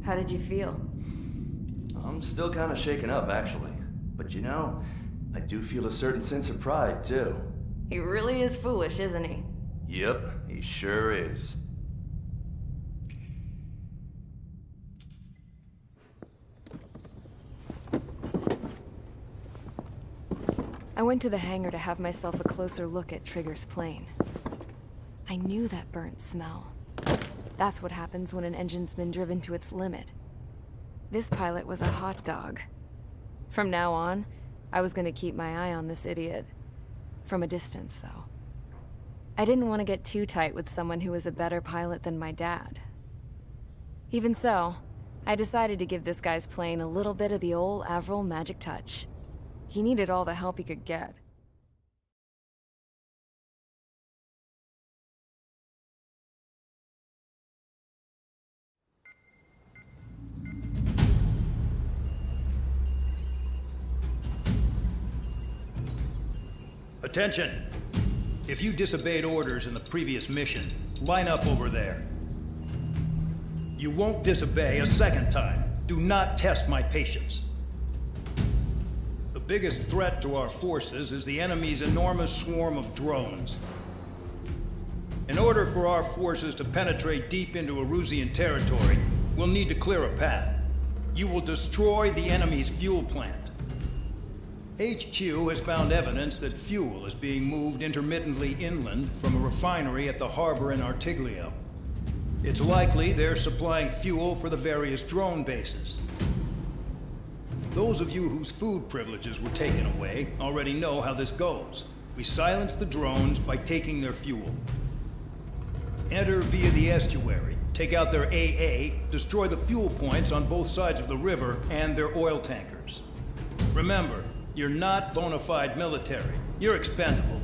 How did you feel? I'm still kind of shaken up, actually. But you know, I do feel a certain sense of pride, too. He really is foolish, isn't he? Yep, he sure is. I went to the hangar to have myself a closer look at Trigger's plane. I knew that burnt smell. That's what happens when an engine's been driven to its limit. This pilot was a hot dog. From now on, I was going to keep my eye on this idiot. From a distance, though. I didn't want to get too tight with someone who was a better pilot than my dad. Even so, I decided to give this guy's plane a little bit of the old Avril magic touch. He needed all the help he could get. Attention! If you disobeyed orders in the previous mission, line up over there. You won't disobey a second time. Do not test my patience. The biggest threat to our forces is the enemy's enormous swarm of drones. In order for our forces to penetrate deep into Erusian territory, we'll need to clear a path. You will destroy the enemy's fuel plant. HQ has found evidence that fuel is being moved intermittently inland from a refinery at the harbor in Artiglio. It's likely they're supplying fuel for the various drone bases. Those of you whose food privileges were taken away already know how this goes. We silence the drones by taking their fuel. Enter via the estuary, take out their AA, destroy the fuel points on both sides of the river and their oil tankers. Remember, you're not bona fide military. You're expendable.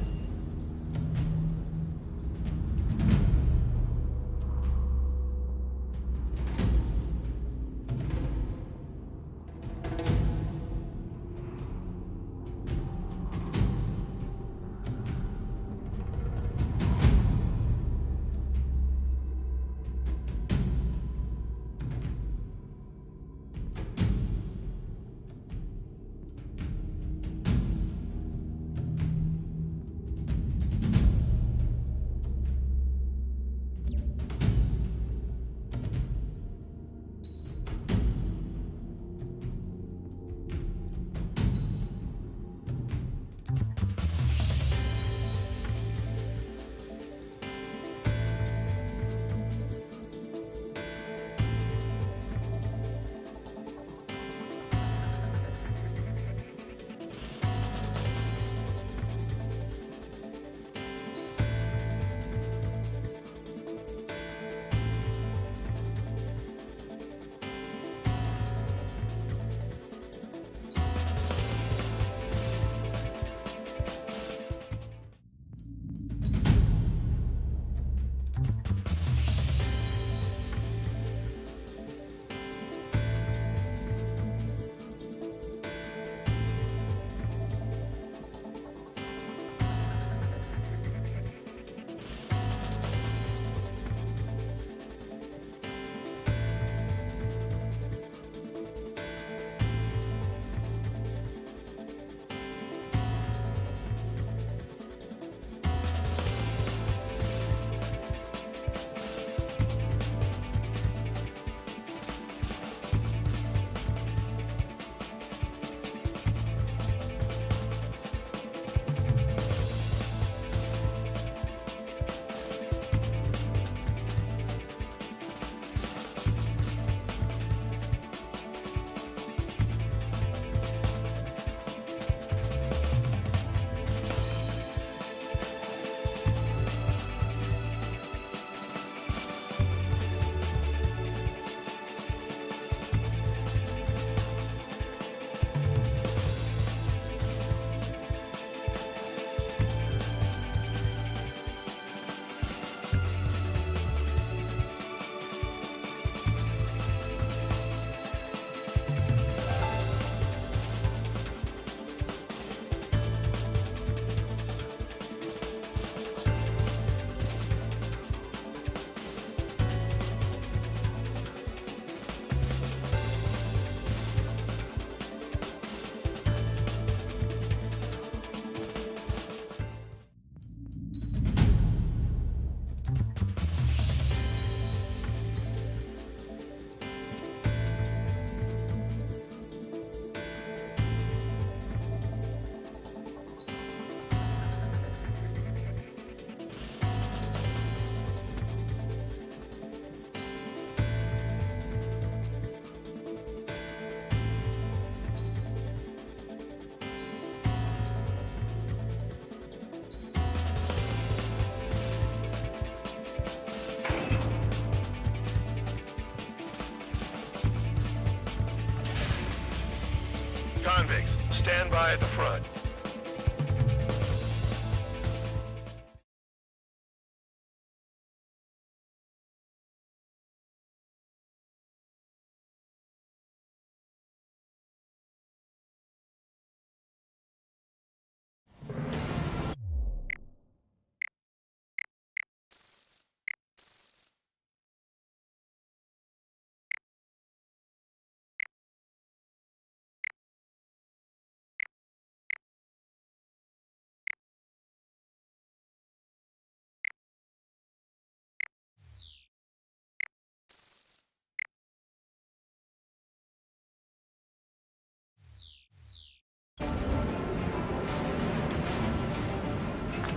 base. Stand by at the front.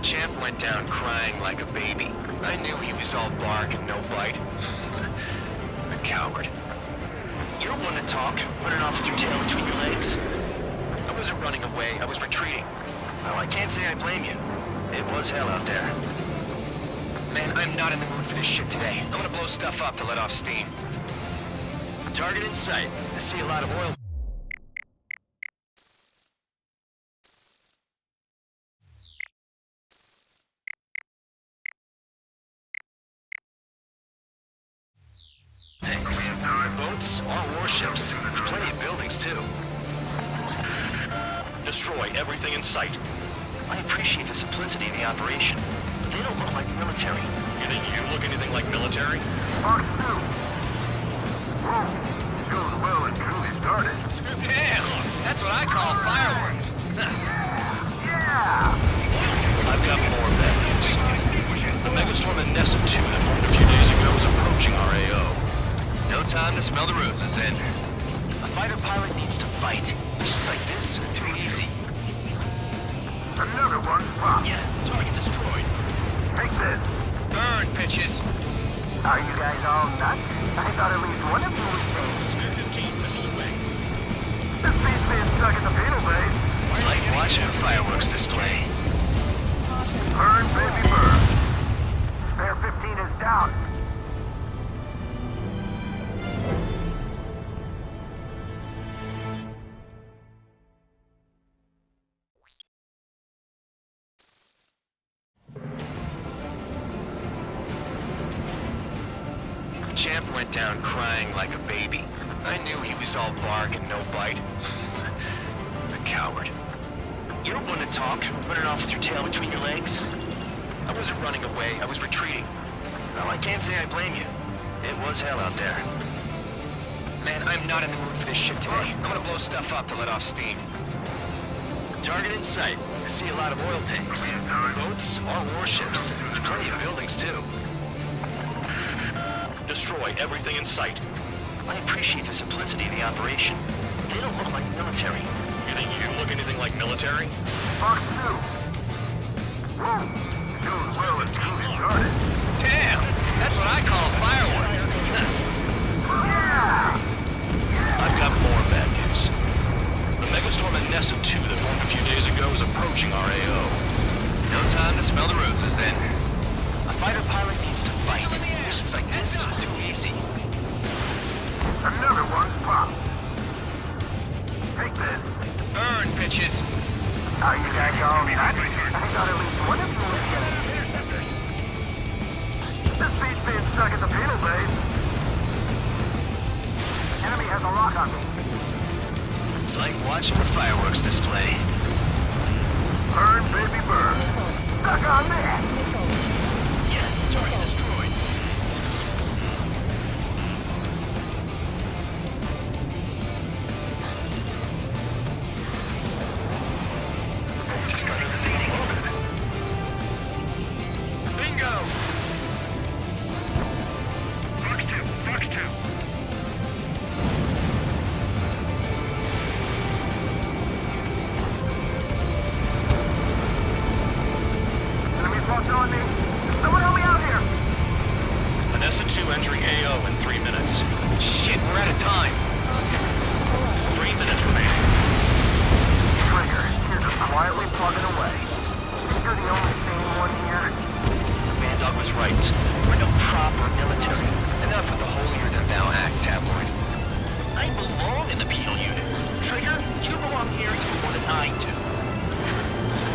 Champ went down crying like a baby. I knew he was all bark and no bite. A coward. You're one to talk, running off with your tail between your legs. I wasn't running away, I was retreating. Well, I can't say I blame you. It was hell out there. Man, I'm not in the mood for this shit today. I'm gonna blow stuff up to let off steam. Target in sight. I see a lot of oil. Tanks, boats, or warships. There's plenty of buildings, too. Destroy everything in sight. I appreciate the simplicity of the operation, but they don't look like military. You think you look anything like military? Mark 2. Whoa. Shows well and truly started. Damn! That's what I call fireworks. Yeah! I've got more bad news. The megastorm in Nessa 2 that formed a few days ago is approaching our AO. No time to smell the roses, then. A fighter pilot needs to fight. Missions like this are too easy. Another one popped. Yeah, target destroyed. Take this. Burn, bitches. Are you guys all nuts? I thought at least one of you was dead. Spec 15, missile away. This beast's being stuck in the penal base. It's like watching a fireworks display. Burn, baby, burn. Spare 15 is down. Champ went down crying like a baby. I knew he was all bark and no bite. A coward. You're one to talk, running off with your tail between your legs. I wasn't running away, I was retreating. Well, I can't say I blame you. It was hell out there. Man, I'm not in the mood for this shit today. I'm gonna blow stuff up to let off steam. Target in sight. I see a lot of oil tanks. Boats or warships. There's plenty of buildings, too. Destroy everything in sight. I appreciate the simplicity of the operation, but they don't look like military. You think you look anything like military? Mark 2. Whoa. Shows well and truly started. Damn! That's what I call fireworks. Yeah! I've got more bad news. The megastorm in Nessa 2 that formed a few days ago is approaching our AO. No time to smell the roses, then. A fighter pilot needs to fight. Missions like this are too easy. Another one's popped. Take this. Burn, bitches. Are you guys all nuts? I thought at least one of you was dead. This beast's being stuck in the penal base. Enemy has a lock on me. It's like watching a fireworks display. Burn, baby, burn. Stuck on me. Yeah, target destroyed. Just got the leading orbit. Bingo! Fox 2. Enemy spots on me. Someone help me out here. Nessa 2 entering AO in 3 minutes. Shit, we're out of time. 3 minutes remaining. Trigger, you're just quietly plugging away. You're the only sane one here. Man Dog was right. We're no proper military. Enough with the holier-than-thou act, tabloid. I belong in the penal unit. Trigger, you belong here even more than I do.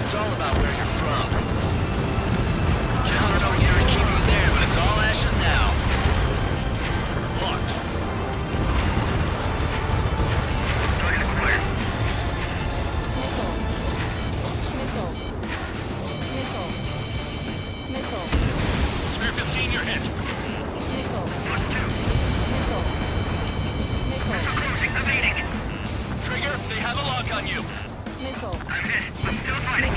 It's all about where you're from. I don't know here and keep you there, but it's all ashes now. Locked. Target acquired. Spare 15, you're hit. Closing, evading. Trigger, they have a lock on you. I'm hit. I'm still fighting.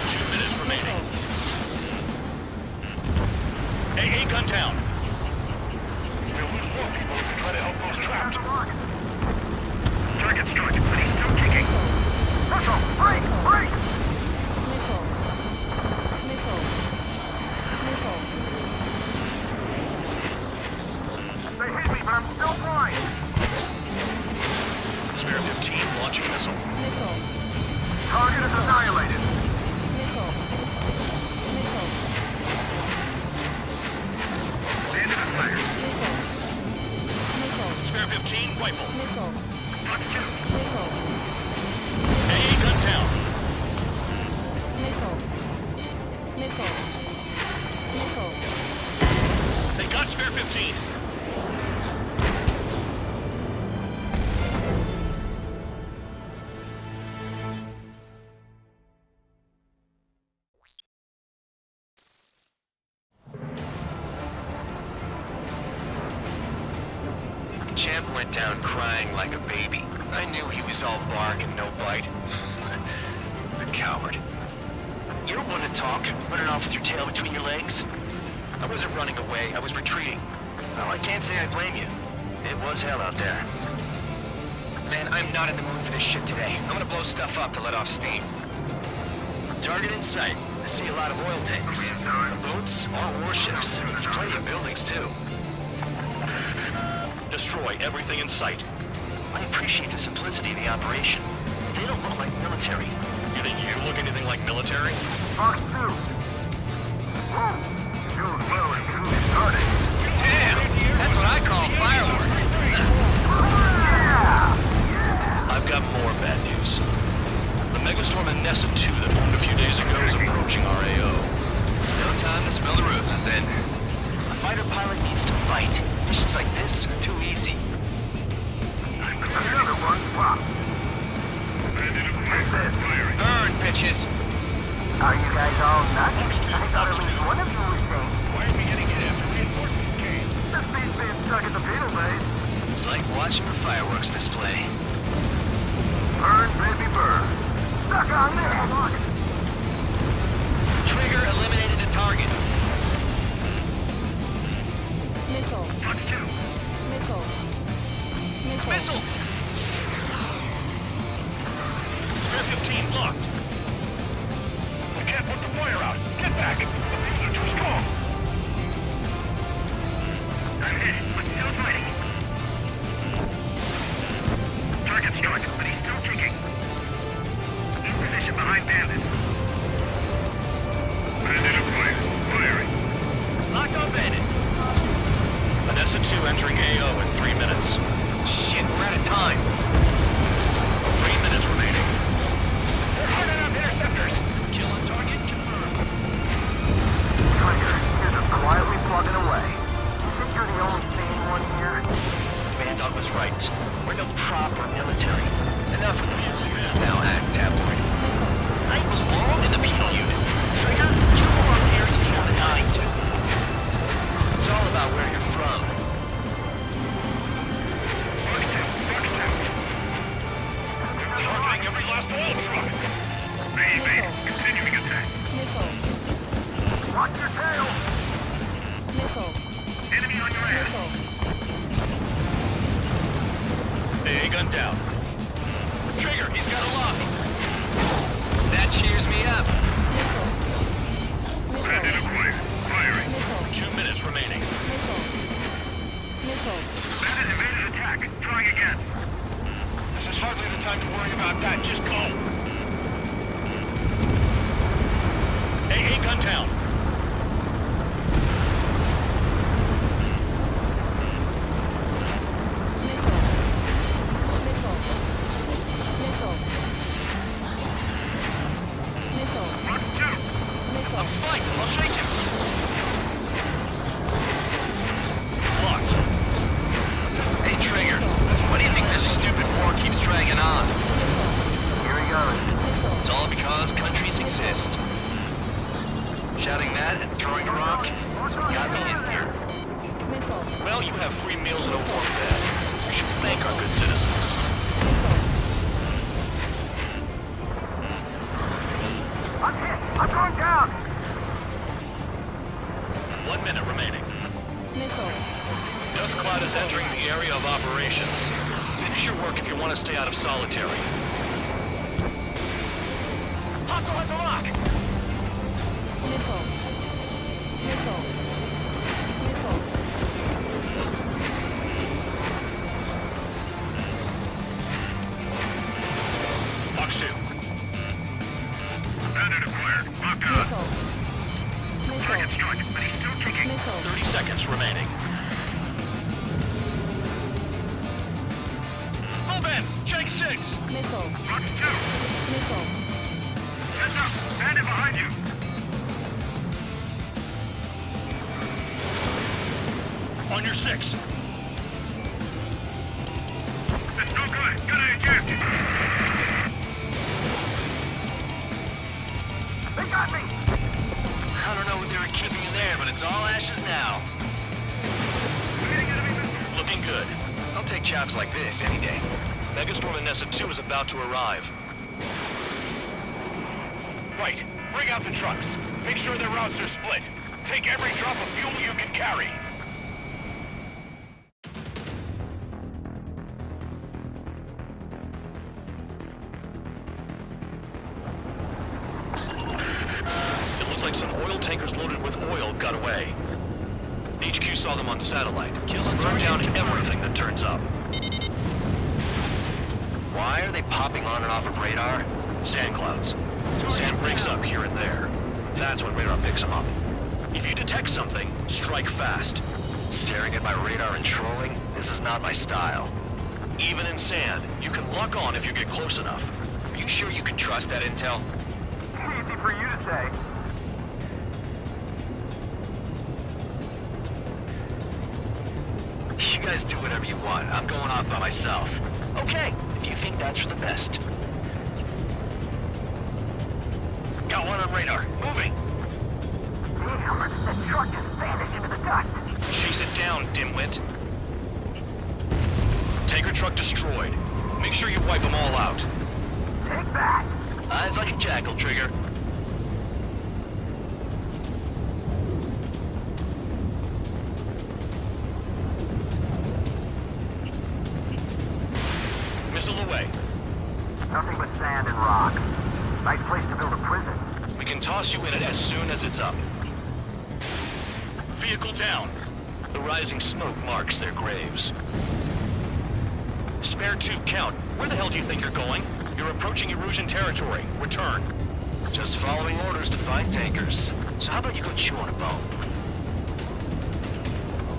2 minutes remaining. AA gun down. We'll lose more people if we try to help those trapped. Target struck, but he's still kicking. Russell, break! Break! They hit me, but I'm still flying. Spare 15, launching missile. Target is annihilated. Bandit is fired. Spare 15, rifle. Touch 2. AA gun down. They got spare 15. Champ went down crying like a baby. I knew he was all bark and no bite. The coward. You don't want to talk, running off with your tail between your legs. I wasn't running away, I was retreating. Well, I can't say I blame you. It was hell out there. Man, I'm not in the mood for this shit today. I'm gonna blow stuff up to let off steam. Target in sight. I see a lot of oil tanks. Boats, all warships. There's plenty of buildings, too. Destroy everything in sight. I appreciate the simplicity of the operation. They don't look like military. You think you look anything like military? Fox 2. Whoa. Doing well and truly starting. Damn! That's what I call fireworks. I've got more bad news. The megastorm in Nessa 2 that formed a few days ago is approaching our AO. No time to smell the roses, then. A fighter pilot needs to fight. Missions like this are too easy. Another one flop. Burn, bitches! Are you guys all nuts? I thought at least one of you was saying. Why are we getting hit after reinforcements came? This thing's being stuck at the penal base. It's like watching a fireworks display. Burn, baby, burn. Stuck on there! Look. Trigger eliminated the target. Touch 2. Missile! Spare 15 locked. We can't put the fire out. Get back! The fuels are too strong. I'm hit, but still fighting. Target struck, but he's still kicking. New position behind Bandit. Bandit acquired. Firing. Locked on Bandit. Vanessa 2 entering AO in 3 minutes. Shit, we're out of time. 3 minutes remaining. They're hiding up interceptors. Kill on target confirmed. Trigger, you're just quietly plugging away. You think you're the only sane one here? Bandog was right. We're no proper military. Enough of the now act tabloid. I spike. I'll shake him. Locked. Hey, Trigger. Why do you think this stupid war keeps dragging on? Here he goes. It's all because countries exist. Shouting that and throwing a rock got me in here. Well, you have free meals and a warm bed. You should thank our good citizens. I'm hit. I'm going down. 1 minute remaining. Dust cloud is entering the area of operations. Finish your work if you want to stay out of solitary. Hostile has a lock! Box 2. Bandit acquired. Locked on. Target struck, but he's still kicking. 30 seconds remaining. Move in! Jake 6! Box 2. Heads up. Bandit behind you. On your 6. It's no good. Gotta eject. They got me. I don't know what they were keeping in there, but it's all ashes now. Looking good. I'll take jobs like this any day. Megastorm in Nessa 2 is about to arrive. Right. Bring out the trucks. Make sure their routes are split. Take every drop of fuel you can carry. It looks like some oil tankers loaded with oil got away. HQ saw them on satellite. Burn down everything that turns up. Why are they popping on and off of radar? Sand clouds. Sand breaks up here and there. That's when radar picks them up. If you detect something, strike fast. Staring at my radar and trolling? This is not my style. Even in sand, you can lock on if you get close enough. Are you sure you can trust that intel? Easy for you to say. You guys do whatever you want. I'm going off by myself. Okay, if you think that's for the best. Got one on radar. Moving. Damn, that truck just vanished into the dust. Chase it down, dimwit. Tanker truck destroyed. Make sure you wipe them all out. Take that. Eyes like a jackal, Trigger. Missile away. Nothing but sand and rock. Nice place to build a prison. We can toss you in it as soon as it's up. Vehicle down. The rising smoke marks their graves. Spare 2, count. Where the hell do you think you're going? You're approaching Erusian territory. Return. Just following orders to find tankers. So how about you go chew on a bone?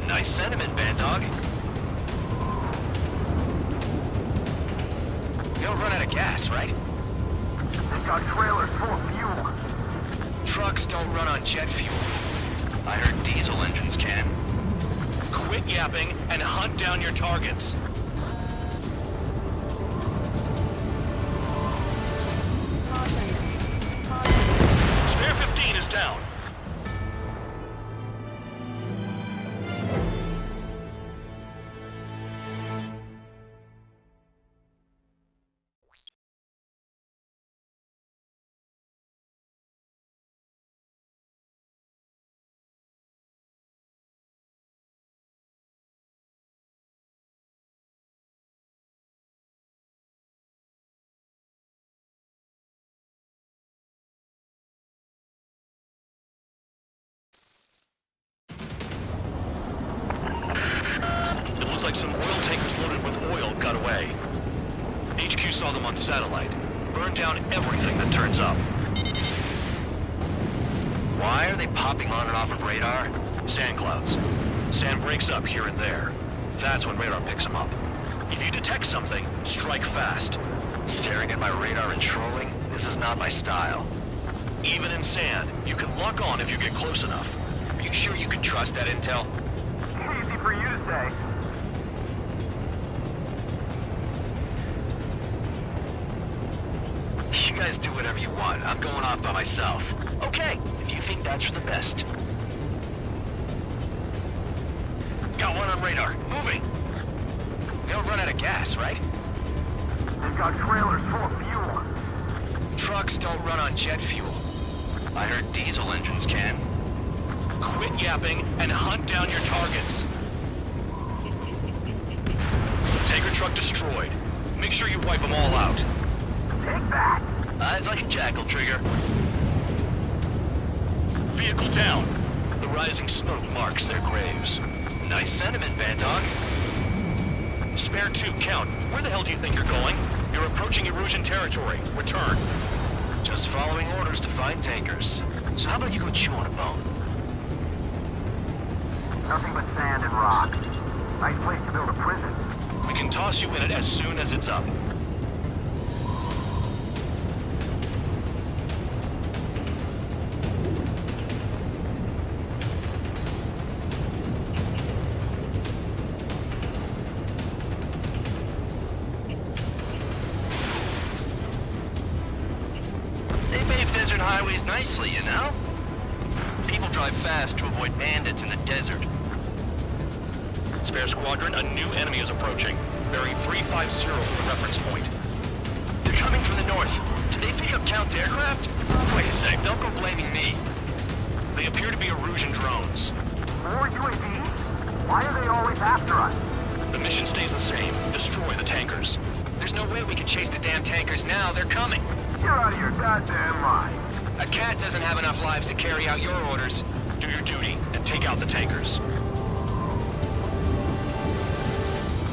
Nice sentiment, Band Dog. You don't run out of gas, right? They got trailers full of fuel. Trucks don't run on jet fuel. I heard diesel engines can. Quit yapping and hunt down your targets. Spare 15 is down. Like some oil tankers loaded with oil got away. HQ saw them on satellite. Burn down everything that turns up. Why are they popping on and off of radar? Sand clouds. Sand breaks up here and there. That's when radar picks them up. If you detect something, strike fast. Staring at my radar and trolling? This is not my style. Even in sand, you can lock on if you get close enough. Are you sure you can trust that intel? Easy for you to say. You guys do whatever you want. I'm going off by myself. Okay, if you think that's for the best. Got one on radar. Moving. They don't run out of gas, right? They've got trailers full of fuel. Trucks don't run on jet fuel. I heard diesel engines can. Quit yapping and hunt down your targets. Tanker truck destroyed. Make sure you wipe them all out. Take that. Eyes like a jackal, Trigger. Vehicle down. The rising smoke marks their graves. Nice sentiment, Bandog. Spare 2, Count. Where the hell do you think you're going? You're approaching Erusian territory. Return. Just following orders to find tankers. So how about you go chew on a bone? Nothing but sand and rock. Nice place to build a prison. We can toss you in it as soon as it's up. Highways nicely, you know? People drive fast to avoid bandits in the desert. Spare Squadron, a new enemy is approaching. Bearing 350 from the reference point. They're coming from the north. Did they pick up Count's aircraft? Wait a sec, don't go blaming me. They appear to be Erusian drones. More UAVs? Why are they always after us? The mission stays the same. Destroy the tankers. There's no way we can chase the damn tankers now. They're coming. You're out of your goddamn mind. A cat doesn't have enough lives to carry out your orders. Do your duty and take out the tankers.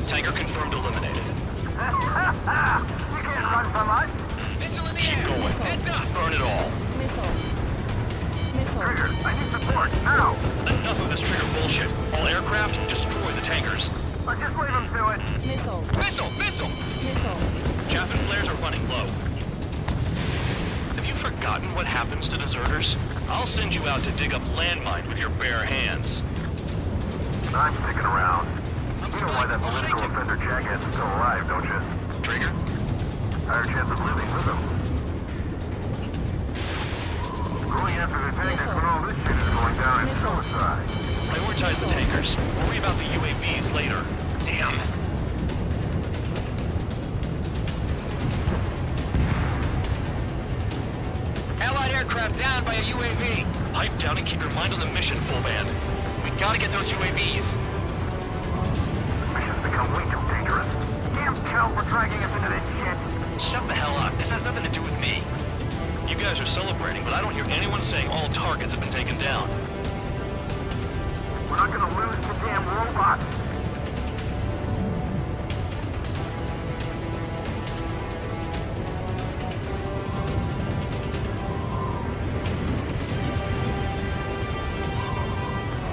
Tanker confirmed eliminated. You can't run from us. Missile in the Keep air. going. Heads up. Burn it all. Trigger, I need support, now. Enough of this Trigger bullshit. All aircraft, destroy the tankers. Just leave them to it. Missile. Missile! Missile! Missile. Chaff and flares are running low. Have you forgotten what happens to deserters? I'll send you out to dig up landmine with your bare hands. I'm sticking around. You know why that political offender jackass is still alive, don't you? Trigger? Higher chance of living with him. Going after the tankers when all this shit is going down is suicide. Prioritize the tankers. Worry about the UAVs later. Damn. Allied aircraft down by a UAV. Pipe down and keep your mind on the mission, full band. We gotta get those UAVs. This mission's become way too dangerous. Damn Count for dragging us into this shit. Shut the hell up. This has nothing to do with me. You guys are celebrating, but I don't hear anyone saying all targets have been taken down. We're not gonna lose the damn robot.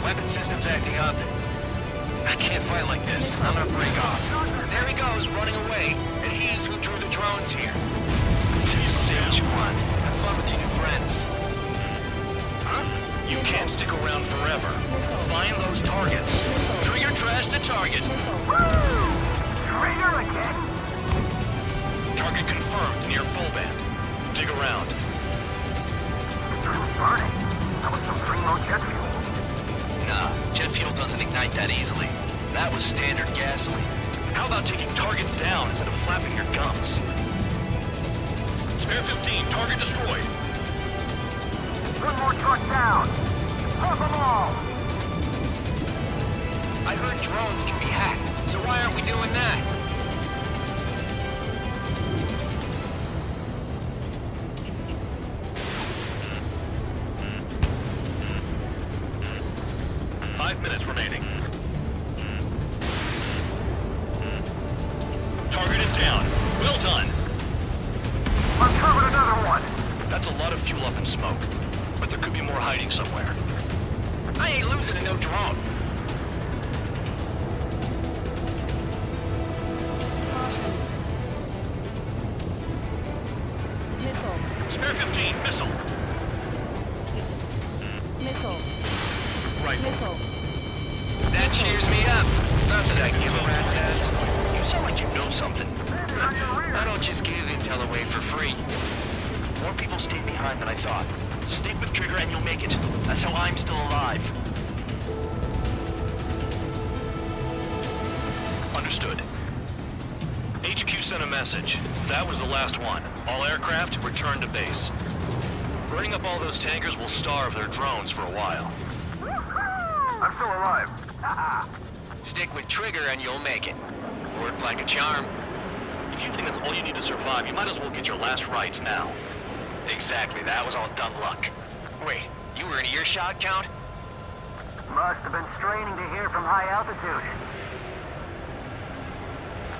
Weapon system's acting up. I can't fight like this. I'm gonna break off. There he goes, running away. And he's who drew the drones here. Just say what you want. Have fun with your new friends. You can't stick around forever. Find those targets. Trigger trash the target. Woo! Trigger again? Target confirmed near full band. Dig around. It's burning. That was some primo jet fuel. Nah, jet fuel doesn't ignite that easily. That was standard gasoline. How about taking targets down instead of flapping your gums? Spare 15, target destroyed. One more truck down. Pump them all. I heard drones can be hacked, so why aren't we doing that? Minutes remaining. Target is down. Well done. Uncovered another one. That's a lot of fuel up in smoke, but there could be more hiding somewhere. I ain't losing to no drone. Missile. Spare 15, missile. rifle. Missile. That cheers me up. Not that I give a rat's ass. You sound like you know something. I don't just give intel away for free. More people stayed behind than I thought. Stick with Trigger and you'll make it. That's how I'm still alive. Understood. HQ sent a message. That was the last one. All aircraft return to base. Burning up all those tankers will starve their drones for a while. I'm still alive. Stick with Trigger and you'll make it. Worked like a charm. If you think that's all you need to survive, you might as well get your last rites now. Exactly, that was all dumb luck. Wait, you were in earshot, Count? Must have been straining to hear from high altitude.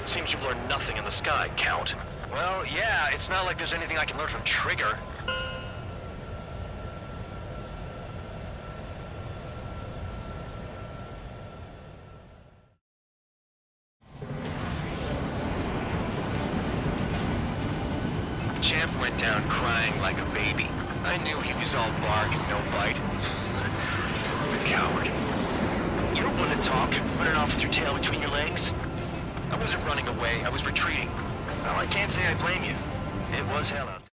Seems you've learned nothing in the sky, Count. Well, yeah, it's not like there's anything I can learn from Trigger. Champ went down crying like a baby. I knew he was all bark and no bite. The coward. You don't want to talk, running off with your tail between your legs? I wasn't running away, I was retreating. Well, I can't say I blame you. It was hell out there.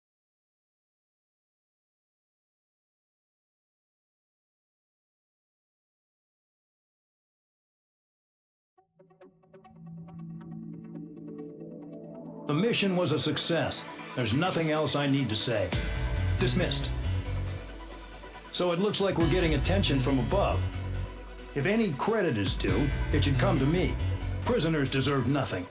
The mission was a success. There's nothing else I need to say. Dismissed. So it looks like we're getting attention from above. If any credit is due, it should come to me. Prisoners deserve nothing.